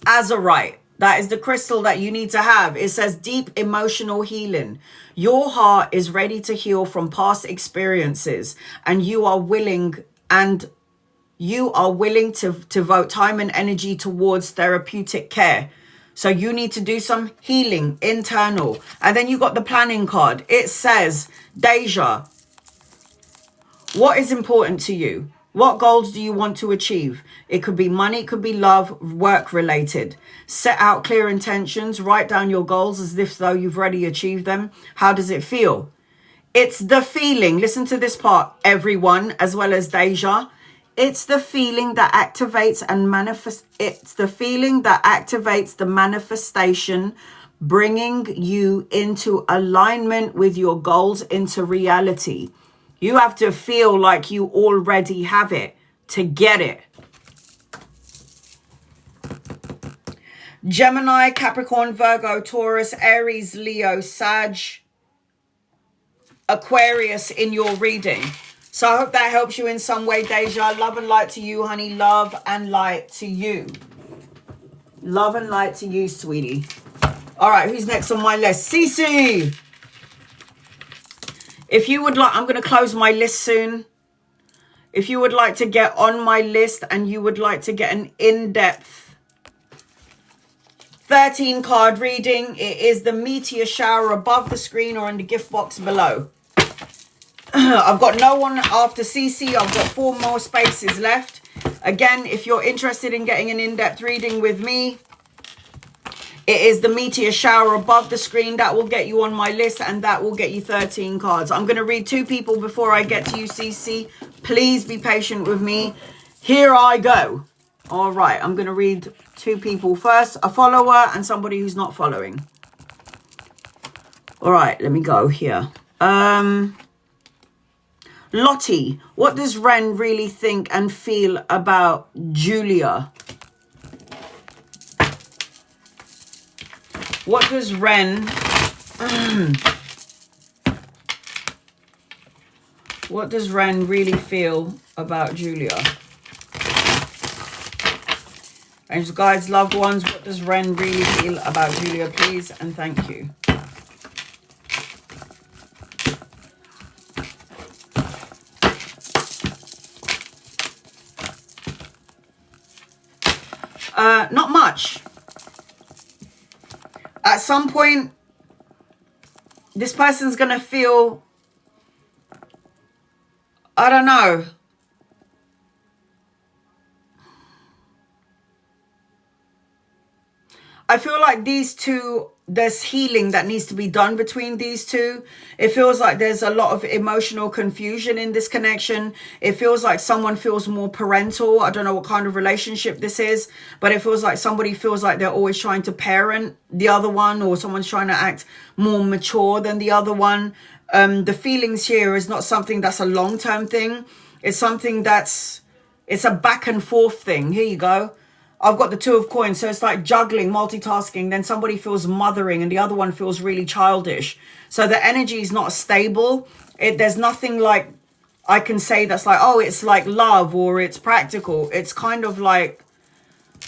Speaker 1: Azurite. That is the crystal that you need to have. It says deep emotional healing. Your heart is ready to heal from past experiences, and you are willing to devote time and energy towards therapeutic care. So you need to do some healing internal. And then you got the planning card. It says, Deja, what is important to you? What goals do you want to achieve? It could be money, it could be love, work related. Set out clear intentions, write down your goals as if though you've already achieved them. How does it feel? It's the feeling. Listen to this part, everyone, as well as Deja. It's the feeling that activates and manifests. It's the feeling that activates the manifestation, bringing you into alignment with your goals into reality. You have to feel like you already have it to get it. Gemini, Capricorn, Virgo, Taurus, Aries, Leo, Sag, Aquarius in your reading. So I hope that helps you in some way, Deja. Love and light to you, honey. Love and light to you. Love and light to you, sweetie. All right, who's next on my list? Cece. If you would like, I'm going to close my list soon. If you would like to get on my list and you would like to get an in-depth 13 card reading, it is the meteor shower above the screen or in the gift box below. I've got no one after CC. I've got 4 more spaces left. Again, if you're interested in getting an in-depth reading with me, it is the meteor shower above the screen. That will get you on my list and that will get you 13 cards. I'm going to read 2 people before I get to you, CC. Please be patient with me. Here I go. All right, I'm going to read 2 people first. A follower and somebody who's not following. All right, let me go here. Lottie, what does Ren really think and feel about Julia? What does Ren... what does Ren really feel about Julia? Angels, guides, loved ones, what does Ren really feel about Julia, please? And thank you. Not much. At some point, this person's going to feel, I don't know. I feel like these two, there's healing that needs to be done between these two. It feels like there's a lot of emotional confusion in this connection. It feels like someone feels more parental. I don't know what kind of relationship this is, but it feels like somebody feels like they're always trying to parent the other one, or someone's trying to act more mature than the other one. The feelings here is not something that's a long-term thing. It's something that's, it's a back and forth thing. Here you go. I've got the 2 of coins, so it's like juggling, multitasking. Then somebody feels mothering and the other one feels really childish. So the energy is not stable. There's nothing like I can say that's like, oh, it's like love or it's practical. It's kind of like,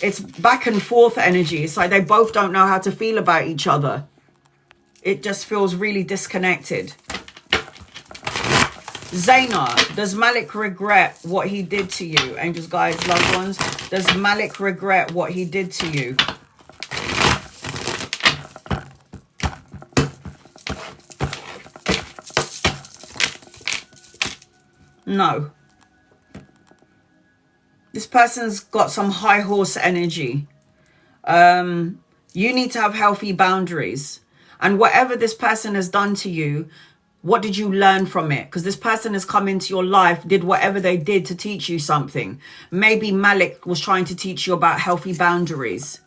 Speaker 1: it's back and forth energy. It's like they both don't know how to feel about each other. It just feels really disconnected. Zaina, does Malik regret what he did to you? Angels, guides, loved ones. Does Malik regret what he did to you? No. This person's got some high horse energy. You need to have healthy boundaries. And whatever this person has done to you, what did you learn from it? Because this person has come into your life, did whatever they did to teach you something. Maybe Malik was trying to teach you about healthy boundaries.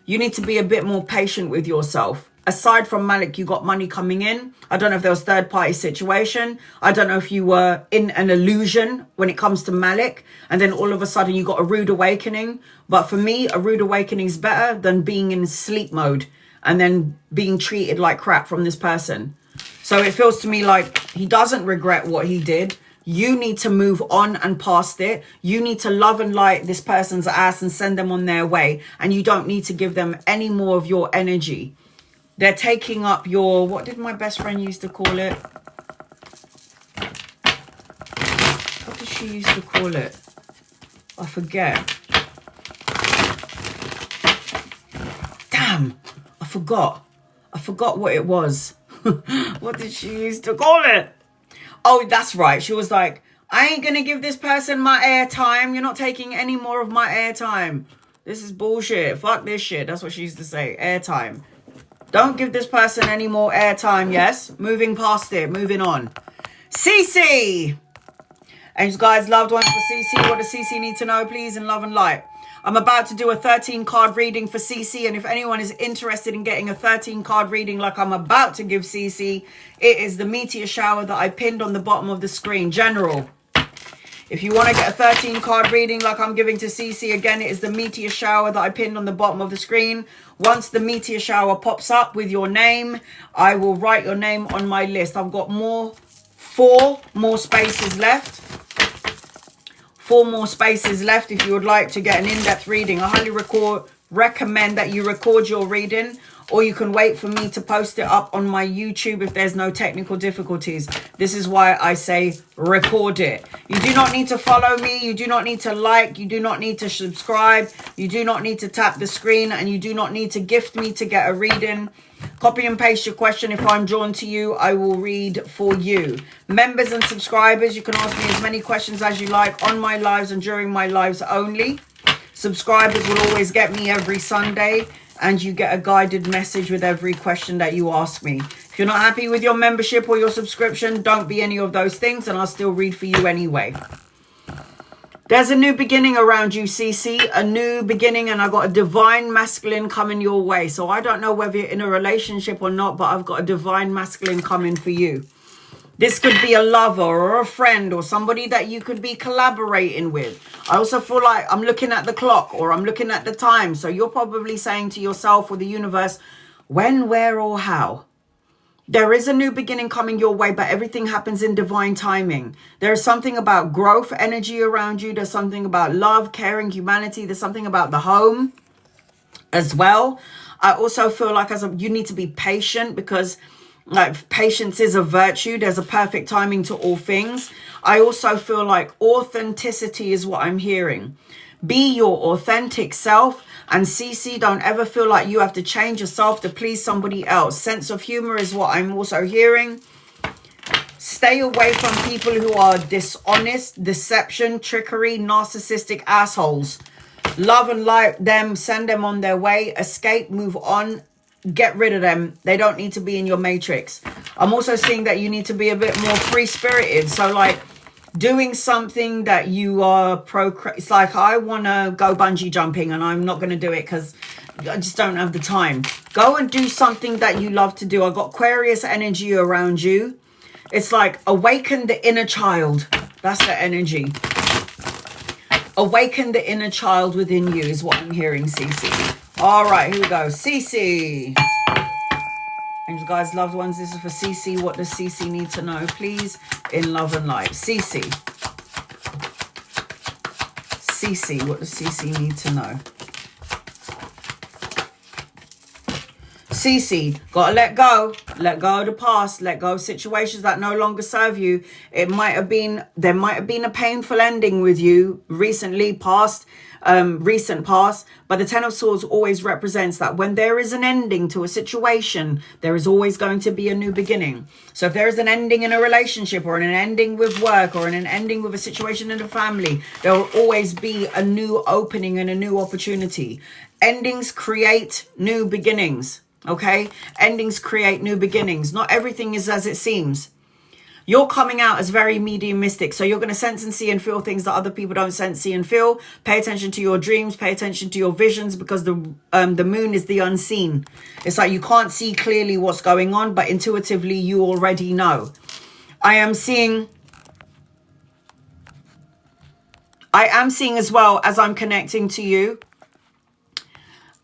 Speaker 1: You need to be a bit more patient with yourself. Aside from Malik, you got money coming in. I don't know if there was third-party situation. I don't know if you were in an illusion when it comes to Malik. And then all of a sudden you got a rude awakening. But for me, a rude awakening is better than being in sleep mode and then being treated like crap from this person. So it feels to me like he doesn't regret what he did. You need to move on and past it. You need to love and light this person's ass and send them on their way. And you don't need to give them any more of your energy. They're taking up your, what did my best friend used to call it? What did she used to call it? I forget. Damn, I forgot. I forgot what it was. What did she used to call it? Oh, that's right. She was like, I ain't gonna give this person my airtime. You're not taking any more of my airtime. This is bullshit. Fuck this shit. That's what she used to say. Airtime. Don't give this person any more airtime. Yes. Moving past it. Moving on. Cece. And guys, loved ones for Cece. What does Cece need to know, please, in love and light? I'm about to do a 13 card reading for CC, and if anyone is interested in getting a 13 card reading like I'm about to give CC, it is the meteor shower that I pinned on the bottom of the screen. General. If you want to get a 13 card reading like I'm giving to CC, again, it is the meteor shower that I pinned on the bottom of the screen. Once the meteor shower pops up with your name, I will write your name on my list. I've got more 4 more spaces left. 4 more spaces left if you would like to get an in-depth reading. I highly recommend that you record your reading, or you can wait for me to post it up on my YouTube if there's no technical difficulties. This is why I say record it. You do not need to follow me. You do not need to like. You do not need to subscribe. You do not need to tap the screen, and you do not need to gift me to get a reading. Copy and paste your question. If I'm drawn to you, I will read for you. Members and subscribers, you can ask me as many questions as you like on my lives and during my lives only. Subscribers will always get me every Sunday, and you get a guided message with every question that you ask me. If you're not happy with your membership or your subscription, don't be any of those things, and I'll still read for you anyway. There's a new beginning around you, CC. A new beginning, and I got a divine masculine coming your way. So I don't know whether you're in a relationship or not, but I've got a divine masculine coming for you. This could be a lover or a friend or somebody that you could be collaborating with. I also feel like I'm looking at the clock, or I'm looking at the time. So you're probably saying to yourself or the universe, when, where, or how? There is a new beginning coming your way, but everything happens in divine timing. There's something about growth energy around you. There's something about love, caring, humanity. There's something about the home as well. I also feel like you need to be patient, because like patience is a virtue. There's a perfect timing to all things. I also feel like authenticity is what I'm hearing. Be your authentic self. And CC, don't ever feel like you have to change yourself to please somebody else. Sense of humor is what I'm also hearing. Stay away from people who are dishonest, deception, trickery, narcissistic assholes. Love and light them, send them on their way, escape, move on, get rid of them. They don't need to be in your matrix. I'm also seeing that you need to be a bit more free-spirited. So like doing something that you are it's like, I want to go bungee jumping and I'm not going to do it because I just don't have the time. Go and do something that you love to do. I got Aquarius energy around you. It's like awaken the inner child. That's the energy. Awaken the inner child within you is what I'm hearing, CC. All right, here we go. CC. Angels, guys, loved ones, this is for CC. What does CC need to know, please? In love and light. CC. CC, what does CC need to know? CC, gotta let go. Let go of the past. Let go of situations that no longer serve you. There might have been a painful ending with you recently, recent past, but the Ten of Swords always represents that when there is an ending to a situation, there is always going to be a new beginning. So if there is an ending in a relationship, or an ending with work, or an ending with a situation in a family, there will always be a new opening and a new opportunity. Endings create new beginnings. Okay, endings create new beginnings. Not everything is as it seems. You're coming out as very mediumistic, so you're going to sense and see and feel things that other people don't sense, see, and feel. Pay attention to your dreams. Pay attention to your visions, because the moon is the unseen. It's like you can't see clearly what's going on, but intuitively you already know. I am seeing as well as I'm connecting to you.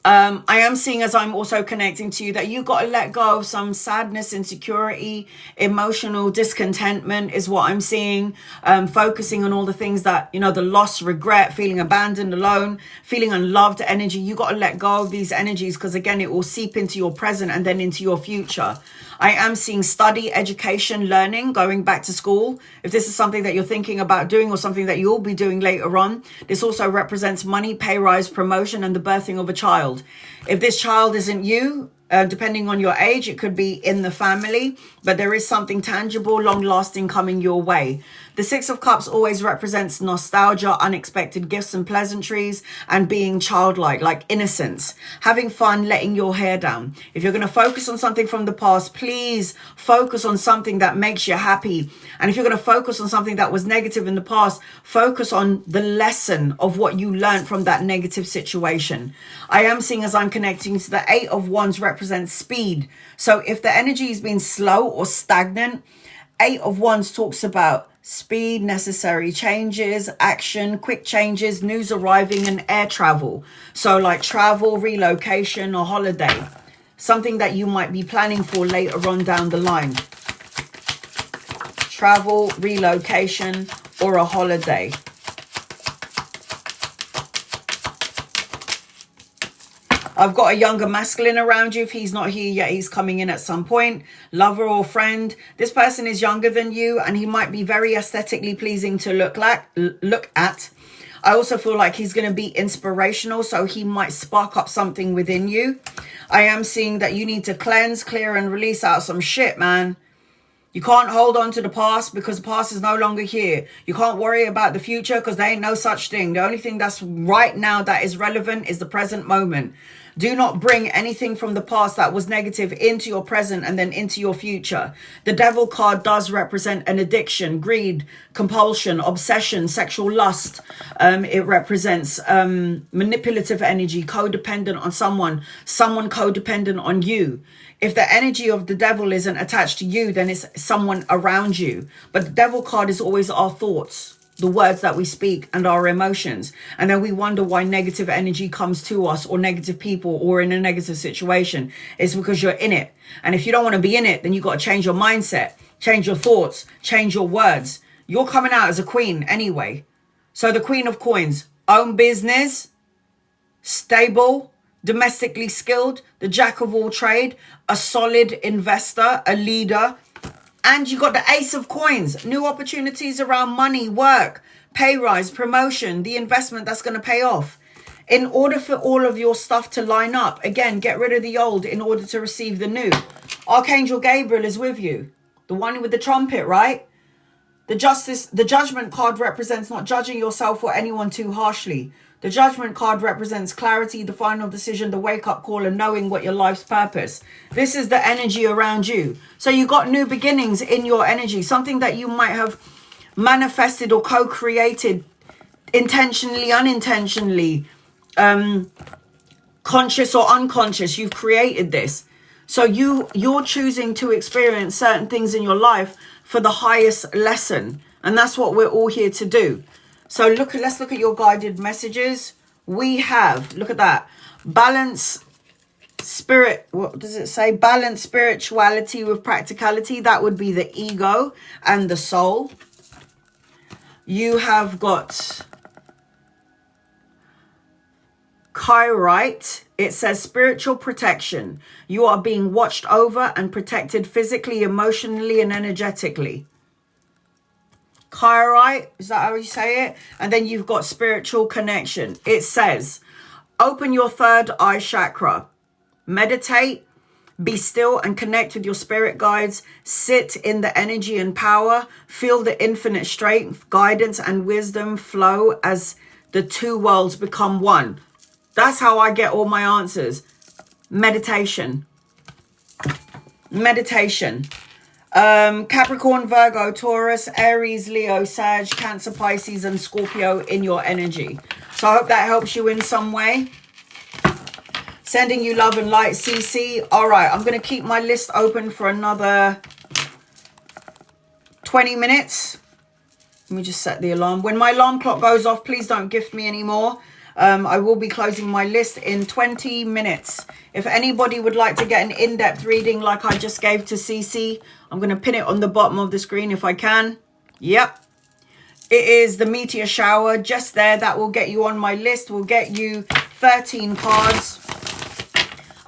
Speaker 1: I am seeing as I'm also connecting to you that you got to let go of some sadness, insecurity, emotional discontentment is what I'm seeing. Focusing on all the things that, you know, the loss, regret, feeling abandoned, alone, feeling unloved energy. You got to let go of these energies, because again, it will seep into your present and then into your future. I am seeing study, education, learning, going back to school. If this is something that you're thinking about doing, or something that you'll be doing later on, this also represents money, pay rise, promotion, and the birthing of a child. If this child isn't you, depending on your age, it could be in the family, but there is something tangible, long-lasting coming your way. The Six of Cups always represents nostalgia, unexpected gifts and pleasantries, and being childlike, like innocence, having fun, letting your hair down. If you're going to focus on something from the past, please focus on something that makes you happy. And if you're going to focus on something that was negative in the past, focus on the lesson of what you learned from that negative situation. I am seeing, as I'm connecting to the Eight of Wands, represents speed. So if the energy has been slow or stagnant, Eight of Wands talks about speed, necessary changes, action, quick changes, news arriving, and air travel. So like travel, relocation, or holiday. Something that you might be planning for later on down the line. travel, relocation, or a holiday. I've got a younger masculine around you. If he's not here yet, he's coming in at some point. Lover or friend. This person is younger than you, and he might be very aesthetically pleasing to look at. I also feel like he's going to be inspirational, so he might spark up something within you. I am seeing that you need to cleanse, clear, and release out some shit, man. You can't hold on to the past because the past is no longer here. You can't worry about the future because there ain't no such thing. The only thing that's right now that is relevant is the present moment. Do not bring anything from the past that was negative into your present and then into your future. The Devil card does represent an addiction, greed, compulsion, obsession, sexual lust. It represents manipulative energy, codependent on someone codependent on you. If the energy of the devil isn't attached to you, then it's someone around you. But the Devil card is always our thoughts, the words that we speak, and our emotions. And then we wonder why negative energy comes to us, or negative people, or in a negative situation. It's because you're in it. And if you don't want to be in it, then you got to change your mindset, change your thoughts, change your words. You're coming out as a queen anyway. So the Queen of Coins, own business, stable, domestically skilled, the Jack of all trade, a solid investor, a leader. And you got the Ace of Coins, new opportunities around money, work, pay rise, promotion, the investment that's going to pay off. In order for all of your stuff to line up, again, get rid of the old in order to receive the new. Archangel Gabriel is with you. The one with the trumpet, right? The Judgment card represents not judging yourself or anyone too harshly. The Judgment card represents clarity, the final decision, the wake-up call, and knowing what your life's purpose. This is the energy around you. So you got new beginnings in your energy, something that you might have manifested or co-created intentionally, unintentionally, conscious or unconscious. You've created this. So you're choosing to experience certain things in your life for the highest lesson. And that's what we're all here to do. So let's look at your guided messages. We have, look at that, balance spirit. What does it say? Balance spirituality with practicality. That would be the ego and the soul. You have got Kyrite. It says spiritual protection. You are being watched over and protected physically, emotionally, and energetically. Kyrite, is that how you say it? And then you've got spiritual connection. It says, open your third eye chakra. Meditate, be still and connect with your spirit guides. Sit in the energy and power. Feel the infinite strength, guidance, and wisdom flow as the two worlds become one. That's how I get all my answers. Meditation. Meditation. Capricorn, Virgo, Taurus, Aries, Leo, Sag, Cancer, Pisces, and Scorpio in your energy. So I hope that helps you in some way. Sending you love and light, CC. All right, I'm going to keep my list open for another 20 minutes. Let me just set the alarm. When my alarm clock goes off, please don't gift me anymore. I will be closing my list in 20 minutes. If anybody would like to get an in-depth reading like I just gave to CC, I'm going to pin it on the bottom of the screen if I can. Yep. It is the meteor shower just there. That will get you on my list. Will get you 13 cards.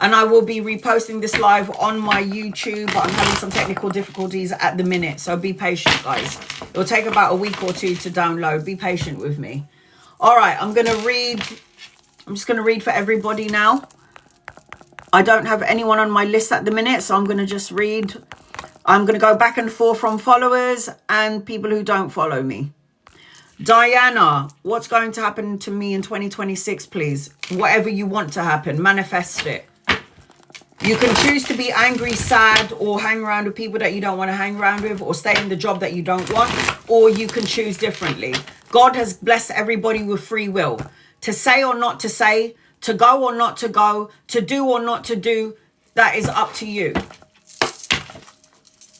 Speaker 1: And I will be reposting this live on my YouTube. But I'm having some technical difficulties at the minute. So be patient, guys. It will take about a week or two to download. Be patient with me. All right, I'm going to read. I'm just going to read for everybody now. I don't have anyone on my list at the minute, so I'm going to just read. I'm going to go back and forth from followers and people who don't follow me. Diana, what's going to happen to me in 2026, please? Whatever you want to happen, manifest it. You can choose to be angry, sad, or hang around with people that you don't want to hang around with, or stay in the job that you don't want, or you can choose differently. God has blessed everybody with free will. To say or not to say, to go or not to go, to do or not to do, that is up to you.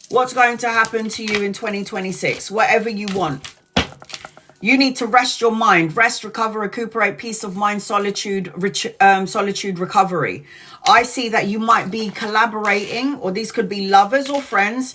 Speaker 1: What's going to happen to you in 2026? Whatever you want. You need to rest your mind. Rest, recover, recuperate, peace of mind, solitude, solitude, recovery. I see that you might be collaborating, or these could be lovers or friends,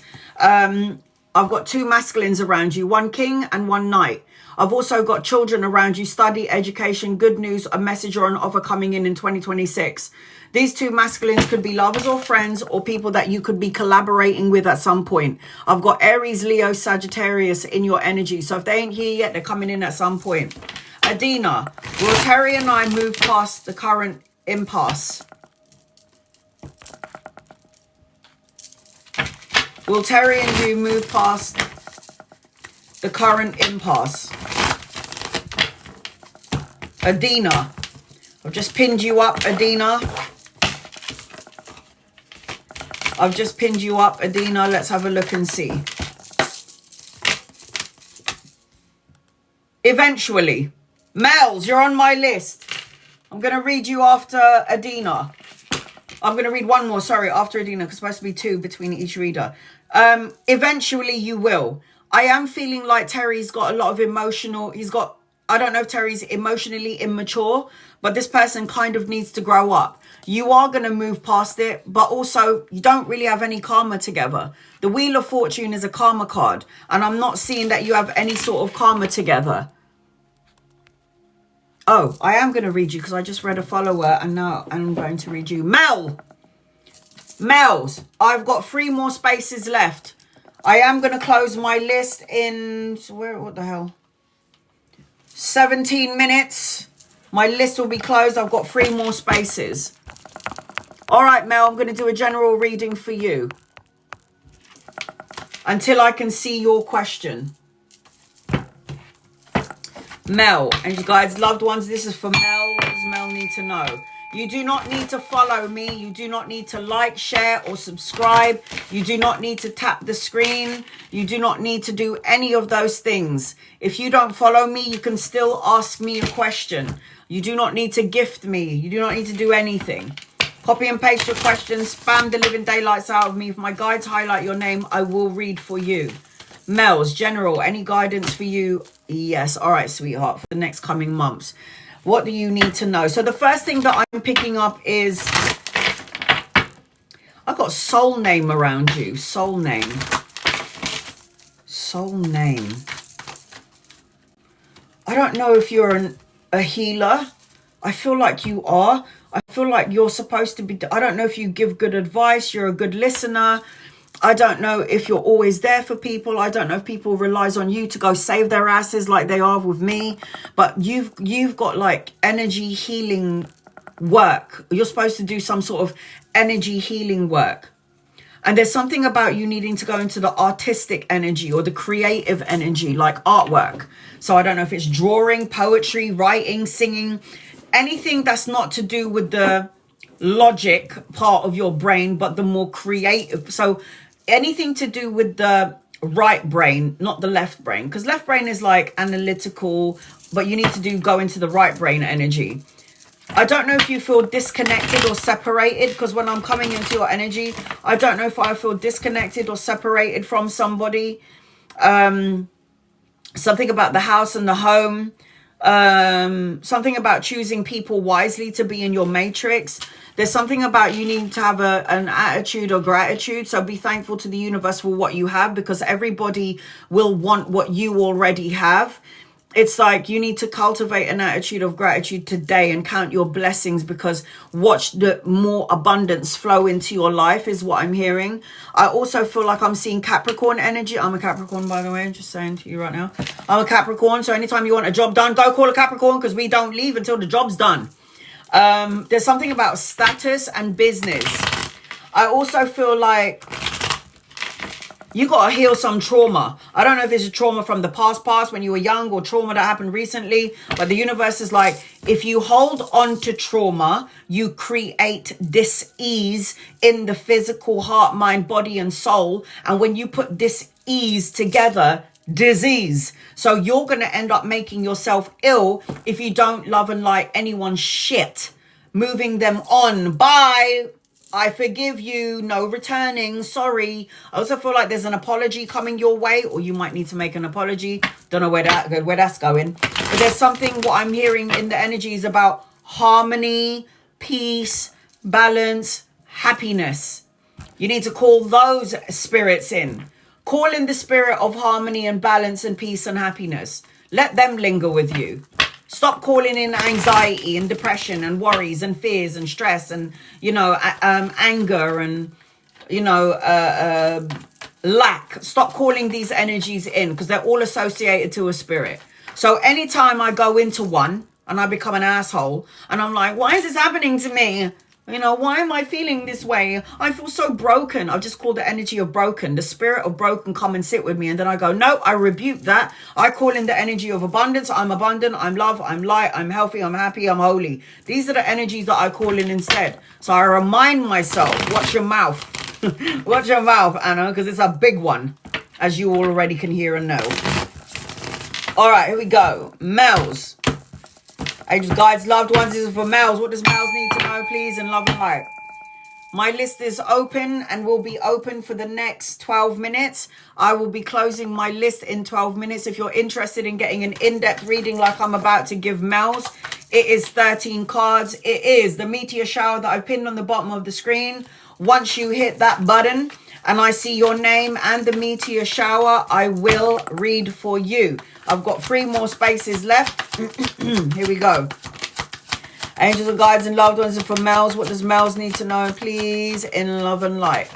Speaker 1: I've got 2 masculines around you, 1 king and 1 knight. I've also got children around you, study, education, good news, a message or an offer coming in 2026. These 2 masculines could be lovers or friends or people that you could be collaborating with at some point. I've got Aries, Leo, Sagittarius in your energy. So if they ain't here yet, they're coming in at some point. Adina, will Terry and I move past the current impasse? Will Terry and you move past the current impasse? Adina, I've just pinned you up, Adina. I've just pinned you up, Adina. Let's have a look and see. Eventually. Mels, you're on my list. I'm going to read you after Adina. I'm going to read one more, sorry, after Adina, because it's supposed to be 2 between each reader. Eventually you will. I am feeling like Terry's got a lot of emotional, I don't know if Terry's emotionally immature, but this person kind of needs to grow up. You are going to move past it, but also you don't really have any karma together. The Wheel of Fortune is a karma card, and I'm not seeing that you have any sort of karma together. Oh, I am going to read you because I just read a follower, and now I'm going to read you. Mels, I've got 3 more spaces left. I am going to close my list in, what the hell? 17 minutes. My list will be closed. I've got 3 more spaces. All right, Mel, I'm going to do a general reading for you until I can see your question. Mel, and you guys, loved ones, this is for Mel. What does Mel need to know? You do not need to follow me. You do not need to like, share, or subscribe. You do not need to tap the screen. You do not need to do any of those things. If you don't follow me, you can still ask me a question. You do not need to gift me. You do not need to do anything. Copy and paste your questions. Spam the living daylights out of me. If my guides highlight your name, I will read for you. Mels, general, any guidance for you? Yes. All right, sweetheart, for the next coming months. What do you need to know? So the first thing that I'm picking up is I've got soul name around you. Soul name. Soul name. I don't know if you're a healer. I feel like you are. I feel like you're supposed to be. I don't know if you give good advice. You're a good listener. I don't know if you're always there for people. I don't know if people relies on you to go save their asses like they are with me. But you've got like energy healing work. You're supposed to do some sort of energy healing work. And there's something about you needing to go into the artistic energy or the creative energy, like artwork. So I don't know if it's drawing, poetry, writing, singing, anything that's not to do with the logic part of your brain, but the more creative. So anything to do with the right brain, not the left brain, because left brain is like analytical, but you need to go into the right brain energy. I don't know if you feel disconnected or separated, because when I'm coming into your energy, I don't know if I feel disconnected or separated from somebody. Something about the house and the home. Something about choosing people wisely to be in your matrix. There's something about you need to have an attitude of gratitude. So be thankful to the universe for what you have, because everybody will want what you already have. It's like you need to cultivate an attitude of gratitude today and count your blessings, because watch the more abundance flow into your life is what I'm hearing. I also feel like I'm seeing Capricorn energy. I'm a Capricorn, by the way, I'm just saying to you right now. I'm a Capricorn, so anytime you want a job done, go call a Capricorn, because we don't leave until the job's done. There's something about status and business. I also feel like you got to heal some trauma. I don't know if it's a trauma from the past when you were young, or trauma that happened recently. But the universe is like, if you hold on to trauma, you create dis-ease in the physical heart, mind, body, and soul. And when you put dis-ease together, disease. So you're going to end up making yourself ill if you don't love and like anyone's shit. Moving them on. Bye. I forgive you, no returning, sorry. I also feel like there's an apology coming your way, or you might need to make an apology. Don't know where that's going. But there's something, what I'm hearing in the energy is about harmony, peace, balance, happiness. You need to call those spirits in. Call in the spirit of harmony and balance and peace and happiness. Let them linger with you. Stop calling in anxiety and depression and worries and fears and stress and, you know, anger and, you know, lack. Stop calling these energies in, because they're all associated to a spirit. So anytime I go into one and I become an asshole and I'm like, why is this happening to me? You know, why am I feeling this way? I feel so broken. I've just called the energy of broken. The spirit of broken come and sit with me. And then I go, no, I rebuke that. I call in the energy of abundance. I'm abundant. I'm love. I'm light. I'm healthy. I'm happy. I'm holy. These are the energies that I call in instead. So I remind myself, watch your mouth. Watch your mouth, Anna, because it's a big one, as you already can hear and know. All right, here we go. Males. Angels, guides, loved ones. This is for males. What does males need to know, please, in love and light? My list is open and will be open for the next 12 minutes. I will be closing my list in 12 minutes. If you're interested in getting an in-depth reading like I'm about to give males, it is 13 cards. It is the meteor shower that I pinned on the bottom of the screen. Once you hit that button and I see your name and the meteor shower, I will read for you. I've got 3 more spaces left. Here we go. Angels and guides and loved ones. And for males, what does males need to know, please, in love and light?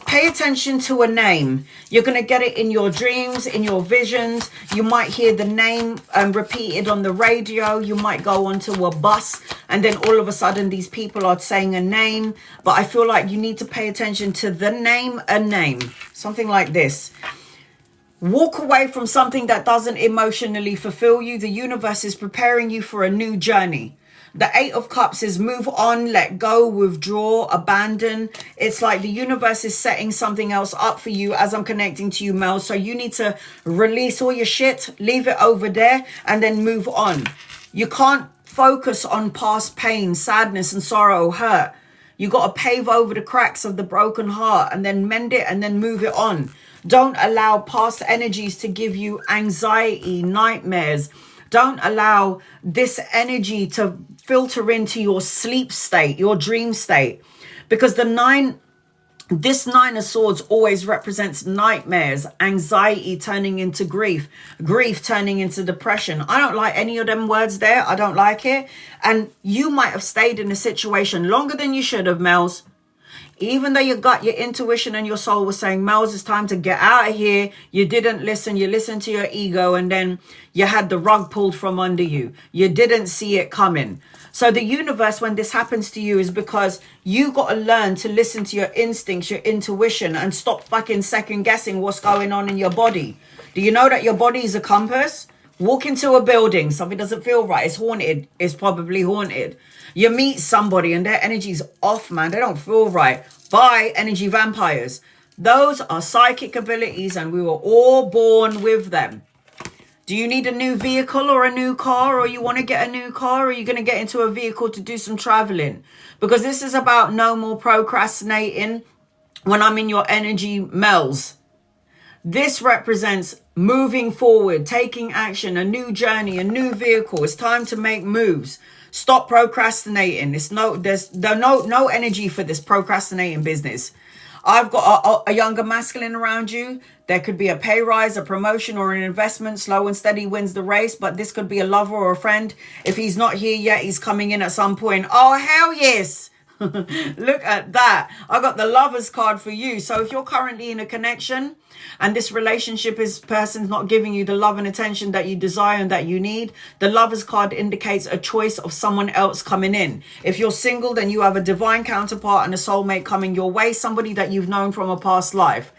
Speaker 1: Pay attention to a name. You're going to get it in your dreams, in your visions. You might hear the name repeated on the radio. You might go onto a bus and then all of a sudden these people are saying a name. But I feel like you need to pay attention to the name, a name. Something like this. Walk away from something that doesn't emotionally fulfill you. The universe is preparing you for a new journey. The 8 of Cups is move on, let go, withdraw, abandon. It's like the universe is setting something else up for you as I'm connecting to you, Mel. So you need to release all your shit, leave it over there, and then move on. You can't focus on past pain, sadness, and sorrow, hurt. You got to pave over the cracks of the broken heart and then mend it and then move it on. Don't allow past energies to give you anxiety, nightmares. Don't allow this energy to filter into your sleep state, your dream state. Because this 9 of Swords always represents nightmares, anxiety turning into grief, grief turning into depression. I don't like any of them words there. I don't like it. And you might have stayed in a situation longer than you should have, Mels. Even though you got your intuition and your soul was saying, Mels, it's time to get out of here. You didn't listen. You listened to your ego and then you had the rug pulled from under you. You didn't see it coming. So the universe, when this happens to you, is because you got to learn to listen to your instincts, your intuition, and stop fucking second guessing what's going on in your body. Do you know that your body is a compass? Walk into a building, something doesn't feel right. It's haunted. It's probably haunted. You meet somebody and their energy's off, man. They don't feel right. Bye, energy vampires. Those are psychic abilities and we were all born with them. Do you need a new vehicle or a new car, or you want to get a new car, or are you going to get into a vehicle to do some traveling? Because this is about no more procrastinating when I'm in your energy, Mels. This represents moving forward, taking action, a new journey, a new vehicle. It's time to make moves. Stop procrastinating. There's no energy for this procrastinating business. I've got a younger masculine around you. There could be a pay rise, a promotion, or an investment. Slow and steady wins the race, but this could be a lover or a friend. If he's not here yet, he's coming in at some point. Oh, hell yes. Look at that. I got the Lover's card for you. So if you're currently in a connection and this person's not giving you the love and attention that you desire and that you need, the Lover's card indicates a choice of someone else coming in. If you're single, then you have a divine counterpart and a soulmate coming your way, somebody that you've known from a past life.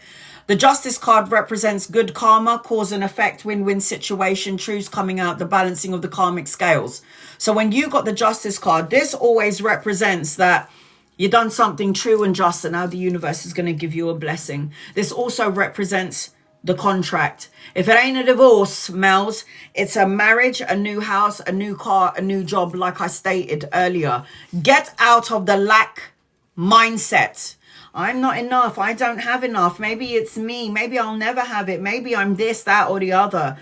Speaker 1: The Justice card represents good karma, cause and effect, win-win situation, truths coming out, the balancing of the karmic scales. So when you got the Justice card, this always represents that you've done something true and just, and now the universe is going to give you a blessing. This also represents the contract. If it ain't a divorce, Mels, it's a marriage, a new house, a new car, a new job, like I stated earlier. Get out of the lack mindset. I'm not enough. I don't have enough. Maybe it's me. Maybe I'll never have it. Maybe I'm this, that, or the other.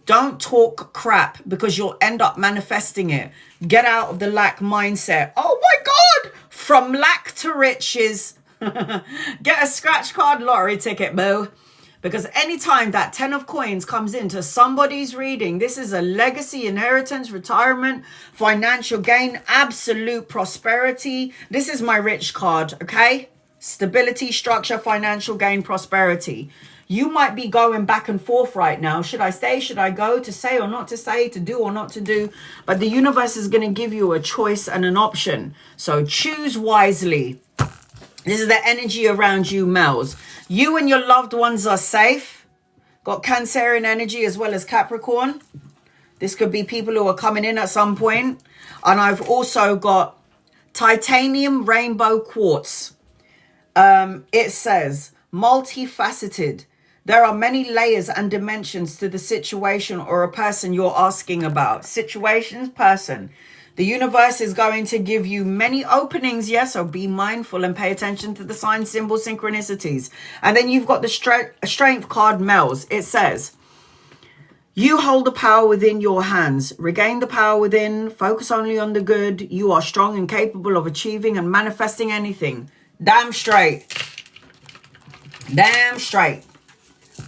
Speaker 1: Don't talk crap because you'll end up manifesting it. Get out of the lack mindset. Oh my God. From lack to riches. Get a scratch card lottery ticket, boo. Because anytime that 10 of coins comes into somebody's reading, this is a legacy, inheritance, retirement, financial gain, absolute prosperity. This is my rich card, okay? Stability, structure, financial gain, prosperity. You might be going back and forth right now. Should I stay? Should I go? To say or not to say? To do or not to do? But the universe is going to give you a choice and an option. So choose wisely. This is the energy around you, males. You and your loved ones are safe. Got Cancerian energy as well as Capricorn. This could be people who are coming in at some point. And I've also got titanium rainbow quartz. It says, multifaceted. There are many layers and dimensions to the situation or a person you're asking about. Situations, person. The universe is going to give you many openings, yes, so be mindful and pay attention to the signs, symbols, synchronicities. And then you've got the strength card, males. It says, you hold the power within your hands. Regain the power within. Focus only on the good. You are strong and capable of achieving and manifesting anything. Damn straight. Damn straight.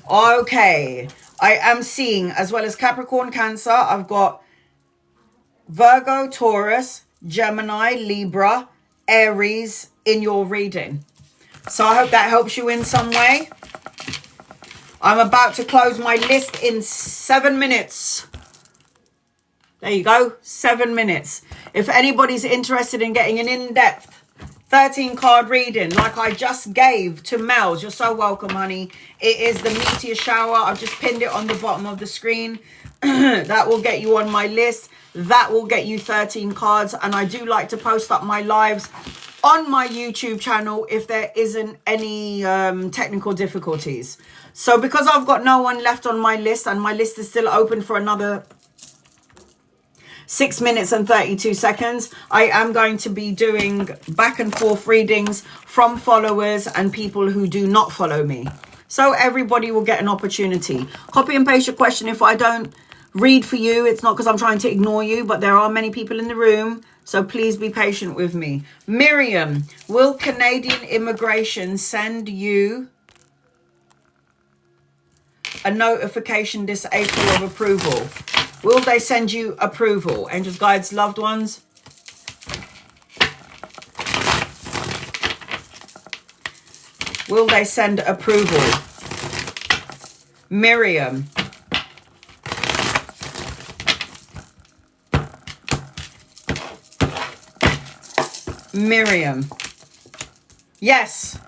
Speaker 1: Okay. I am seeing, as well as Capricorn, Cancer, I've got Virgo, Taurus, Gemini, Libra, Aries in your reading. So I hope that helps you in some way. I'm about to close my list in 7 minutes. There you go, 7 minutes. If anybody's interested in getting an in-depth 13 card reading like I just gave to Mels, you're so welcome, honey. It is the meteor shower. I've just pinned it on the bottom of the screen. That will get you on my list. That will get you 13 cards. And I do like to post up my lives on my YouTube channel if there isn't any technical difficulties. So because I've got no one left on my list and my list is still open for another 6 minutes and 32 seconds, I am going to be doing back and forth readings from followers and people who do not follow me. So everybody will get an opportunity. Copy and paste your question. If I don't read for you, it's not because I'm trying to ignore you, but there are many people in the room. So please be patient with me. Miriam, will Canadian immigration send you a notification this April of approval? Will they send you approval? Angels, guides, loved ones. Will they send approval? Miriam. Miriam. Yes.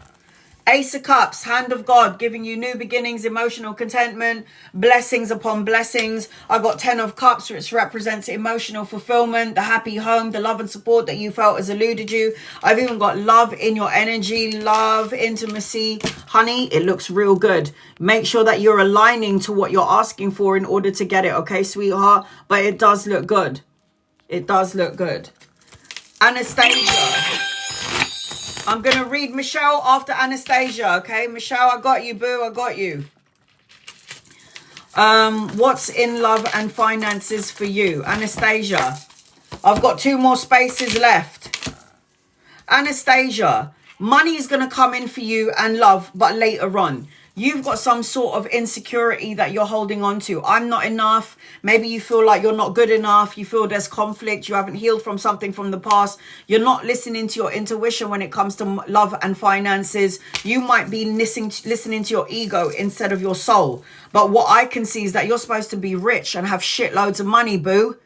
Speaker 1: Ace of Cups, Hand of God, giving you new beginnings, emotional contentment, blessings upon blessings. I got 10 of Cups, which represents emotional fulfillment, the happy home, the love and support that you felt has eluded you. I've even got love in your energy, love, intimacy. Honey, it looks real good. Make sure that you're aligning to what you're asking for in order to get it, okay, sweetheart? But it does look good. It does look good. Anastasia. I'm going to read Michelle after Anastasia, okay? Michelle, I got you, boo. I got you. What's in love and finances for you? Anastasia. I've got 2 more spaces left. Anastasia, money is going to come in for you and love, but later on. You've got some sort of insecurity that you're holding on to. I'm not enough. Maybe you feel like you're not good enough. You feel there's conflict. You haven't healed from something from the past. You're not listening to your intuition when it comes to love and finances. You might be listening to your ego instead of your soul. But what I can see is that you're supposed to be rich and have shitloads of money, boo.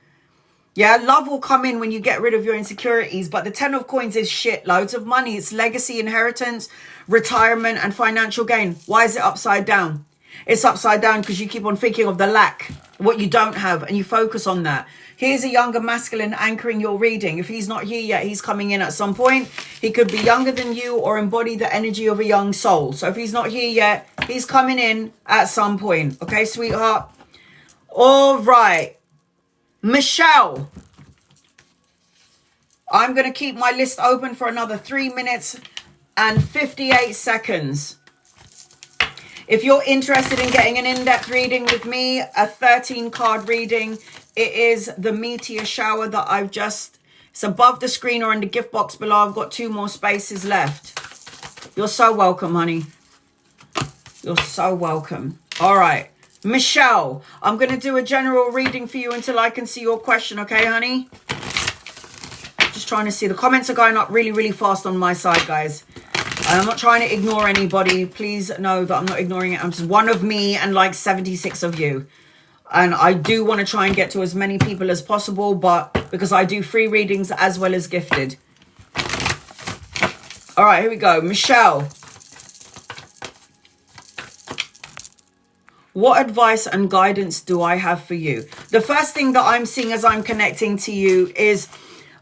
Speaker 1: Yeah, love will come in when you get rid of your insecurities. But the 10 of coins is shit loads of money. It's legacy, inheritance, retirement, and financial gain. Why is it upside down? It's upside down because you keep on thinking of the lack, what you don't have, and you focus on that. Here's a younger masculine anchoring your reading. If he's not here yet, he's coming in at some point. He could be younger than you or embody the energy of a young soul. So if he's not here yet, he's coming in at some point. Okay, sweetheart? All right. Michelle, I'm going to keep my list open for another 3 minutes and 58 seconds. If you're interested in getting an in-depth reading with me, a 13 card reading, it is the meteor shower that it's above the screen or in the gift box below. I've got 2 more spaces left. You're so welcome, honey. You're so welcome. All right. Michelle, I'm going to do a general reading for you until I can see your question. Okay, honey? Just trying to see. The comments are going up really, really fast on my side, guys. I'm not trying to ignore anybody. Please know that I'm not ignoring it. I'm just one of me and like 76 of you. And I do want to try and get to as many people as possible, but because I do free readings as well as gifted. All right, here we go. Michelle. What advice and guidance do I have for you? The first thing that I'm seeing as I'm connecting to you is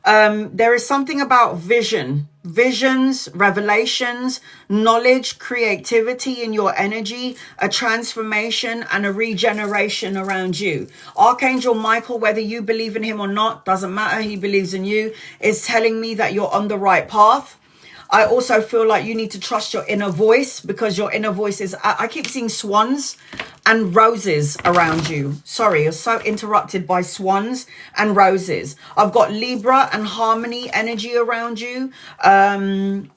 Speaker 1: there is something about visions, revelations, knowledge, creativity in your energy, a transformation and a regeneration around you. Archangel Michael, whether you believe in him or not, doesn't matter. He believes in you, is telling me that you're on the right path. I also feel like you need to trust your inner voice, because your inner voice is, I keep seeing swans and roses around you. Sorry, you're so interrupted by swans and roses. I've got Libra and harmony energy around you. I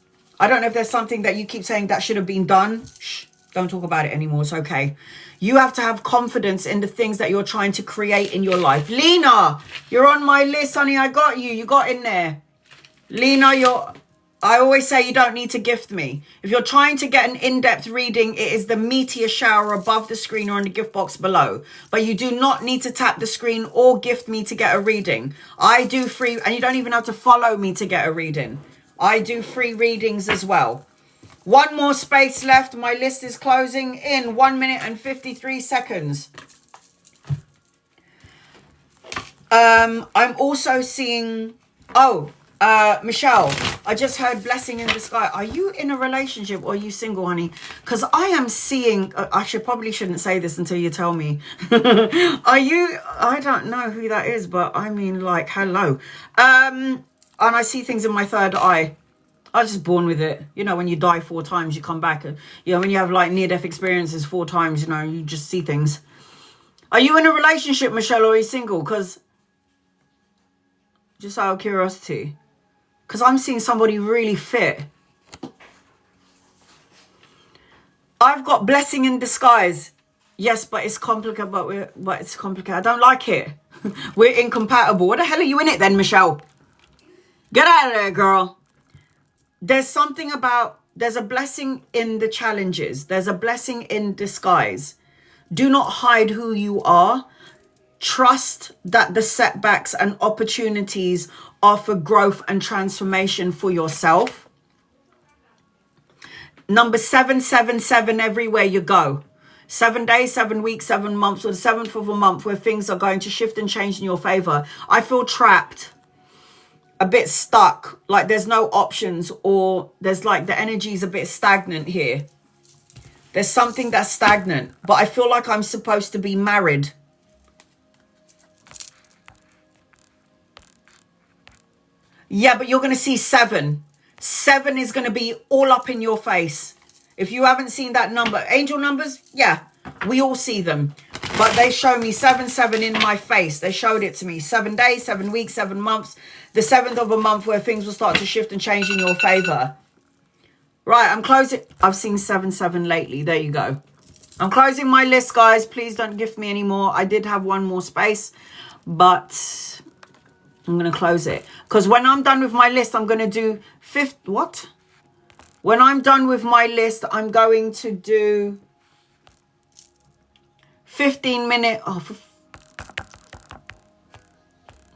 Speaker 1: don't know if there's something that you keep saying that should have been done. Shh, don't talk about it anymore. It's okay. You have to have confidence in the things that you're trying to create in your life. Lena, you're on my list, honey. I got you. You got in there. Lena, I always say you don't need to gift me. If you're trying to get an in-depth reading, it is the meteor shower above the screen or in the gift box below. But you do not need to tap the screen or gift me to get a reading. I do free, and you don't even have to follow me to get a reading. I do free readings as well. One more space left. My list is closing in 1 minute and 53 seconds. I'm also seeing... Michelle, I just heard blessing in the sky. Are you in a relationship or are you single, honey? Because I am seeing, probably shouldn't say this until you tell me. I don't know who that is, but I mean, like, hello. And I see things in my third eye. I was just born with it. You know, when you die 4 times, you come back. You know, when you have like near-death experiences 4 times, you know, you just see things. Are you in a relationship, Michelle, or are you single? Because, just out of curiosity. Because I'm seeing somebody really fit. I've got blessing in disguise. Yes, but it's complicated. But it's complicated. I don't like it. We're incompatible. What the hell are you in it then, Michelle? Get out of there, girl. There's something about... There's a blessing in the challenges. There's a blessing in disguise. Do not hide who you are. Trust that the setbacks and opportunities are for growth and transformation for yourself. Number 777 everywhere you go. 7 days, 7 weeks, 7 months, or the 7th of a month where things are going to shift and change in your favor. I feel trapped, a bit stuck, like there's no options, or there's like the energy is a bit stagnant here. There's something that's stagnant, but I feel like I'm supposed to be married. Yeah, but you're going to see 7. 7 is going to be all up in your face. If you haven't seen that number, angel numbers, yeah, we all see them. But they show me 7 in my face. They showed it to me. 7 days, 7 weeks, 7 months. The 7th of a month where things will start to shift and change in your favor. Right, I'm closing. I've seen 7 lately. There you go. I'm closing my list, guys. Please don't gift me anymore. I did have 1 more space, but... I'm going to close it. Because when I'm done with my list, I'm going to do... What? When I'm done with my list, I'm going to do... 15-minute...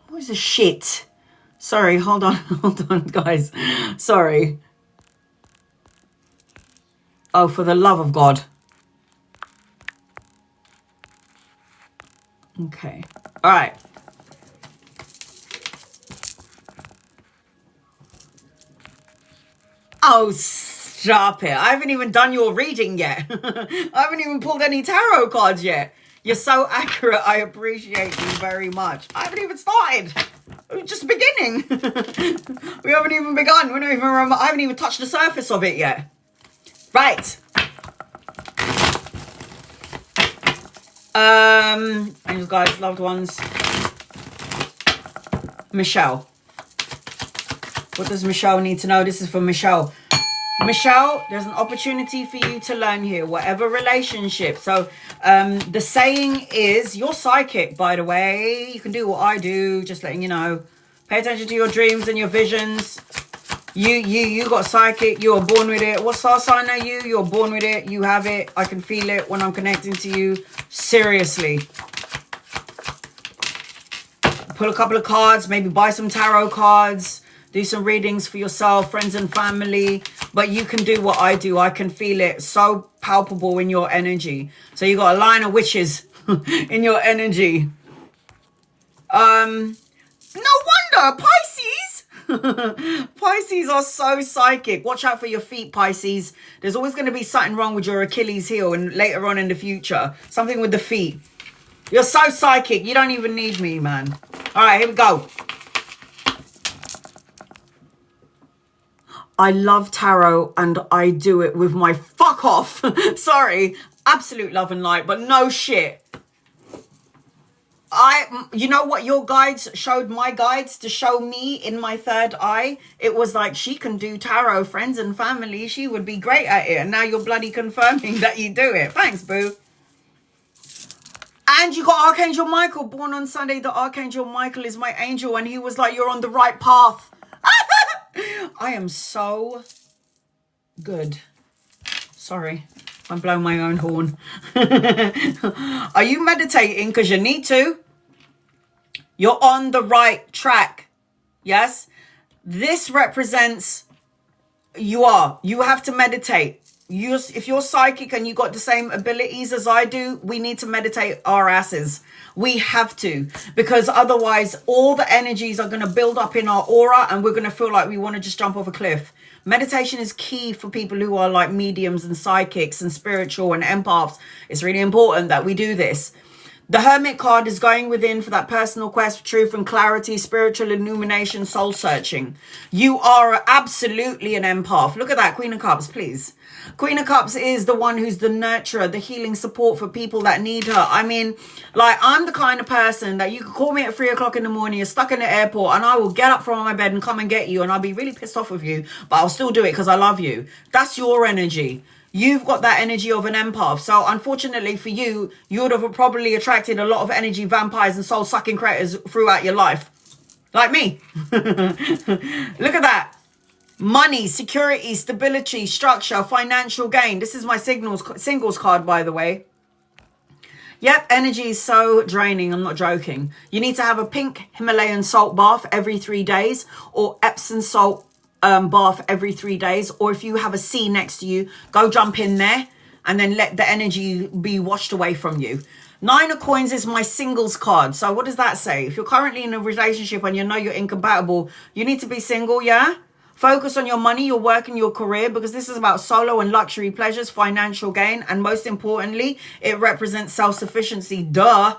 Speaker 1: What is this shit? Sorry, hold on. Hold on, guys. Sorry. Oh, for the love of God. Okay. All right. Oh, stop it. I haven't even done your reading yet. I haven't even pulled any tarot cards yet. You're so accurate. I appreciate you very much. I haven't even started. We're just beginning. We haven't even begun. I haven't even touched the surface of it yet. Right. Angels, guys, loved ones. Michelle. What does Michelle need to know? This is for Michelle. Michelle, there's an opportunity for you to learn here, whatever relationship. So the saying is, you're psychic, by the way. You can do what I do, just letting you know. Pay attention to your dreams and your visions. You got psychic. You were born with it. What star sign are you? You're born with it. You have it. I can feel it when I'm connecting to you. Seriously. Pull a couple of cards. Maybe buy some tarot cards. Do some readings for yourself, friends and family. But you can do what I do. I can feel it so palpable in your energy. So you got a line of witches in your energy. No wonder, Pisces. Pisces are so psychic. Watch out for your feet, Pisces. There's always going to be something wrong with your Achilles heel and later on in the future. Something with the feet. You're so psychic. You don't even need me, man. All right, here we go. I love tarot and I do it with my fuck off. Sorry. Absolute love and light, but no shit. You know what your guides showed my guides to show me in my third eye? It was like, she can do tarot, friends and family. She would be great at it. And now you're bloody confirming that you do it. Thanks, boo. And you got Archangel Michael, born on Sunday. The Archangel Michael is my angel. And he was like, you're on the right path. I am so good. Sorry, I'm blowing my own horn. Are you meditating? Because you need to. You're on the right track. Yes? This represents you are. You have to meditate. If you're psychic and you got the same abilities as I do, we need to meditate our asses. We have to, because otherwise all the energies are going to build up in our aura and we're going to feel like we want to just jump off a cliff. Meditation is key for people who are like mediums and psychics and spiritual and empaths. It's really important that we do this. The Hermit card is going within for that personal quest for truth and clarity, spiritual illumination, soul searching. You are absolutely an empath. Look at that, Queen of Cups, please. Queen of Cups is the one who's the nurturer, the healing support for people that need her. I mean, like, I'm the kind of person that you could call me at 3 o'clock in the morning, you're stuck in the airport, and I will get up from my bed and come and get you, and I'll be really pissed off with you, but I'll still do it because I love you. That's your energy. You've got that energy of an empath. So unfortunately for you, you would have probably attracted a lot of energy vampires and soul-sucking creators throughout your life. Like me. Look at that. Money, security, stability, structure, financial gain. This is my singles card, by the way. Yep, energy is so draining. I'm not joking. You need to have a pink Himalayan salt bath every 3 days, or Epsom salt bath every 3 days. Or if you have a sea next to you, go jump in there and then let the energy be washed away from you. 9 of Coins is my singles card. So what does that say? If you're currently in a relationship and you know you're incompatible, you need to be single, yeah? Focus on your money, your work, and your career, because this is about solo and luxury pleasures, financial gain, and most importantly, it represents self-sufficiency. Duh.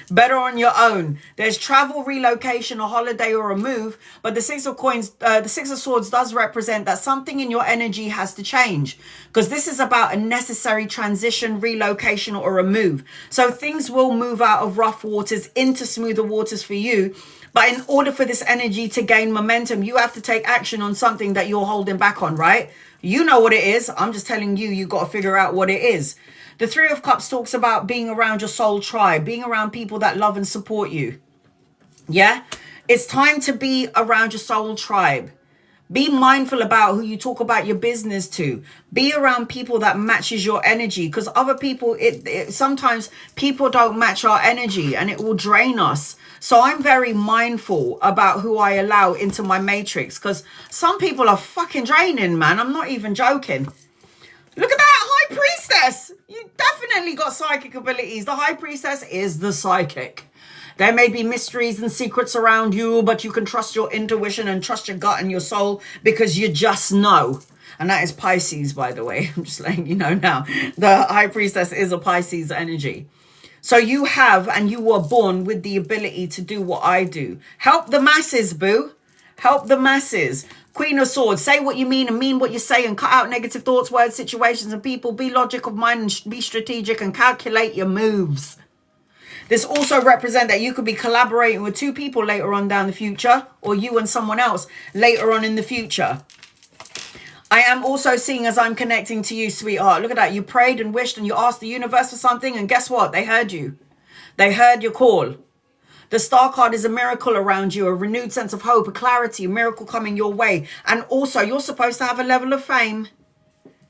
Speaker 1: Better on your own. There's travel, relocation, a holiday, or a move, but the Six of Coins, the Six of Swords does represent that something in your energy has to change, because this is about a necessary transition, relocation, or a move. So things will move out of rough waters into smoother waters for you. But in order for this energy to gain momentum, you have to take action on something that you're holding back on, right? You know what it is. I'm just telling you, you got to figure out what it is. The Three of Cups talks about being around your soul tribe, being around people that love and support you. Yeah? It's time to be around your soul tribe. Be mindful about who you talk about your business to. Be around people that matches your energy, because other people, sometimes people don't match our energy and it will drain us. So I'm very mindful about who I allow into my matrix, because some people are fucking draining, man. I'm not even joking. Look at that High Priestess. You definitely got psychic abilities. The High Priestess is the psychic. There may be mysteries and secrets around you, but you can trust your intuition and trust your gut and your soul, because you just know. And that is Pisces, by the way. I'm just letting you know now. The High Priestess is a Pisces energy. So you have, and you were born with the ability to do what I do. Help the masses, boo. Help the masses. Queen of Swords, say what you mean and mean what you say, and cut out negative thoughts, words, situations, and people. Be logic of mind and be strategic and calculate your moves. This also represents that you could be collaborating with 2 people later on down the future, or you and someone else later on in the future. I am also seeing as I'm connecting to you, sweetheart. Look at that. You prayed and wished and you asked the universe for something. And guess what? They heard you. They heard your call. The star card is a miracle around you, a renewed sense of hope, a clarity, a miracle coming your way. And also, you're supposed to have a level of fame.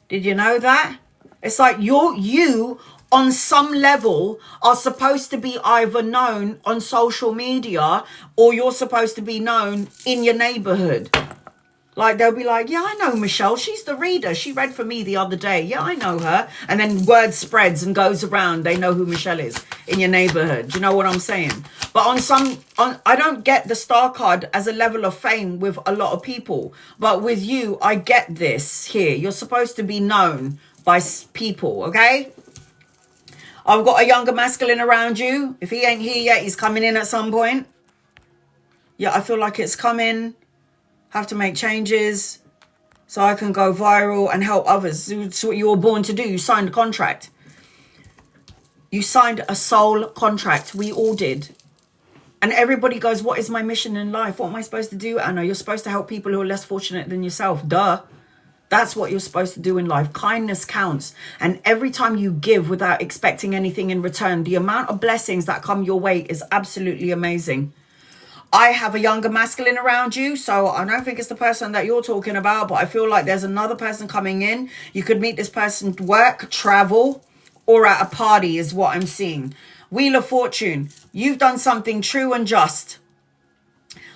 Speaker 1: Did you know that? It's like you on some level are supposed to be either known on social media or you're supposed to be known in your neighborhood. Like, they'll be like, yeah, I know Michelle. She's the reader. She read for me the other day. Yeah, I know her. And then word spreads and goes around. They know who Michelle is in your neighborhood. Do you know what I'm saying? But I don't get the star card as a level of fame with a lot of people. But with you, I get this here. You're supposed to be known by people, okay? I've got a younger masculine around you. If he ain't here yet, he's coming in at some point. Yeah, I feel like it's coming. Have to make changes so I can go viral and help others. It's what you were born to do. You signed a contract. You signed a soul contract. We all did. And everybody goes, what is my mission in life? What am I supposed to do, Anna? You're supposed to help people who are less fortunate than yourself. Duh. That's what you're supposed to do in life. Kindness counts. And every time you give without expecting anything in return, the amount of blessings that come your way is absolutely amazing. I have a younger masculine around you, so I don't think it's the person that you're talking about, but I feel like there's another person coming in. You could meet this person at work, travel, or at a party is what I'm seeing. Wheel of Fortune. You've done something true and just.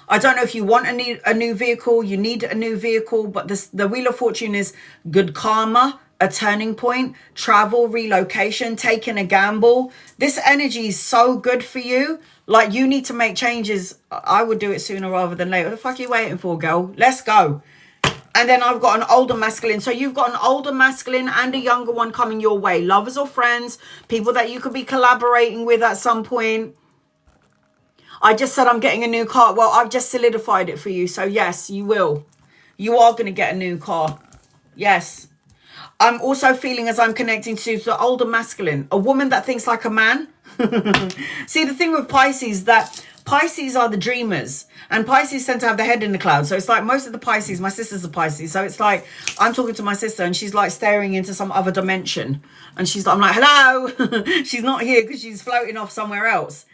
Speaker 1: I don't know if you want a new vehicle, you need a new vehicle, but the Wheel of Fortune is good karma, a turning point, travel, relocation, taking a gamble. This energy is so good for you. Like, you need to make changes. I would do it sooner rather than later. What the fuck are you waiting for, girl? Let's go. And then I've got an older masculine. So you've got an older masculine and a younger one coming your way. Lovers or friends, people that you could be collaborating with at some point. I just said I'm getting a new car. Well, I've just solidified it for you. So yes, you will. You are going to get a new car. Yes. I'm also feeling as I'm connecting to the older masculine, a woman that thinks like a man. See, the thing with Pisces, that Pisces are the dreamers, and Pisces tend to have their head in the clouds. So it's like most of the Pisces, my sister's a Pisces, so it's like I'm talking to my sister and she's like staring into some other dimension, and I'm like, hello. She's not here because she's floating off somewhere else.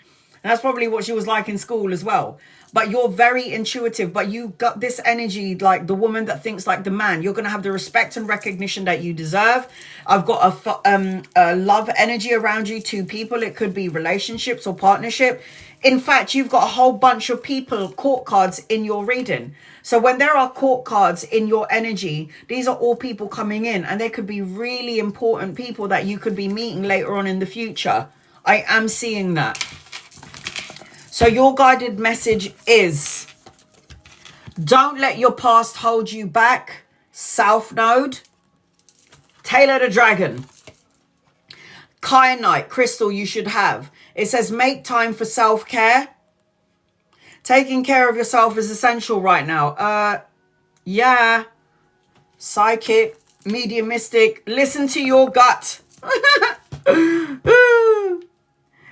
Speaker 1: And that's probably what she was like in school as well. But you're very intuitive, but you got this energy like the woman that thinks like the man. You're going to have the respect and recognition that you deserve. I've got a love energy around you, 2 people. It could be relationships or partnership. In fact, you've got a whole bunch of people, court cards in your reading. So when there are court cards in your energy, these are all people coming in, and they could be really important people that you could be meeting later on in the future. I am seeing that. So your guided message is, don't let your past hold you back. South Node. Taylor the Dragon. Kyanite, crystal you should have. It says make time for self-care. Taking care of yourself is essential right now. Yeah. Psychic, mediumistic. Listen to your gut.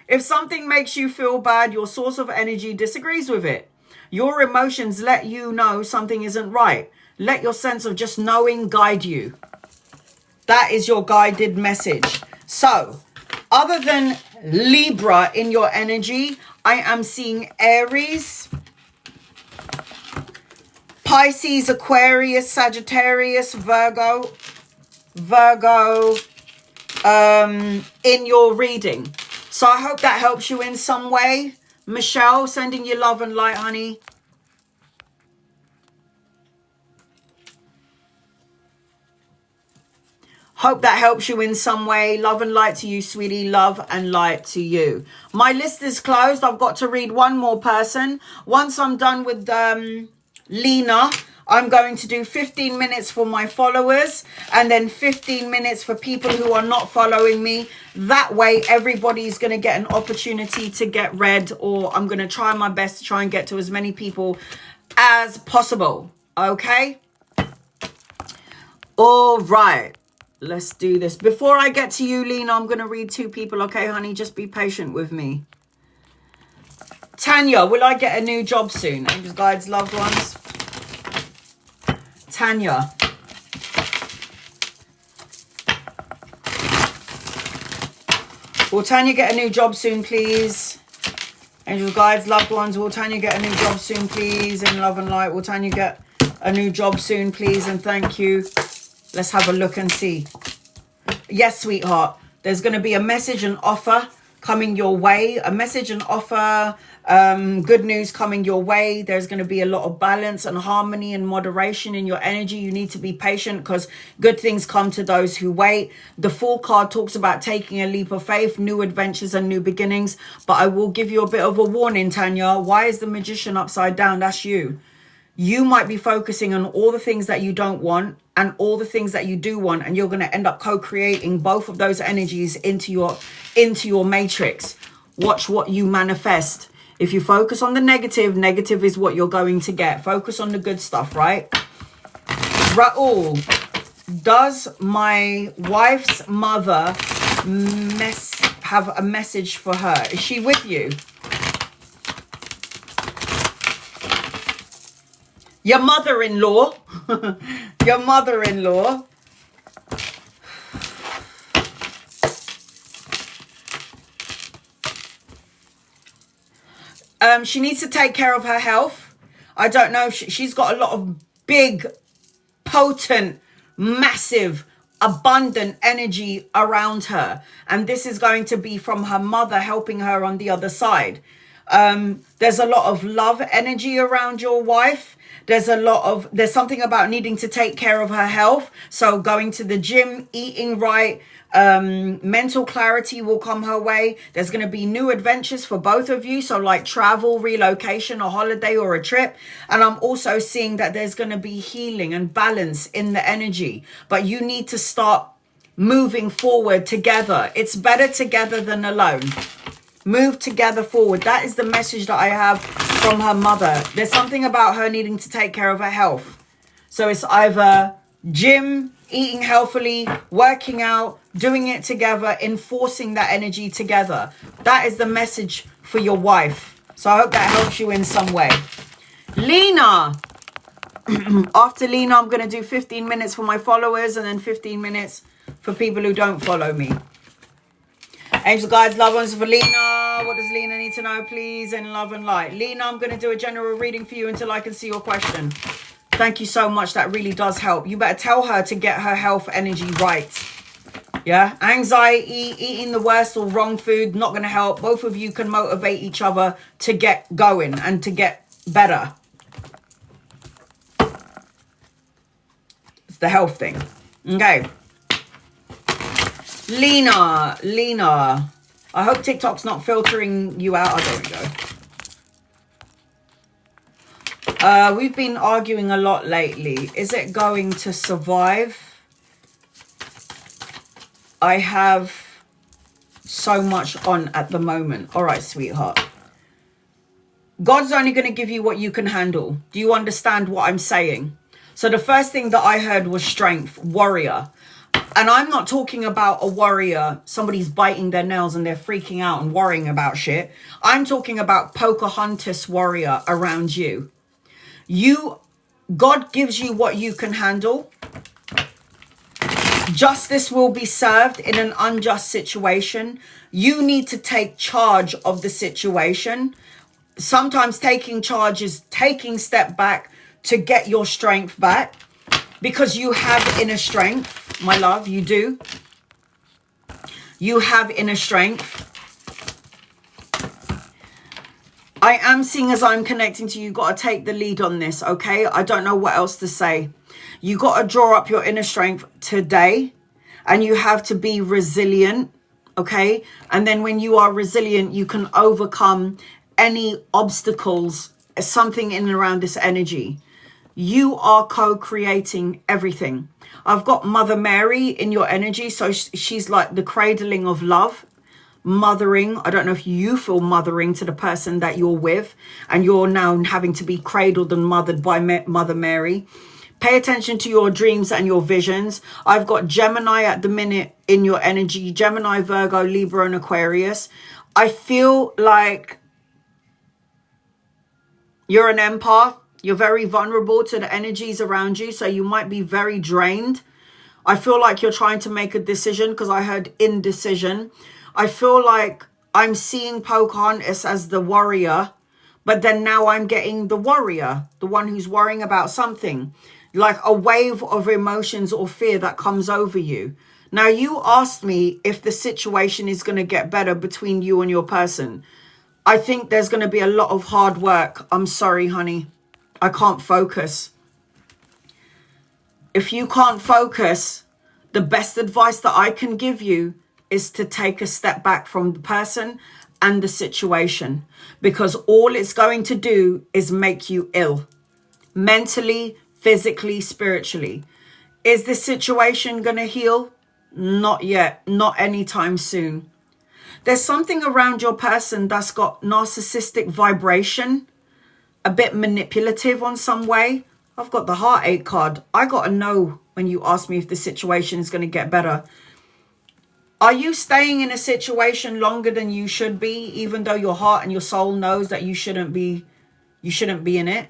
Speaker 1: If something makes you feel bad, your source of energy disagrees with it. Your emotions let you know something isn't right. Let your sense of just knowing guide you. That is your guided message. So, other than Libra in your energy, I am seeing Aries, Pisces, Aquarius, Sagittarius, Virgo, in your reading. So I hope that helps you in some way. Michelle, sending you love and light, honey. Hope that helps you in some way. Love and light to you, sweetie. Love and light to you. My list is closed. I've got to read one more person. Once I'm done with Lena, I'm going to do 15 minutes for my followers and then 15 minutes for people who are not following me. That way, everybody's going to get an opportunity to get read, or I'm going to try my best to try and get to as many people as possible. Okay? All right. Let's do this. Before I get to you, Lena, I'm going to read 2 people. Okay, honey? Just be patient with me. Tanya, will I get a new job soon? Angels, guides, loved ones. Tanya, Will Tanya get a new job soon, please? Angels, guides, loved ones, will Tanya get a new job soon, please? In love and light, will Tanya get a new job soon, please? And thank you. Let's have a look and see. Yes, sweetheart. There's going to be a message and offer coming your way. A message and offer, good news coming your way. There's going to be a lot of balance and harmony and moderation in your energy. You need to be patient because good things come to those who wait. The Fool card talks about taking a leap of faith, new adventures and new beginnings. But I will give you a bit of a warning, Tanya. Why is the Magician upside down? That's you. You might be focusing on all the things that you don't want and all the things that you do want, and you're going to end up co-creating both of those energies into your matrix. Watch what you manifest. If you focus on the negative, negative is what you're going to get. Focus on the good stuff, right? Raul, does my wife's mother have a message for her? Is she with you? Your mother-in-law. Your mother-in-law. She needs to take care of her health. I don't know. She's got a lot of big, potent, massive, abundant energy around her. And this is going to be from her mother helping her on the other side. There's a lot of love energy around your wife. There's something about needing to take care of her health. So going to the gym, eating right, mental clarity will come her way. There's going to be new adventures for both of you. So like travel, relocation, a holiday or a trip. And I'm also seeing that there's going to be healing and balance in the energy. But you need to start moving forward together. It's better together than alone. Move together forward. That is the message that I have from her mother. There's something about her needing to take care of her health. So it's either gym, eating healthily, working out, doing it together, enforcing that energy together. That is the message for your wife. So I hope that helps you in some way. Lena. After Lena, I'm going to do 15 minutes for my followers and then 15 minutes for people who don't follow me. Angel guides, loved ones for Lena. What does Lena need to know, please? In love and light. Lena, I'm going to do a general reading for you until I can see your question. Thank you so much. That really does help. You better tell her to get her health energy right. Yeah. Anxiety, eating the worst or wrong food, not going to help. Both of you can motivate each other to get going and to get better. It's the health thing. Okay. Lena, I hope TikTok's not filtering you out. Oh, there we go. We've been arguing a lot lately. Is it going to survive? I have so much on at the moment. All right, sweetheart. God's only going to give you what you can handle. Do you understand what I'm saying? So the first thing that I heard was strength, warrior. And I'm not talking about a warrior, somebody's biting their nails and they're freaking out and worrying about shit. I'm talking about Pocahontas warrior around you. God gives you what you can handle. Justice will be served in an unjust situation. You need to take charge of the situation. Sometimes taking charge is taking step back to get your strength back. Because you have inner strength, my love, you do. You have inner strength. I am seeing as I'm connecting to you, you've got to take the lead on this, okay? I don't know what else to say. You got to draw up your inner strength today. And you have to be resilient, okay? And then when you are resilient, you can overcome any obstacles, something in and around this energy. You are co-creating everything. I've got Mother Mary in your energy. So she's like the cradling of love, mothering. I don't know if you feel mothering to the person that you're with. And you're now having to be cradled and mothered by Mother Mary. Pay attention to your dreams and your visions. I've got Gemini at the minute in your energy. Gemini, Virgo, Libra, and Aquarius. I feel like you're an empath. You're very vulnerable to the energies around you. So you might be very drained. I feel like you're trying to make a decision because I heard indecision. I feel like I'm seeing Pocahontas as the warrior, but then now I'm getting the warrior, the one who's worrying about something, like a wave of emotions or fear that comes over you. Now, you asked me if the situation is going to get better between you and your person. I think there's going to be a lot of hard work. I'm sorry, honey. I can't focus. If you can't focus, the best advice that I can give you is to take a step back from the person and the situation, because all it's going to do is make you ill, mentally, physically, spiritually. Is this situation going to heal? Not yet. Not anytime soon. There's something around your person that's got narcissistic vibration, a bit manipulative on some way. I've got the heartache card. I got to know when you ask me if the situation is going to get better. Are you staying in a situation longer than you should be, even though your heart and your soul knows that you shouldn't be in it?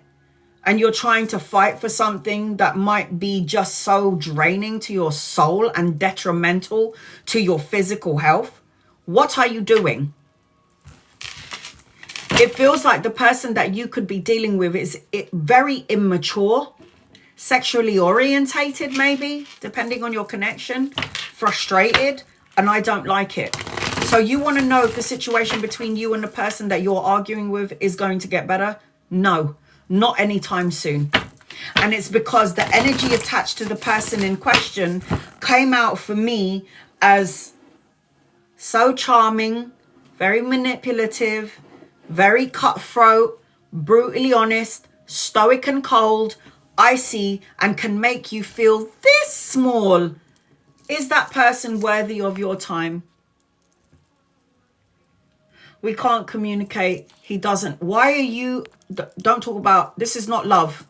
Speaker 1: And you're trying to fight for something that might be just so draining to your soul and detrimental to your physical health? What are you doing? It feels like the person that you could be dealing with is very immature, sexually orientated, maybe, depending on your connection, frustrated, and I don't like it. So you want to know if the situation between you and the person that you're arguing with is going to get better? No, not anytime soon. And it's because the energy attached to the person in question came out for me as so charming, very manipulative, very cutthroat, brutally honest, stoic and cold, icy, and can make you feel this small. Is that person worthy of your time? We can't communicate. He doesn't. Why are you... Don't talk about... This is not love.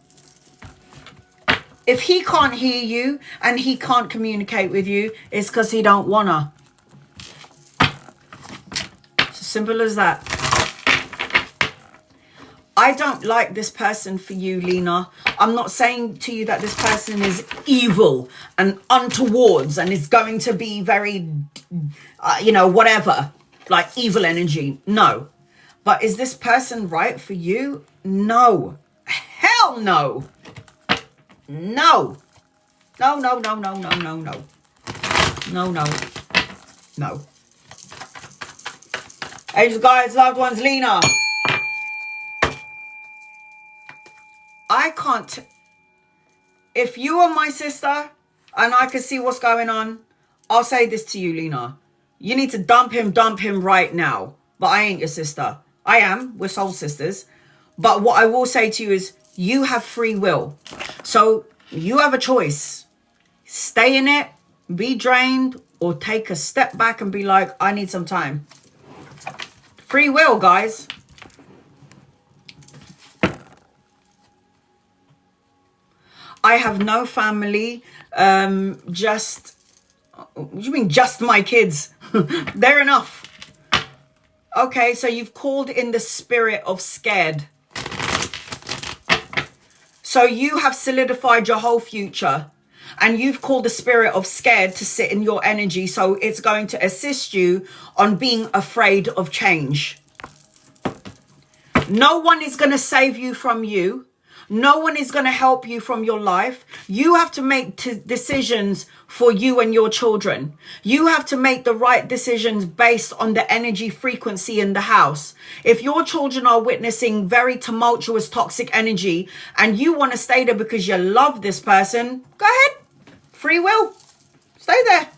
Speaker 1: If he can't hear you and he can't communicate with you, it's because he don't wanna. It's as simple as that. I don't like this person for you, Lena. I'm not saying to you that this person is evil and untowards and is going to be very, whatever, like evil energy. No. But is this person right for you? No. Hell no. No. No, no, no, no, no, no, no. No, no. No. Angels, guides, loved ones, Lena. I can't. If you are my sister and I can see what's going on, I'll say this to you, Lena. You need to dump him right now. But I ain't your sister. I am. We're soul sisters. But what I will say to you is you have free will. So you have a choice. Stay in it, be drained, or take a step back and be like, I need some time. Free will, guys. I have no family, just, what do you mean, just my kids? They're enough. Okay, so you've called in the spirit of scared. So you have solidified your whole future and you've called the spirit of scared to sit in your energy. So it's going to assist you on being afraid of change. No one is going to save you from you. No one is going to help you from your life. You have to make decisions for you and your children. You have to make the right decisions based on the energy frequency in the house. If your children are witnessing very tumultuous, toxic energy and you want to stay there because you love this person, go ahead. Free will. Stay there.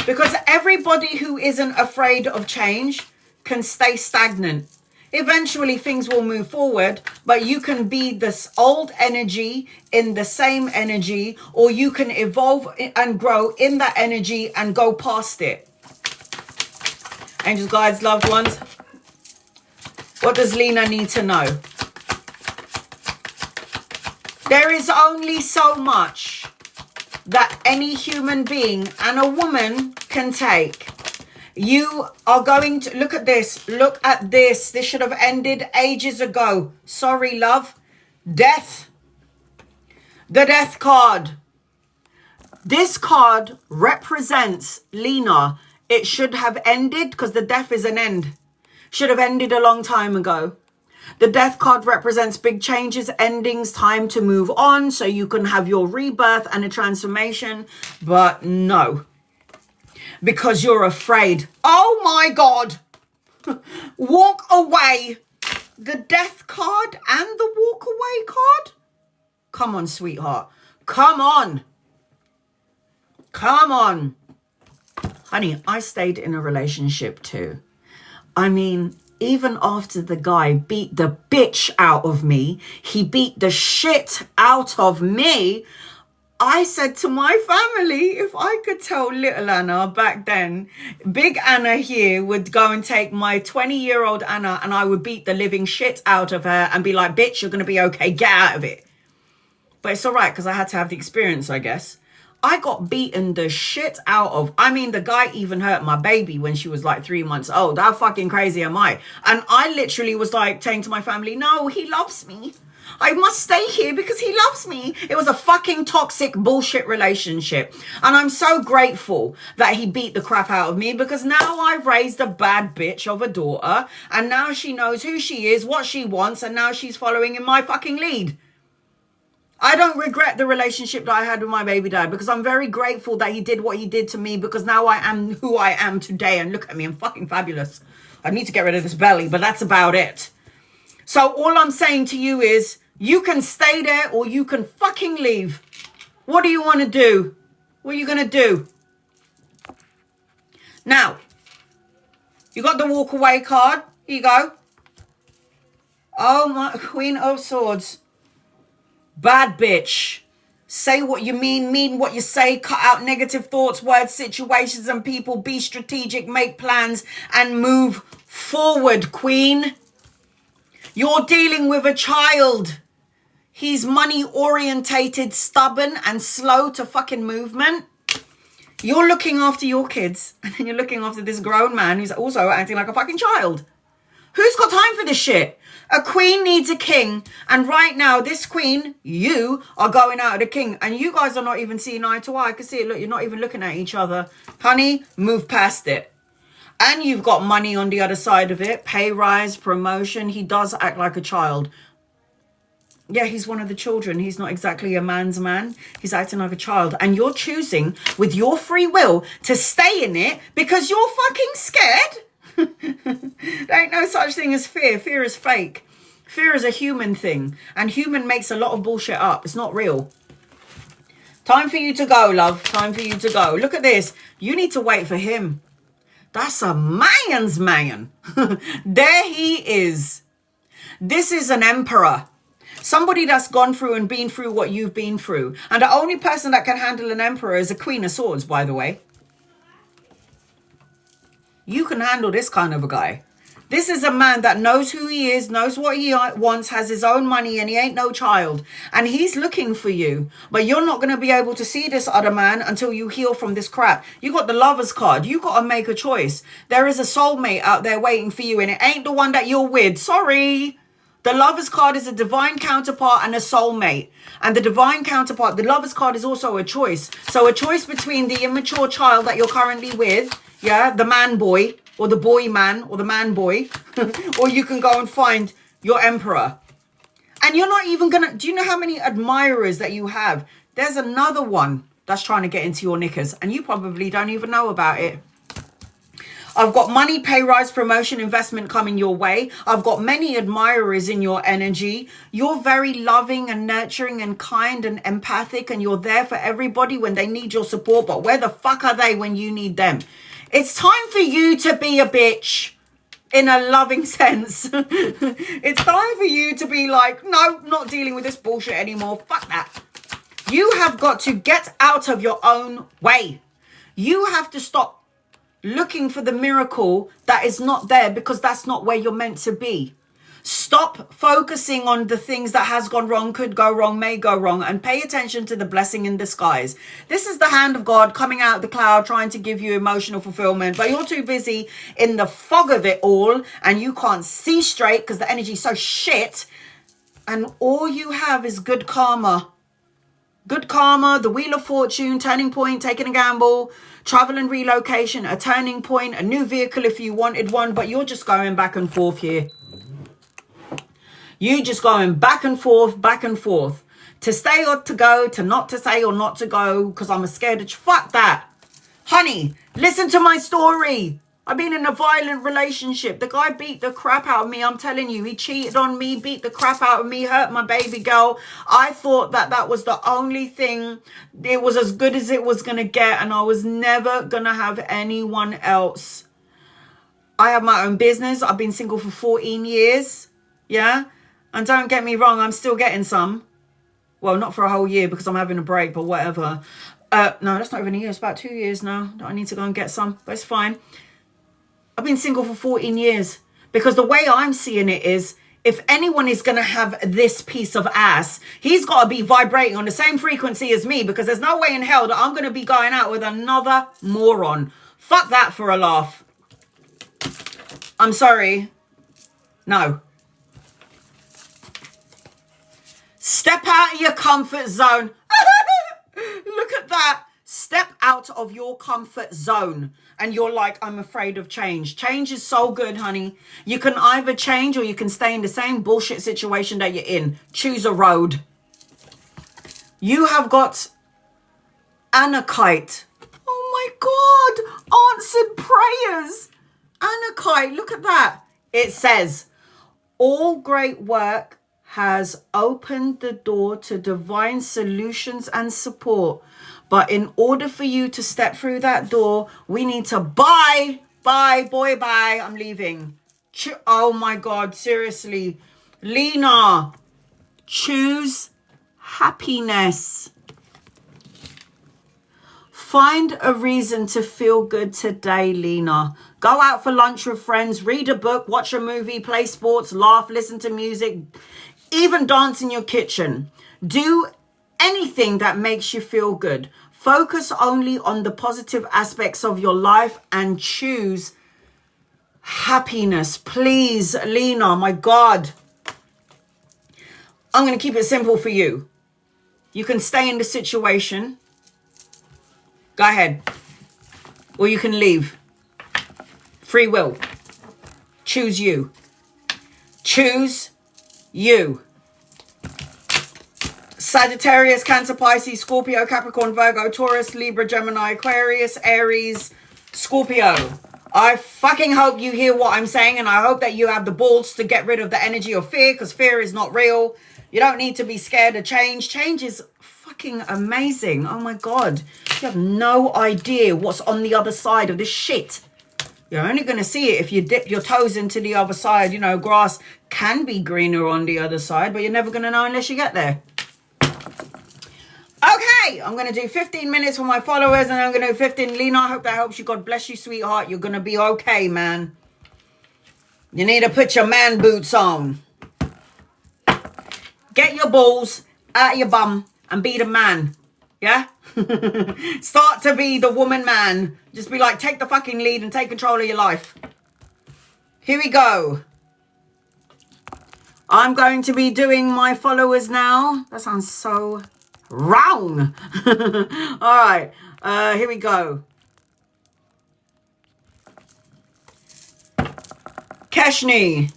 Speaker 1: Because everybody who isn't afraid of change can stay stagnant. Eventually things will move forward, but you can be this old energy in the same energy, or you can evolve and grow in that energy and go past it. Angels, guides, loved ones, what does Lena need to know? There is only so much that any human being and a woman can take. You are going to look at this. Look at this. This should have ended ages ago. Sorry, love. Death. The death card. This card represents Lena. It should have ended because the death is an end. Should have ended a long time ago. The death card represents big changes, endings, time to move on so you can have your rebirth and a transformation. But no, because you're afraid. Oh my God. Walk away. The death card and the walk away card. Come on, sweetheart. Come on. Come on. Honey, I stayed in a relationship too. I mean, even after the guy beat the bitch out of me, he beat the shit out of me, I said to my family, if I could tell little Anna back then, big Anna here would go and take my 20-year-old Anna and I would beat the living shit out of her and be like, bitch, you're going to be okay. Get out of it. But it's all right because I had to have the experience, I guess. I got beaten the shit out of. I mean, the guy even hurt my baby when she was like 3 months old. How fucking crazy am I? And I literally was like saying to my family, no, he loves me. I must stay here because he loves me. It was a fucking toxic bullshit relationship. And I'm so grateful that he beat the crap out of me because now I've raised a bad bitch of a daughter. And now she knows who she is, what she wants. And now she's following in my fucking lead. I don't regret the relationship that I had with my baby dad because I'm very grateful that he did what he did to me because now I am who I am today. And look at me, I'm fucking fabulous. I need to get rid of this belly, but that's about it. So all I'm saying to you is you can stay there or you can fucking leave. What do you want to do? What are you going to do? Now, you got the walk away card. Here you go. Oh my, Queen of Swords. Bad bitch. Say what you mean what you say, cut out negative thoughts, words, situations and people, be strategic, make plans and move forward, Queen. You're dealing with a child. He's money orientated, stubborn and slow to fucking movement. You're looking after your kids and then you're looking after this grown man who's also acting like a fucking child. Who's got time for this shit? A queen needs a king. And right now, this queen, you are going out of the king. And you guys are not even seeing eye to eye. I can see it. Look, you're not even looking at each other. Honey, move past it. And you've got money on the other side of it. Pay rise, promotion. He does act like a child. Yeah, he's one of the children. He's not exactly a man's man. He's acting like a child. And you're choosing with your free will to stay in it because you're fucking scared. There ain't no such thing as fear. Fear is fake. Fear is a human thing. And human makes a lot of bullshit up. It's not real. Time for you to go, love. Time for you to go. Look at this. You need to wait for him. That's a man's man. There he is. This is an emperor. Somebody that's gone through and been through what you've been through. And the only person that can handle an emperor is a Queen of Swords, by the way. You can handle this kind of a guy. This is a man that knows who he is, knows what he wants, has his own money, and he ain't no child. And he's looking for you. But you're not going to be able to see this other man until you heal from this crap. You got the Lover's card. You got to make a choice. There is a soulmate out there waiting for you, and it ain't the one that you're with. Sorry. The Lover's card is a divine counterpart and a soulmate. And the divine counterpart, the Lover's card is also a choice. So a choice between the immature child that you're currently with, yeah, the man boy, or the boy man, or the man boy, or you can go and find your emperor. And you're not even gonna, do you know how many admirers that you have? There's another one that's trying to get into your knickers, and you probably don't even know about it. I've got money, pay rise, promotion, investment coming your way. I've got many admirers in your energy. You're very loving and nurturing and kind and empathic, and you're there for everybody when they need your support. But where the fuck are they when you need them? It's time for you to be a bitch in a loving sense. It's time for you to be like, no, not dealing with this bullshit anymore. Fuck that. You have got to get out of your own way. You have to stop looking for the miracle that is not there because that's not where you're meant to be. Stop focusing on the things that has gone wrong, could go wrong, may go wrong, and pay attention to the blessing in disguise. This is the hand of God coming out of the cloud trying to give you emotional fulfillment, but you're too busy in the fog of it all and you can't see straight because the energy is so shit, and all you have is good karma. Good karma, the wheel of fortune, turning point, taking a gamble, travel and relocation, a turning point, a new vehicle if you wanted one, but you're just going back and forth here. You just going back and forth, to stay or to go, to not to stay or not to go, because I'm scared of fuck that. Honey, listen to my story. I've been in a violent relationship. The guy beat the crap out of me. I'm telling you, he cheated on me, beat the crap out of me, hurt my baby girl. I thought that that was the only thing. It was as good as it was going to get, and I was never going to have anyone else. I have my own business. I've been single for 14 years. Yeah? And don't get me wrong, I'm still getting some. Well, not for a whole year because I'm having a break, but whatever. No, that's not even a year. It's about 2 years now. I need to go and get some, but it's fine. I've been single for 14 years because the way I'm seeing it is, if anyone is going to have this piece of ass, he's got to be vibrating on the same frequency as me, because there's no way in hell that I'm going to be going out with another moron. Fuck that for a laugh. I'm sorry. No. Step out of your comfort zone. Look at that. Step out of your comfort zone. And you're like, I'm afraid of change. Change is so good, honey. You can either change or you can stay in the same bullshit situation that you're in. Choose a road. You have got Anakite. Oh my God. Answered prayers. Anakite, look at that. It says, all great work has opened the door to divine solutions and support. But in order for you to step through that door, we need to bye. I'm leaving. Oh my God, seriously. Lena, choose happiness. Find a reason to feel good today, Lena. Go out for lunch with friends, read a book, watch a movie, play sports, laugh, listen to music, even dance in your kitchen. Do anything that makes you feel good. Focus only on the positive aspects of your life and choose happiness. Please, Lena, my God. I'm going to keep it simple for you. You can stay in the situation. Go ahead. Or you can leave. Free will. Choose you. Choose you. Sagittarius, Cancer, Pisces, Scorpio, Capricorn, Virgo, Taurus, Libra, Gemini, Aquarius, Aries, Scorpio. I fucking hope you hear what I'm saying, and I hope that you have the balls to get rid of the energy of fear, because fear is not real. You don't need to be scared of change. Change is fucking amazing. Oh my God. You have no idea what's on the other side of this shit. You're only going to see it if you dip your toes into the other side. You know, grass can be greener on the other side, but you're never going to know unless you get there. Okay, I'm going to do 15 minutes for my followers, and I'm going to do 15. Lena, I hope that helps you. God bless you, sweetheart. You're going to be okay, man. You need to put your man boots on. Get your balls out of your bum and be the man. Yeah? Start to be the woman man. Just be like, take the fucking lead and take control of your life. Here we go. I'm going to be doing my followers now. That sounds so wrong. All right. Here we go. Keshni.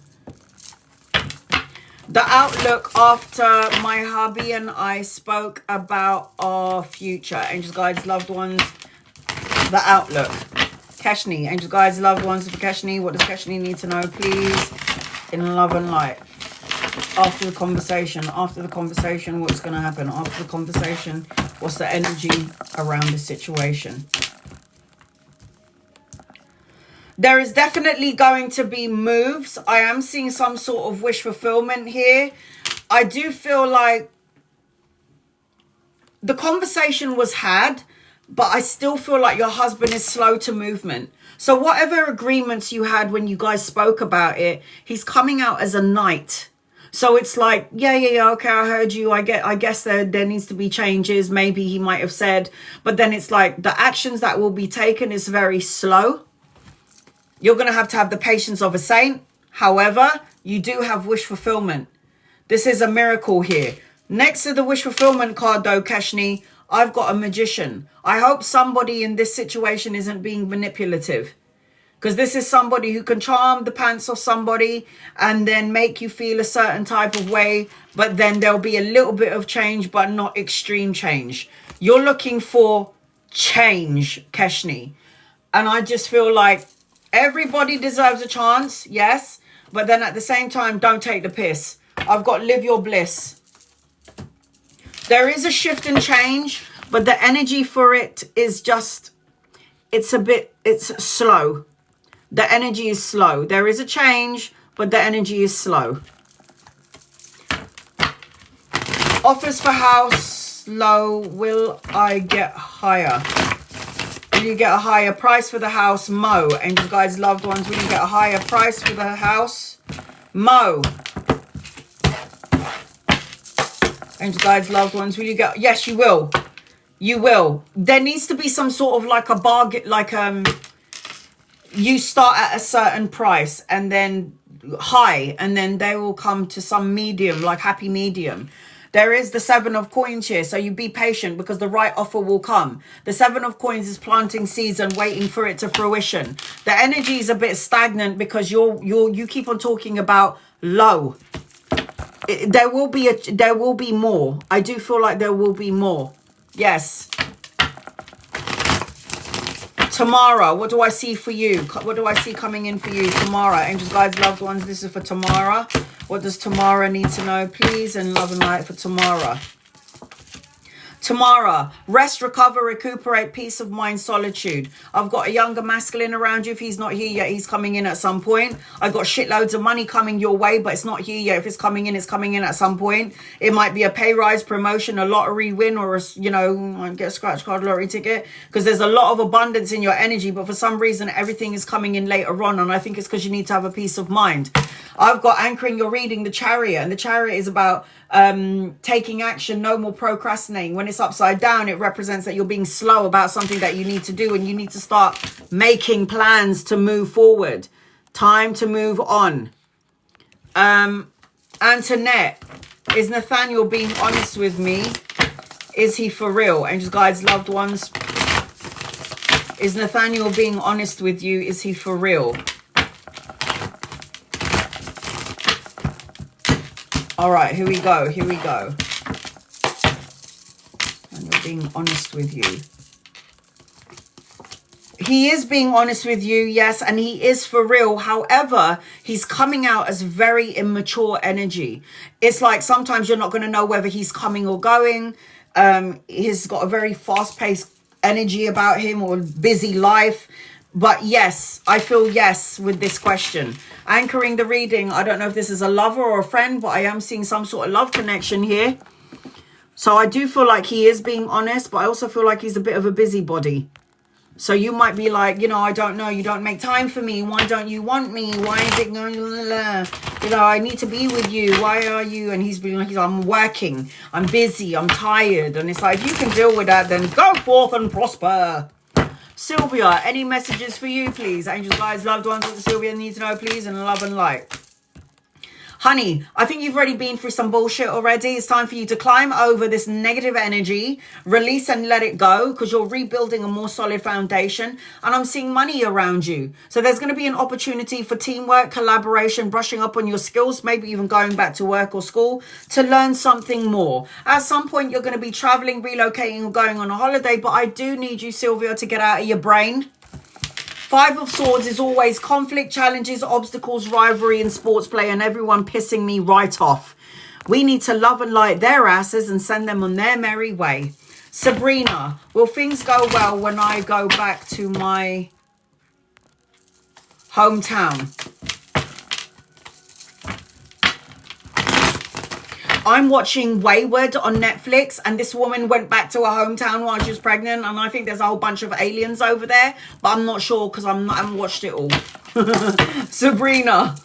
Speaker 1: The outlook after my hubby and I spoke about our future. Angels, guides, loved ones. The outlook. Keshni. Angels, guides, loved ones for Keshni. What does Keshni need to know, please? In love and light. After the conversation, what's going to happen? After the conversation, what's the energy around the situation? There is definitely going to be moves. I am seeing some sort of wish fulfillment here. I do feel like the conversation was had, but I still feel like your husband is slow to movement. So whatever agreements you had when you guys spoke about it, he's coming out as a knight. So it's like, yeah, okay, I heard you. I guess there needs to be changes. Maybe he might have said, but then it's like the actions that will be taken is very slow. You're going to have the patience of a saint. However, you do have wish fulfillment. This is a miracle here. Next to the wish fulfillment card though, Kashni, I've got a magician. I hope somebody in this situation isn't being manipulative. Because this is somebody who can charm the pants off somebody and then make you feel a certain type of way. But then there'll be a little bit of change, but not extreme change. You're looking for change, Keshni. And I just feel like everybody deserves a chance, yes. But then at the same time, don't take the piss. I've got live your bliss. There is a shift and change, but the energy for it is just, it's slow. The energy is slow. There is a change, but the energy is slow. Offers for house low. Will I get higher? Will you get a higher price for the house? Mo. Angels, guides, loved ones, will you get a higher price for the house? Mo. Angels, guides, loved ones, will you get... Yes, you will. You will. There needs to be some sort of like a bargain, like you start at a certain price and then high, and then they will come to some medium, like happy medium. There is the 7 of coins here, so you be patient because the right offer will come. The 7 of coins is planting seeds and waiting for it to fruition. The energy is a bit stagnant because you keep on talking about low. There will be more. I do feel like there will be more. Yes. Tamara, what do I see for you? What do I see coming in for you? Tamara, angels, guides, loved ones, this is for Tamara. What does Tamara need to know, please? And love and light for Tamara. Tamara, rest, recover, recuperate, peace of mind, solitude. I've got a younger masculine around you. If he's not here yet, he's coming in at some point. I've got shitloads of money coming your way, but it's not here yet. If it's coming in at some point. It might be a pay rise, promotion, a lottery win, or get a scratch card lottery ticket. Because there's a lot of abundance in your energy, but for some reason, everything is coming in later on. And I think it's because you need to have a peace of mind. I've got anchoring your reading, the Chariot. And the Chariot is about taking action, no more procrastinating. When it's upside down, it represents that you're being slow about something that you need to do, and you need to start making plans to move forward. Time to move on. Antoinette, is Nathaniel being honest with me? Is he for real? Angels, guides, loved ones, is Nathaniel being honest with you? Is he for real? All right, here we go. Here we go. And you're being honest with you. He is being honest with you, yes, and he is for real. However, he's coming out as very immature energy. It's like sometimes you're not going to know whether he's coming or going. He's got a very fast-paced energy about him, or busy life. But yes, I feel yes with this question. Anchoring the reading, I don't know if this is a lover or a friend, but I am seeing some sort of love connection here. So I do feel like he is being honest, but I also feel like he's a bit of a busybody. So you might be like, I don't know, you don't make time for me. Why don't you want me? Why is it going, I need to be with you. Why are you? And he's being like, I'm working, I'm busy, I'm tired. And it's like, if you can deal with that, then go forth and prosper. Sylvia, any messages for you, please? Angels, guides, loved ones, what Sylvia needs to know, please, and love and light. Honey, I think you've already been through some bullshit already. It's time for you to climb over this negative energy, release and let it go, because you're rebuilding a more solid foundation. And I'm seeing money around you. So there's going to be an opportunity for teamwork, collaboration, brushing up on your skills, maybe even going back to work or school to learn something more. At some point, you're going to be traveling, relocating, or going on a holiday. But I do need you, Sylvia, to get out of your brain. 5 of Swords is always conflict, challenges, obstacles, rivalry, and sports play, and everyone pissing me right off. We need to love and light their asses and send them on their merry way. Sabrina, will things go well when I go back to my hometown? I'm watching Wayward on Netflix, and this woman went back to her hometown while she was pregnant, and I think there's a whole bunch of aliens over there, but I'm not sure because I haven't watched it all. Sabrina,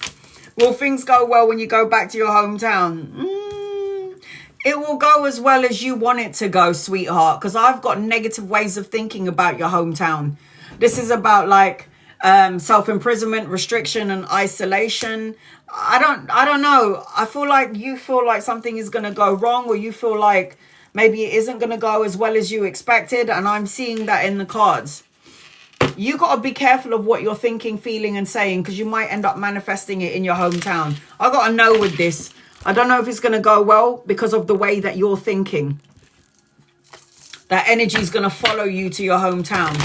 Speaker 1: will things go well when you go back to your hometown? It will go as well as you want it to go, sweetheart, because I've got negative ways of thinking about your hometown. This is about like self-imprisonment, restriction, and isolation. I don't know. I feel like you feel like something is going to go wrong, or you feel like maybe it isn't going to go as well as you expected. And I'm seeing that in the cards. You got to be careful of what you're thinking, feeling, and saying, because you might end up manifesting it in your hometown. I got to know with this. I don't know if it's going to go well because of the way that you're thinking. That energy is going to follow you to your hometown.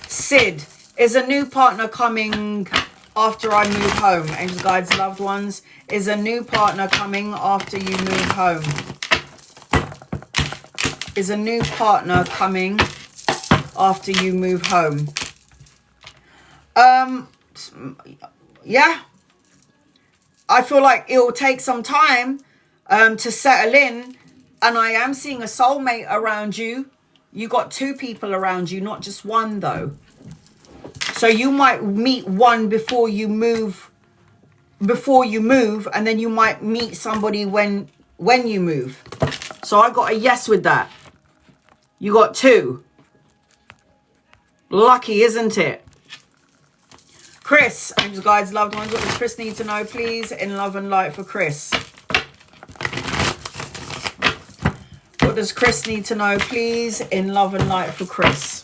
Speaker 1: Sid, is a new partner coming after I move home? Angels, guides, loved ones. Is a new partner coming after you move home? Is a new partner coming after you move home? Yeah. I feel like it will take some time to settle in. And I am seeing a soulmate around you. You got two people around you, not just one though. So you might meet one before you move, and then you might meet somebody when you move. So I got a yes with that. You got two. Lucky, isn't it? Chris, angels, guides, loved ones, what does Chris need to know, please, in love and light for Chris? What does Chris need to know, please, in love and light for Chris?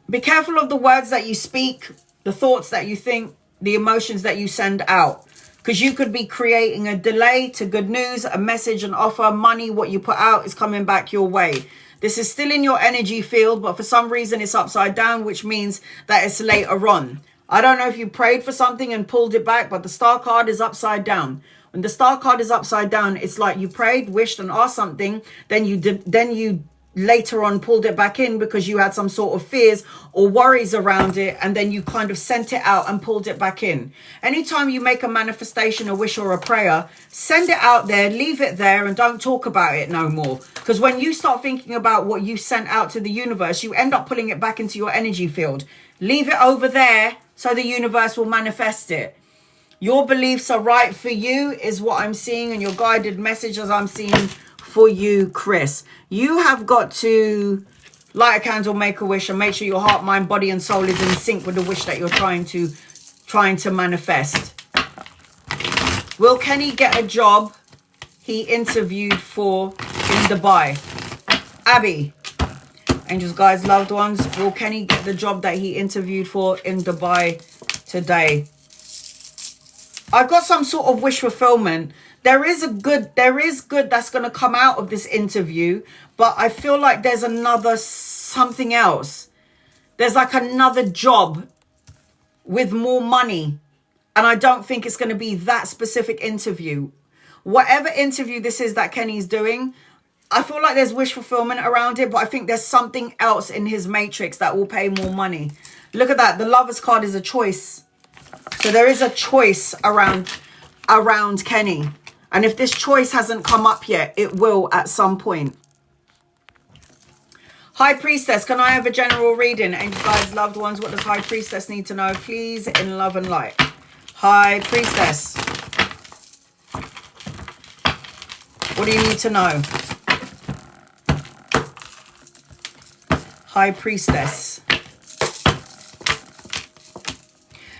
Speaker 1: Be careful of the words that you speak, the thoughts that you think, the emotions that you send out. Because you could be creating a delay to good news, a message, an offer, money. What you put out is coming back your way. This is still in your energy field, but for some reason it's upside down, which means that it's later on. I don't know if you prayed for something and pulled it back, but the star card is upside down. When the star card is upside down, it's like you prayed, wished, and asked something. Then you later on pulled it back in because you had some sort of fears or worries around it, and then you kind of sent it out and pulled it back in. Anytime you make a manifestation, a wish, or a prayer, send it out there, leave it there, and don't talk about it no more. Because when you start thinking about what you sent out to the universe, you end up pulling it back into your energy field. Leave it over there so the universe will manifest it. Your beliefs are right for you is what I'm seeing, and your guided messages I'm seeing for you, Chris. You have got to light a candle, make a wish, and make sure your heart, mind, body, and soul is in sync with the wish that you're trying to manifest. Will Kenny get a job he interviewed for in Dubai? Abby, angels, guides, loved ones, will Kenny get the job that he interviewed for in Dubai today? I've got some sort of wish fulfillment. There is good that's going to come out of this interview, but I feel like there's another something else. There's like another job with more money, and I don't think it's going to be that specific interview. Whatever interview this is that Kenny's doing, I feel like there's wish fulfillment around it, but I think there's something else in his matrix that will pay more money. Look at that. The Lover's card is a choice. So there is a choice around Kenny. And if this choice hasn't come up yet, it will at some point. High Priestess, can I have a general reading? Angels, guides, loved ones, what does High Priestess need to know, please, in love and light? High Priestess. What do you need to know? High Priestess.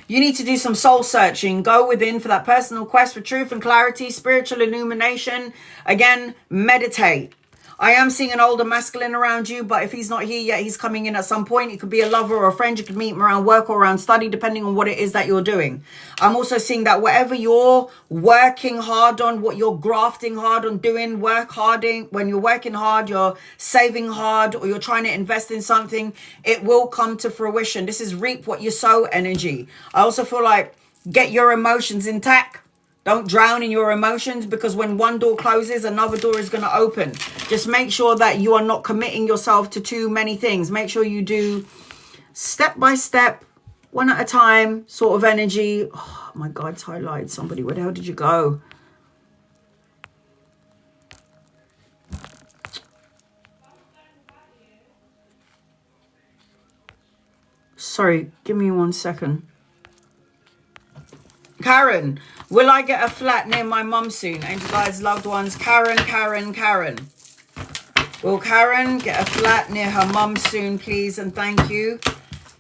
Speaker 1: You need to do some soul searching. Go within for that personal quest for truth and clarity, spiritual illumination. Again, meditate. I am seeing an older masculine around you, but if he's not here yet, he's coming in at some point. It could be a lover or a friend. You could meet him around work or around study, depending on what it is that you're doing. I'm also seeing that whatever you're working hard on, what you're grafting hard on doing, when you're working hard, you're saving hard, or you're trying to invest in something, it will come to fruition. This is reap what you sow energy. I also feel like get your emotions intact. Don't drown in your emotions, because when one door closes, another door is going to open. Just make sure that you are not committing yourself to too many things. Make sure you do step by step, one at a time sort of energy. Oh my God, it's highlighted somebody. Where the hell did you go? Sorry, give me 1 second. Karen, will I get a flat near my mum soon? Angel, guides, loved ones. Karen. Will Karen get a flat near her mum soon, please? And thank you.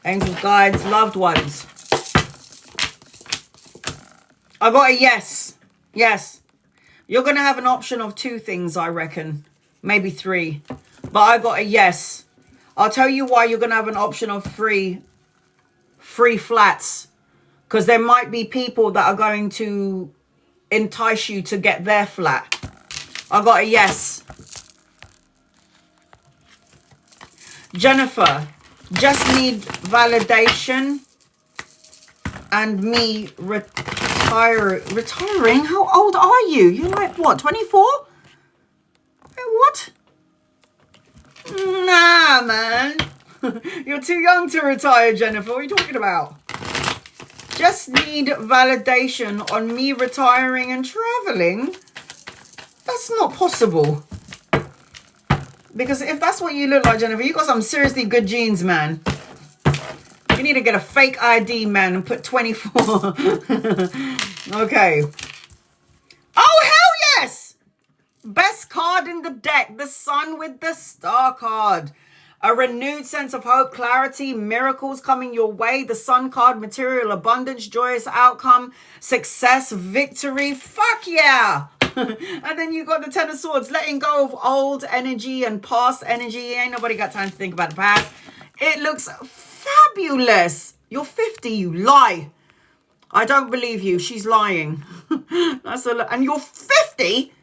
Speaker 1: Angels, guides, loved ones. I got a yes. Yes. You're going to have an option of 2 things, I reckon. Maybe 3. But I got a yes. I'll tell you why you're going to have an option of free flats. Because there might be people that are going to entice you to get their flat. I got a yes. Jennifer, just need validation and me retiring. How old are you? You're like, what, 24? What? Nah, man. You're too young to retire, Jennifer. What are you talking about? Just need validation on me retiring and traveling. That's not possible. Because if that's what you look like, Jennifer, you got some seriously good genes, man. You need to get a fake ID, man, and put 24. Okay. Oh, hell yes! Best card in the deck. The Sun with the Star card. A renewed sense of hope, clarity, miracles coming your way. The Sun card, material abundance, joyous outcome, success, victory. Fuck yeah! And then you got the 10 of Swords, letting go of old energy and past energy. Ain't nobody got time to think about the past. It looks fabulous. You're 50, you lie. I don't believe you. She's lying. And you're 50?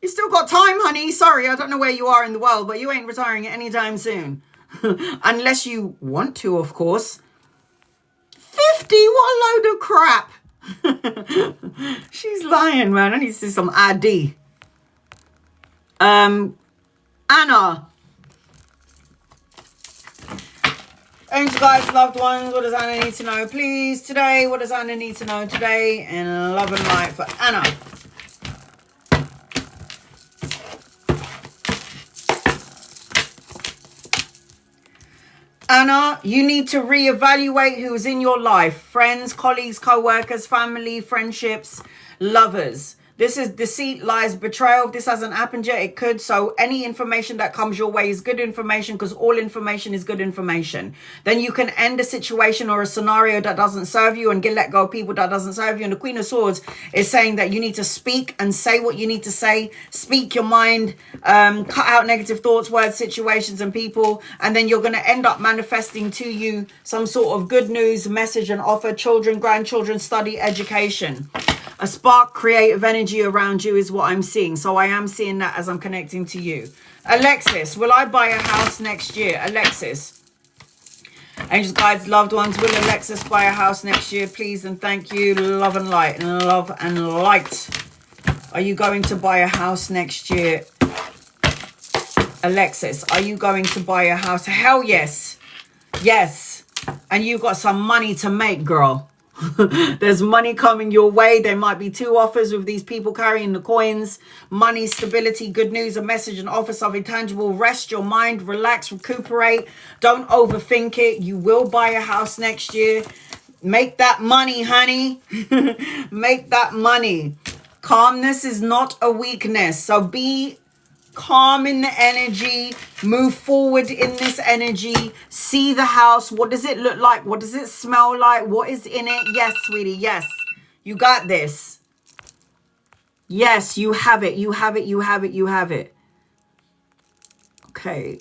Speaker 1: You still got time, honey. Sorry, I don't know where you are in the world, but you ain't retiring anytime soon. Unless you want to, of course. 50? What a load of crap. She's lying, man. I need to see some ID. Anna. Angel guys, loved ones, what does Anna need to know, please? Today, what does Anna need to know today? And love and light for Anna. Anna, you need to reevaluate who is in your life. Friends, colleagues, co-workers, family, friendships, lovers. This is deceit, lies, betrayal. If this hasn't happened yet, it could. So any information that comes your way is good information, because all information is good information. Then you can end a situation or a scenario that doesn't serve you and let go of people that doesn't serve you. And the Queen of Swords is saying that you need to speak and say what you need to say. Speak your mind. Cut out negative thoughts, words, situations, and people. And then you're going to end up manifesting to you some sort of good news, message, and offer. Children, grandchildren, study, education. A spark, creative energy around you is what I'm seeing. So I am seeing that as I'm connecting to you. Alexis, will I buy a house next year? Alexis. Angels, guides, loved ones, will Alexis buy a house next year? Please and thank you. Love and light. And love and light. Are you going to buy a house next year? Alexis, are you going to buy a house? Hell yes. Yes. And you got some money to make, girl. There's money coming your way. There might be 2 offers with these people carrying the coins. Money, stability, good news, a message, an offer, something tangible. Rest your mind, relax, recuperate. Don't overthink it. You will buy a house next year. Make that money, honey. Make that money. Calmness is not a weakness. So be calm in the energy. Move forward in this energy. See the house. What does it look like? What does it smell like? What is in it? Yes, sweetie. Yes. You got this. Yes, you have it. You have it. You have it. You have it. Okay.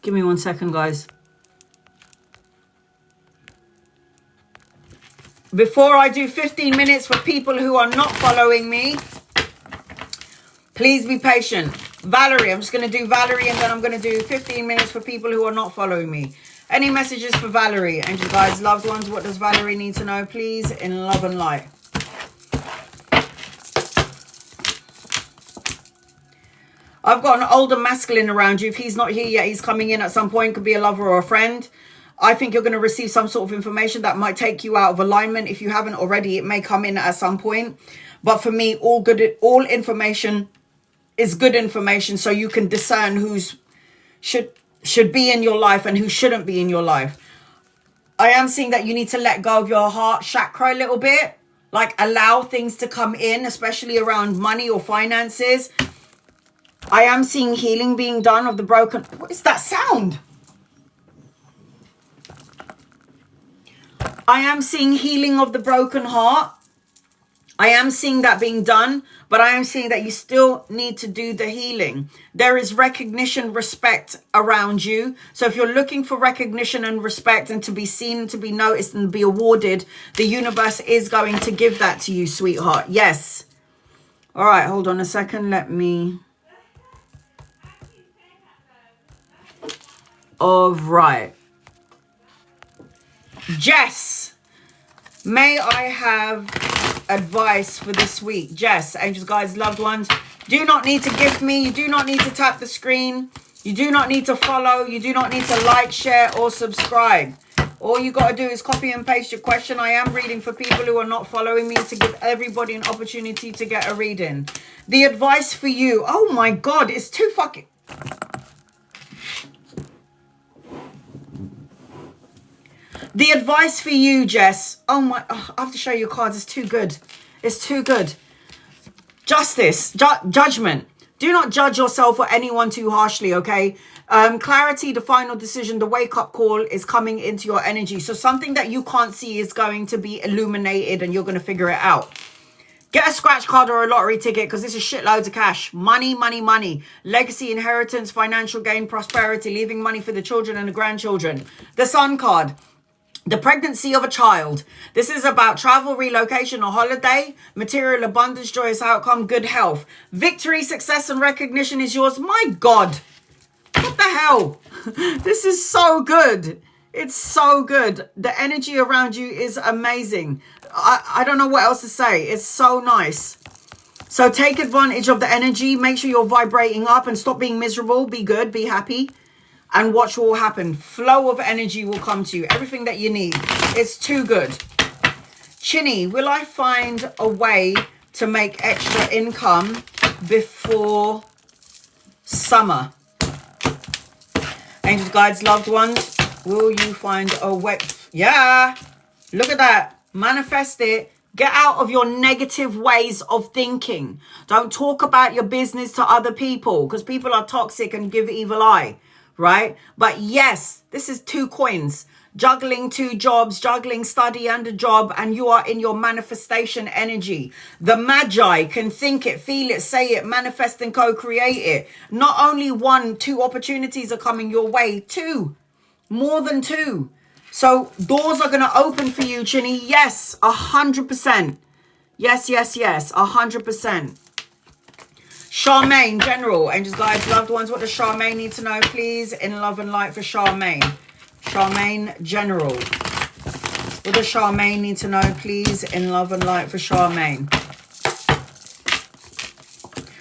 Speaker 1: Give me 1 second, guys. Before I do 15 minutes for people who are not following me, please be patient. Valerie, I'm just going to do Valerie, and then I'm going to do 15 minutes for people who are not following me. Any messages for Valerie? Angel guys, loved ones, what does Valerie need to know, please? In love and light. I've got an older masculine around you. If he's not here yet, he's coming in at some point. Could be a lover or a friend. I think you're going to receive some sort of information that might take you out of alignment. If you haven't already, it may come in at some point. But for me, all information is good information, so you can discern who's should be in your life and who shouldn't be in your life. I am seeing that you need to let go of your heart chakra a little bit. Like, allow things to come in, especially around money or finances. I am seeing healing being done of the broken... What is that sound? I am seeing healing of the broken heart. I am seeing that being done, but I am seeing that you still need to do the healing. There is recognition, respect around you. So if you're looking for recognition and respect and to be seen, to be noticed and be awarded, the universe is going to give that to you, sweetheart. Yes. All right, hold on a second. Let me... All right. Jess, may I have advice for this week? Jess, angels, guides, loved ones, do not need to gift me. You do not need to tap the screen. You do not need to follow. You do not need to like, share, or subscribe. All you got to do is copy and paste your question. I am reading for people who are not following me to give everybody an opportunity to get a reading. The advice for you. Oh my God, it's too fucking... The advice for you, Jess. Oh my, oh, I have to show you cards. It's too good. It's too good. Justice, judgment. Do not judge yourself or anyone too harshly, okay? Clarity, the final decision, the wake-up call is coming into your energy. So something that you can't see is going to be illuminated and you're going to figure it out. Get a scratch card or a lottery ticket because this is shitloads of cash. Money, money, money. Legacy, inheritance, financial gain, prosperity, leaving money for the children and the grandchildren. The Sun card. The pregnancy of a child. This is about travel, relocation, or holiday. Material abundance, joyous outcome, good health. Victory, success, and recognition is yours. My God. What the hell? This is so good. It's so good. The energy around you is amazing. I don't know what else to say. It's so nice. So take advantage of the energy. Make sure you're vibrating up and stop being miserable. Be good. Be happy. And watch what will happen. Flow of energy will come to you. Everything that you need. It's too good. Chinny, will I find a way to make extra income before summer? Angels, guides, loved ones, will you find a way? Yeah. Look at that. Manifest it. Get out of your negative ways of thinking. Don't talk about your business to other people because people are toxic and give evil eye. Right? But yes, this is 2 coins. Juggling 2 jobs, juggling study and a job, and you are in your manifestation energy. The Magi can think it, feel it, say it, manifest and co-create it. Not only 1, 2 opportunities are coming your way. 2. More than 2. So doors are going to open for you, Chinny. Yes, 100%. Yes, yes, yes, 100%. Charmaine, general, angels, guides, loved ones. What does Charmaine need to know, please? In love and light for Charmaine. Charmaine, general. What does Charmaine need to know, please? In love and light for Charmaine.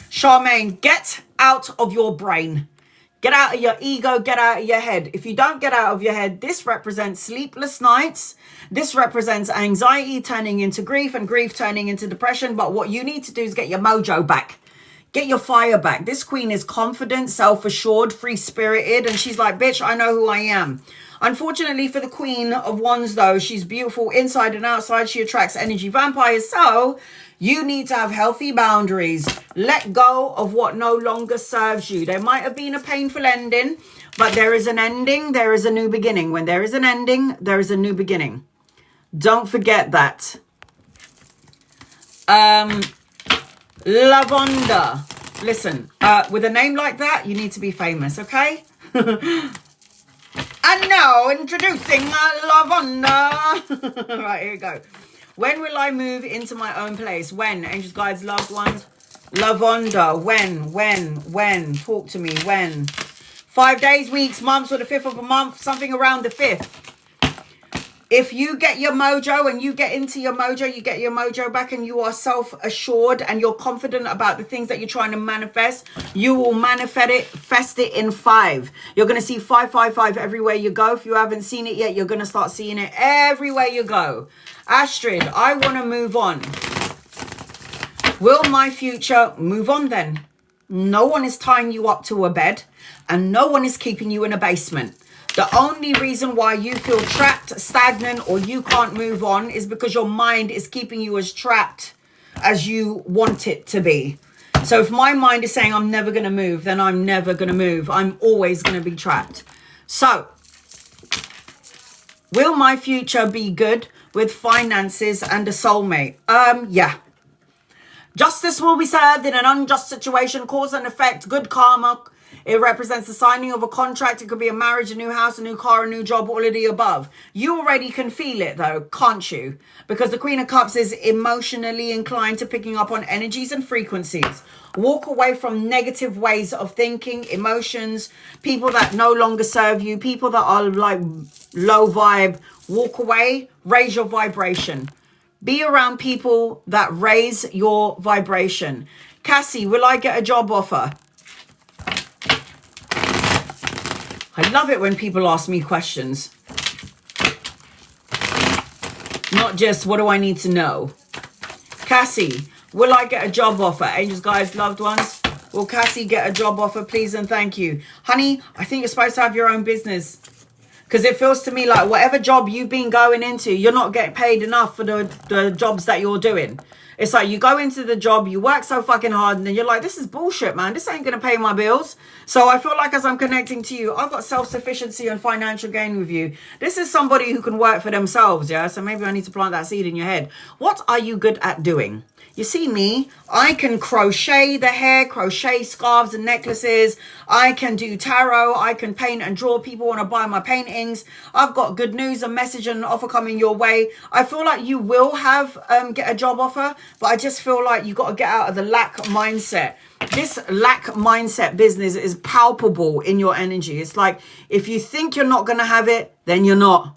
Speaker 1: Charmaine, get out of your brain. Get out of your ego. Get out of your head. If you don't get out of your head, this represents sleepless nights. This represents anxiety turning into grief and grief turning into depression. But what you need to do is get your mojo back. Get your fire back. This queen is confident, self-assured, free-spirited, and she's like, bitch, I know who I am. Unfortunately for the Queen of Wands, though, she's beautiful inside and outside. She attracts energy vampires. So you need to have healthy boundaries. Let go of what no longer serves you. There might have been a painful ending, but there is an ending. There is a new beginning. When there is an ending, there is a new beginning. Don't forget that. Lavender. Listen, with a name like that, you need to be famous, okay? And now, introducing Lavender. Right, here we go. When will I move into my own place? When? Angels, guides, loved ones. Lavender. When? Talk to me. When? 5 days, weeks, months, or the 5th of a month. Something around the 5th. If you get your mojo and you get into your mojo, you get your mojo back and you are self-assured and you're confident about the things that you're trying to manifest, you will manifest it in 5. You're going to see 555 everywhere you go. If you haven't seen it yet, you're going to start seeing it everywhere you go. Astrid, I want to move on. Will my future move on then? No one is tying you up to a bed, and no one is keeping you in a basement. The only reason why you feel trapped, stagnant, or you can't move on is because your mind is keeping you as trapped as you want it to be. So if my mind is saying I'm never going to move, then I'm never going to move. I'm always going to be trapped. So, will my future be good with finances and a soulmate? Yeah. Justice will be served in an unjust situation, cause and effect, good karma. It represents the signing of a contract. It could be a marriage, a new house, a new car, a new job, all of the above. You already can feel it though, can't you? Because the Queen of Cups is emotionally inclined to picking up on energies and frequencies. Walk away from negative ways of thinking, emotions, people that no longer serve you, people that are like low vibe. Walk away, raise your vibration. Be around people that raise your vibration. Cassie, will I get a job offer? I love it when people ask me questions. Not just, what do I need to know? Cassie, will I get a job offer? Angels, guys, loved ones. Will Cassie get a job offer, please and thank you? Honey, I think you're supposed to have your own business. Because it feels to me like whatever job you've been going into, you're not getting paid enough for the jobs that you're doing. It's like you go into the job, you work so fucking hard, and then you're like, this is bullshit, man. This ain't going to pay my bills. So I feel like as I'm connecting to you, I've got self-sufficiency and financial gain with you. This is somebody who can work for themselves, yeah? So maybe I need to plant that seed in your head. What are you good at doing? You see me, I can crochet the hair, crochet scarves and necklaces. I can do tarot. I can paint and draw. People want to buy my paintings. I've got good news, a message and an offer coming your way. I feel like you will have get a job offer, but I just feel like you got to get out of the lack mindset. This lack mindset business is palpable in your energy. It's like if you think you're not going to have it, then you're not.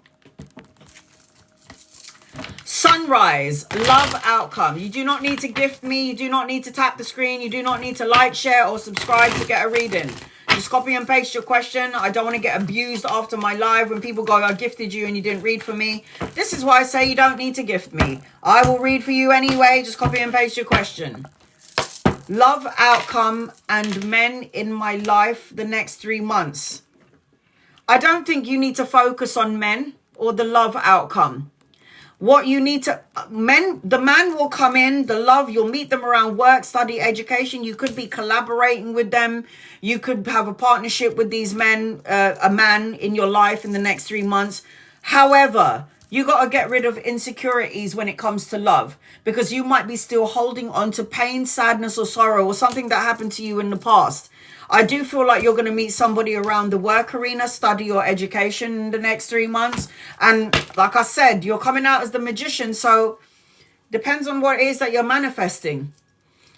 Speaker 1: Sunrise, love outcome. You do not need to gift me. You do not need to tap the screen. You do not need to like, share, or subscribe to get a reading. Just copy and paste your question. I don't want to get abused after my live when people go, I gifted you and you didn't read for me. This is why I say you don't need to gift me. I will read for you anyway. Just copy and paste your question. Love outcome and men in my life the next 3 months. I don't think you need to focus on men or the love outcome. What you need to, the man will come in, the love, you'll meet them around work, study, education. You could be collaborating with them. You could have a partnership with these men, a man in your life in the next 3 months. However, you got to get rid of insecurities when it comes to love, because you might be still holding on to pain, sadness, or sorrow, or something that happened to you in the past. I do feel like you're going to meet somebody around the work arena, study or education in the next 3 months. And like I said, you're coming out as the magician. So depends on what it is that you're manifesting.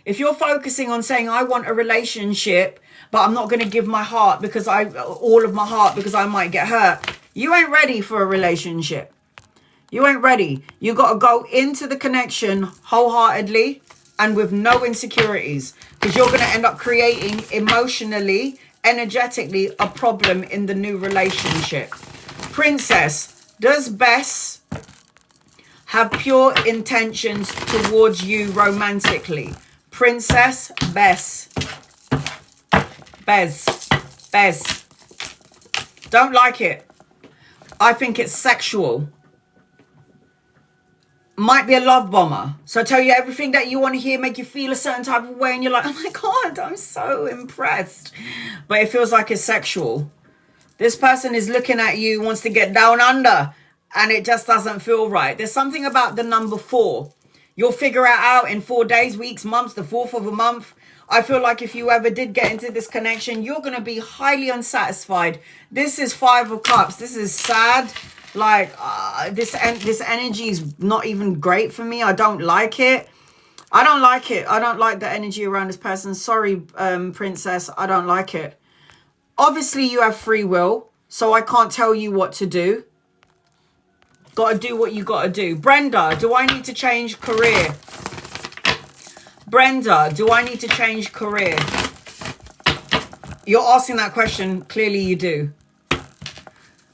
Speaker 1: If you're focusing on saying, I want a relationship, but I'm not going to give my heart because all of my heart because I might get hurt. You ain't ready for a relationship. You ain't ready. You got to go into the connection wholeheartedly and with no insecurities, because you're going to end up creating emotionally, energetically, a problem in the new relationship. Princess, does Bess have pure intentions towards you romantically? Princess Bess. Bez. Don't like it. I think it's sexual. Might be a love bomber. So I tell you everything that you want to hear, make you feel a certain type of way, and you're like, oh my God, I'm so impressed. But it feels like it's sexual. This person is looking at you, wants to get down under, and it just doesn't feel right. There's something about the number 4. You'll figure it out in 4 days, weeks, months, the 4th of a month. I feel like if you ever did get into this connection, you're going to be highly unsatisfied. This is 5 of Cups. This is sad. Like, this energy is not even great for me. I don't like it. I don't like it. I don't like the energy around this person. Sorry, Princess. I don't like it. Obviously, you have free will, so I can't tell you what to do. Got to do what you got to do. Brenda, do I need to change career? Brenda, do I need to change career? You're asking that question. Clearly, you do.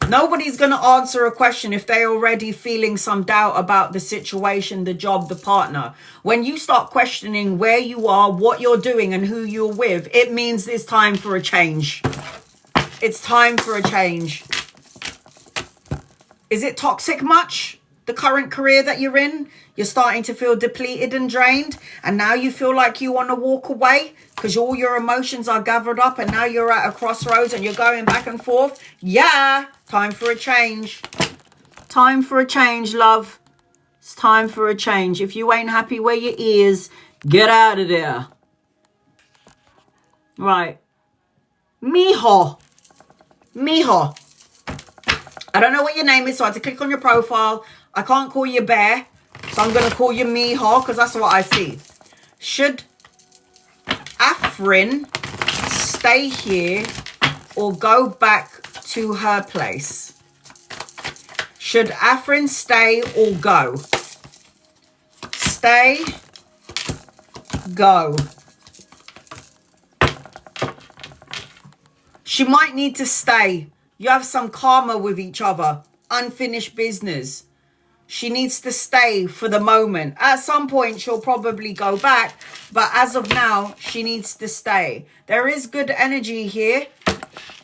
Speaker 1: Nobody's going to answer a question if they're already feeling some doubt about the situation, the job, the partner. When you start questioning where you are, what you're doing, and who you're with, it means it's time for a change. It's time for a change. Is it toxic much? The current career that you're in? You're starting to feel depleted and drained, and now you feel like you want to walk away because all your emotions are gathered up, and now you're at a crossroads and you're going back and forth. Yeah, time for a change. Time for a change, love. It's time for a change. If you ain't happy where your ears, get out of there. Right. Mijo. Mijo. I don't know what your name is, so I had to click on your profile. I can't call you Bear, so I'm going to call you Mijo because that's what I see. Should Afrin stay here or go back to her place? Should Afrin stay or go? Stay, go. She might need to stay. You have some karma with each other. Unfinished business. She needs to stay for the moment. At some point, she'll probably go back. But as of now, she needs to stay. There is good energy here.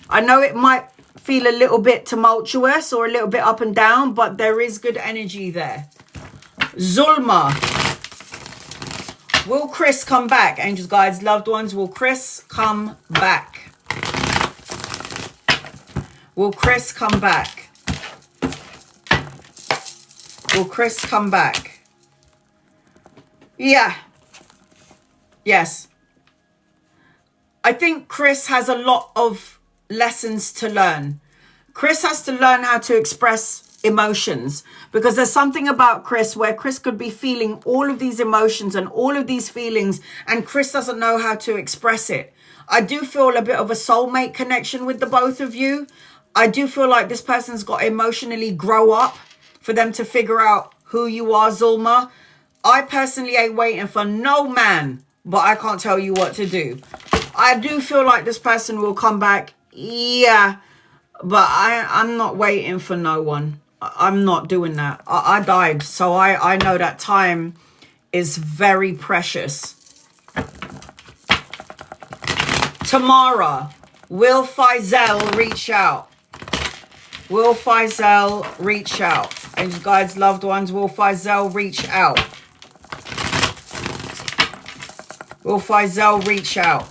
Speaker 1: I know it might feel a little bit tumultuous or a little bit up and down, but there is good energy there. Zulma. Will Chris come back? Angels, guides, loved ones. Will Chris come back? Will Chris come back? Will Chris come back? Yeah. Yes. I think Chris has a lot of lessons to learn. Chris has to learn how to express emotions, because there's something about Chris where Chris could be feeling all of these emotions and all of these feelings, and Chris doesn't know how to express it. I do feel a bit of a soulmate connection with the both of you. I do feel like this person's got to emotionally grow up for them to figure out who you are, Zulma. I personally ain't waiting for no man, but I can't tell you what to do. I do feel like this person will come back. Yeah, but I'm not waiting for no one. I'm not doing that. I died, so I know that time is very precious. Tamara, will Faisal reach out? Will Faisal reach out? Angels, guides, loved ones, will Faisal reach out? Will Faisal reach out?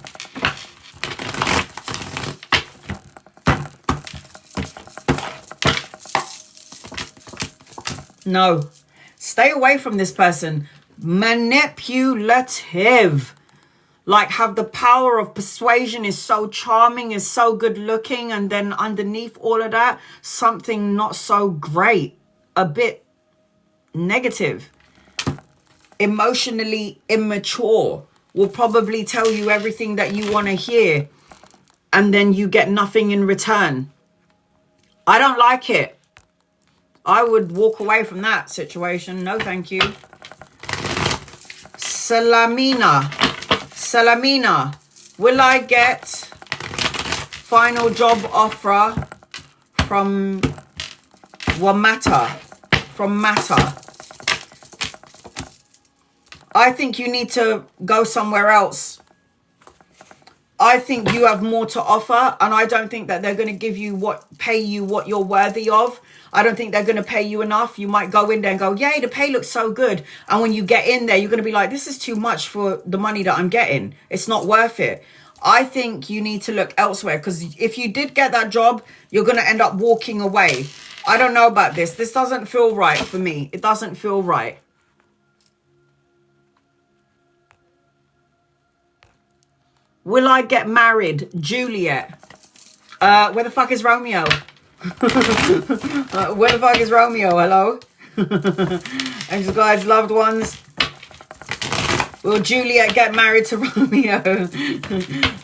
Speaker 1: No. Stay away from this person. Manipulative. Like, have the power of persuasion, is so charming, is so good looking, and then underneath all of that, something not so great. A bit negative. Emotionally immature. Will probably tell you everything that you want to hear, and then you get nothing in return. I don't like it. I would walk away from that situation. No, thank you. Salamina. Salamina. Will I get final job offer from Wamata? From Mata? I think you need to go somewhere else. I think you have more to offer, and I don't think that they're going to pay you what you're worthy of. I don't think they're going to pay you enough. You might go in there and go, yay, the pay looks so good. And when you get in there, you're going to be like, this is too much for the money that I'm getting. It's not worth it. I think you need to look elsewhere, because if you did get that job, you're going to end up walking away. I don't know about this. This doesn't feel right for me. It doesn't feel right. Will I get married? Juliet. Where the fuck is Romeo? Where the fuck is Romeo? Hello? Angels, guides, loved ones. Will Juliet get married to Romeo?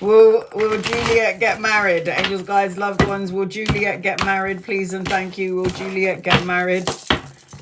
Speaker 1: Will Juliet get married? Angels, guides, loved ones. Will Juliet get married? Please and thank you. Will Juliet get married?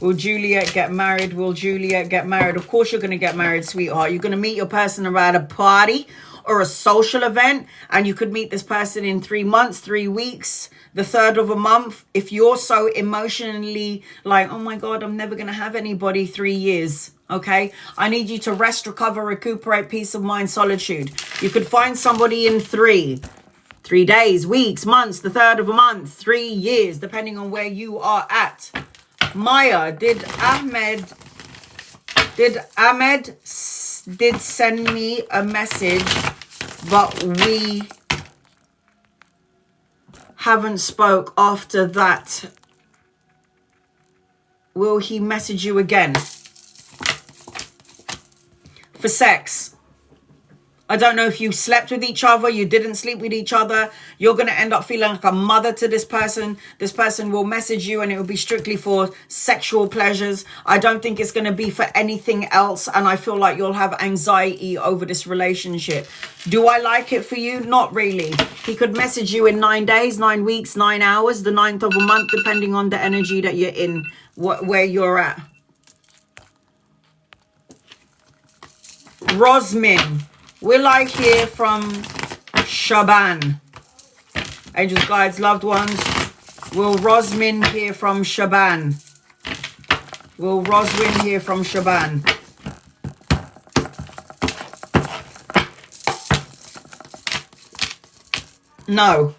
Speaker 1: Will Juliet get married? Will Juliet get married? Of course you're going to get married, sweetheart. You're going to meet your person around a party, or a social event, and you could meet this person in 3 months, 3 weeks, the third of a month. If you're so emotionally like, oh my God, I'm never going to have anybody, 3 years. Okay, I need you to rest, recover, recuperate, peace of mind, solitude. You could find somebody in 3 days, weeks, months, the third of a month, 3 years, depending on where you are at. Maya, did Ahmed send me a message, but we haven't spoke after that. Will he message you again? For sex. I don't know if you slept with each other, you didn't sleep with each other. You're going to end up feeling like a mother to this person. This person will message you and it will be strictly for sexual pleasures. I don't think it's going to be for anything else. And I feel like you'll have anxiety over this relationship. Do I like it for you? Not really. He could message you in 9 days, 9 weeks, 9 hours, the 9th of a month, depending on the energy that you're in, where you're at. Rosmin, will I hear from Shaban? Angels, guides, loved ones. Will Rosmin hear from Shaban? Will Roswin hear from Shaban? No.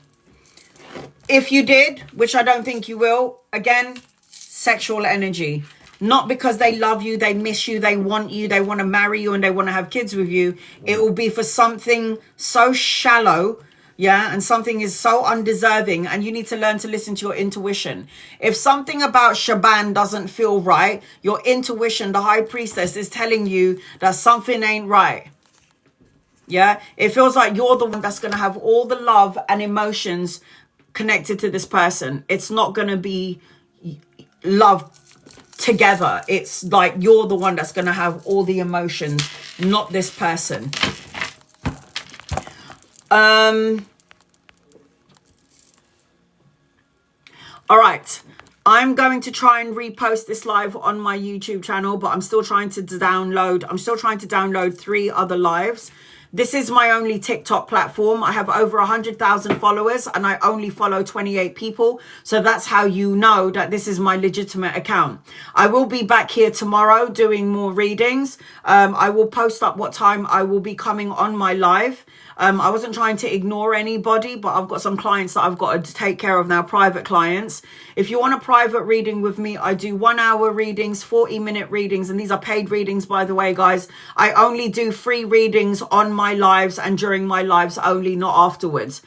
Speaker 1: If you did, which I don't think you will, again, sexual energy. Not because they love you, they miss you, they want to marry you, and they want to have kids with you. It will be for something so shallow, yeah, and something is so undeserving, and you need to learn to listen to your intuition. If something about Shaban doesn't feel right, your intuition, the high priestess, is telling you that something ain't right. Yeah, it feels like you're the one that's going to have all the love and emotions connected to this person. It's not going to be love together. It's like you're the one that's going to have all the emotions, not this person. All right, I'm going to try and repost this live on my YouTube channel, but I'm still trying to download 3 other lives. This is my only TikTok platform. I have over 100,000 followers and I only follow 28 people. So that's how you know that this is my legitimate account. I will be back here tomorrow doing more readings. I will post up what time I will be coming on my live. I wasn't trying to ignore anybody, but I've got some clients that I've got to take care of now, private clients. If you want a private reading with me, I do 1 hour readings, 40-minute readings, and these are paid readings, by the way, guys. I only do free readings on my lives and during my lives only, not afterwards.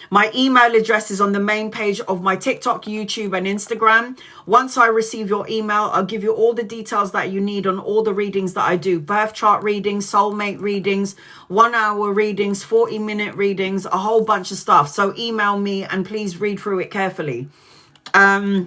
Speaker 1: My email address is on the main page of my TikTok, YouTube, and Instagram. Once I receive your email, I'll give you all the details that you need on all the readings that I do. Birth chart readings, soulmate readings, 1 hour readings, 40-minute readings, a whole bunch of stuff. So email me and please read through it carefully. I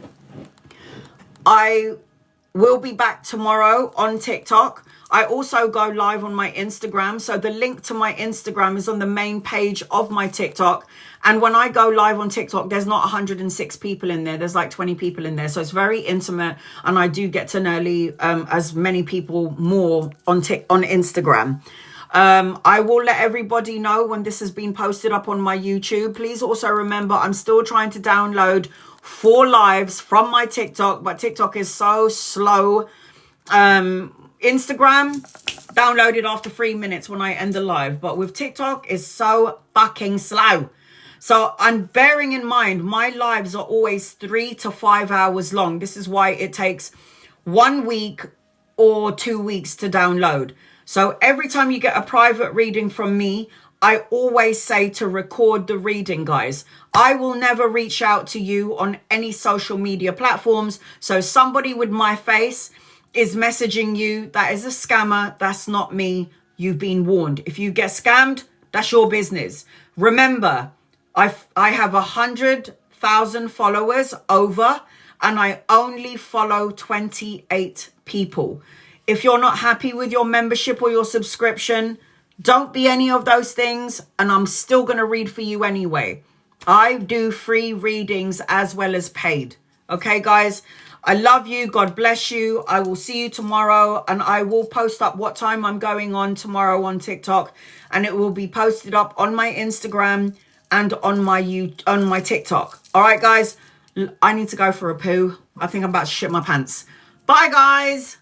Speaker 1: will be back tomorrow on TikTok. I also go live on my Instagram. So the link to my Instagram is on the main page of my TikTok. And when I go live on TikTok, there's not 106 people in there. There's like 20 people in there. So it's very intimate. And I do get to nearly as many people more on Instagram. I will let everybody know when this has been posted up on my YouTube. Please also remember, I'm still trying to download 4 lives from my TikTok. But TikTok is so slow. Instagram, downloaded after 3 minutes when I end the live. But with TikTok, it's so fucking slow. So I'm bearing in mind, my lives are always 3 to 5 hours long. This is why it takes 1 week or 2 weeks to download. So every time you get a private reading from me, I always say to record the reading, guys. I will never reach out to you on any social media platforms. So somebody with my face is messaging you, that is a scammer. That's not me. You've been warned. If you get scammed, that's your business. Remember, I have 100,000 followers over, and I only follow 28 people. If you're not happy with your membership or your subscription, don't be any of those things, and I'm still going to read for you anyway. I do free readings as well as paid. Okay, guys, I love you. God bless you. I will see you tomorrow, and I will post up what time I'm going on tomorrow on TikTok, and it will be posted up on my Instagram and on my TikTok. All right, guys, I need to go for a poo. I think I'm about to shit my pants. Bye, guys.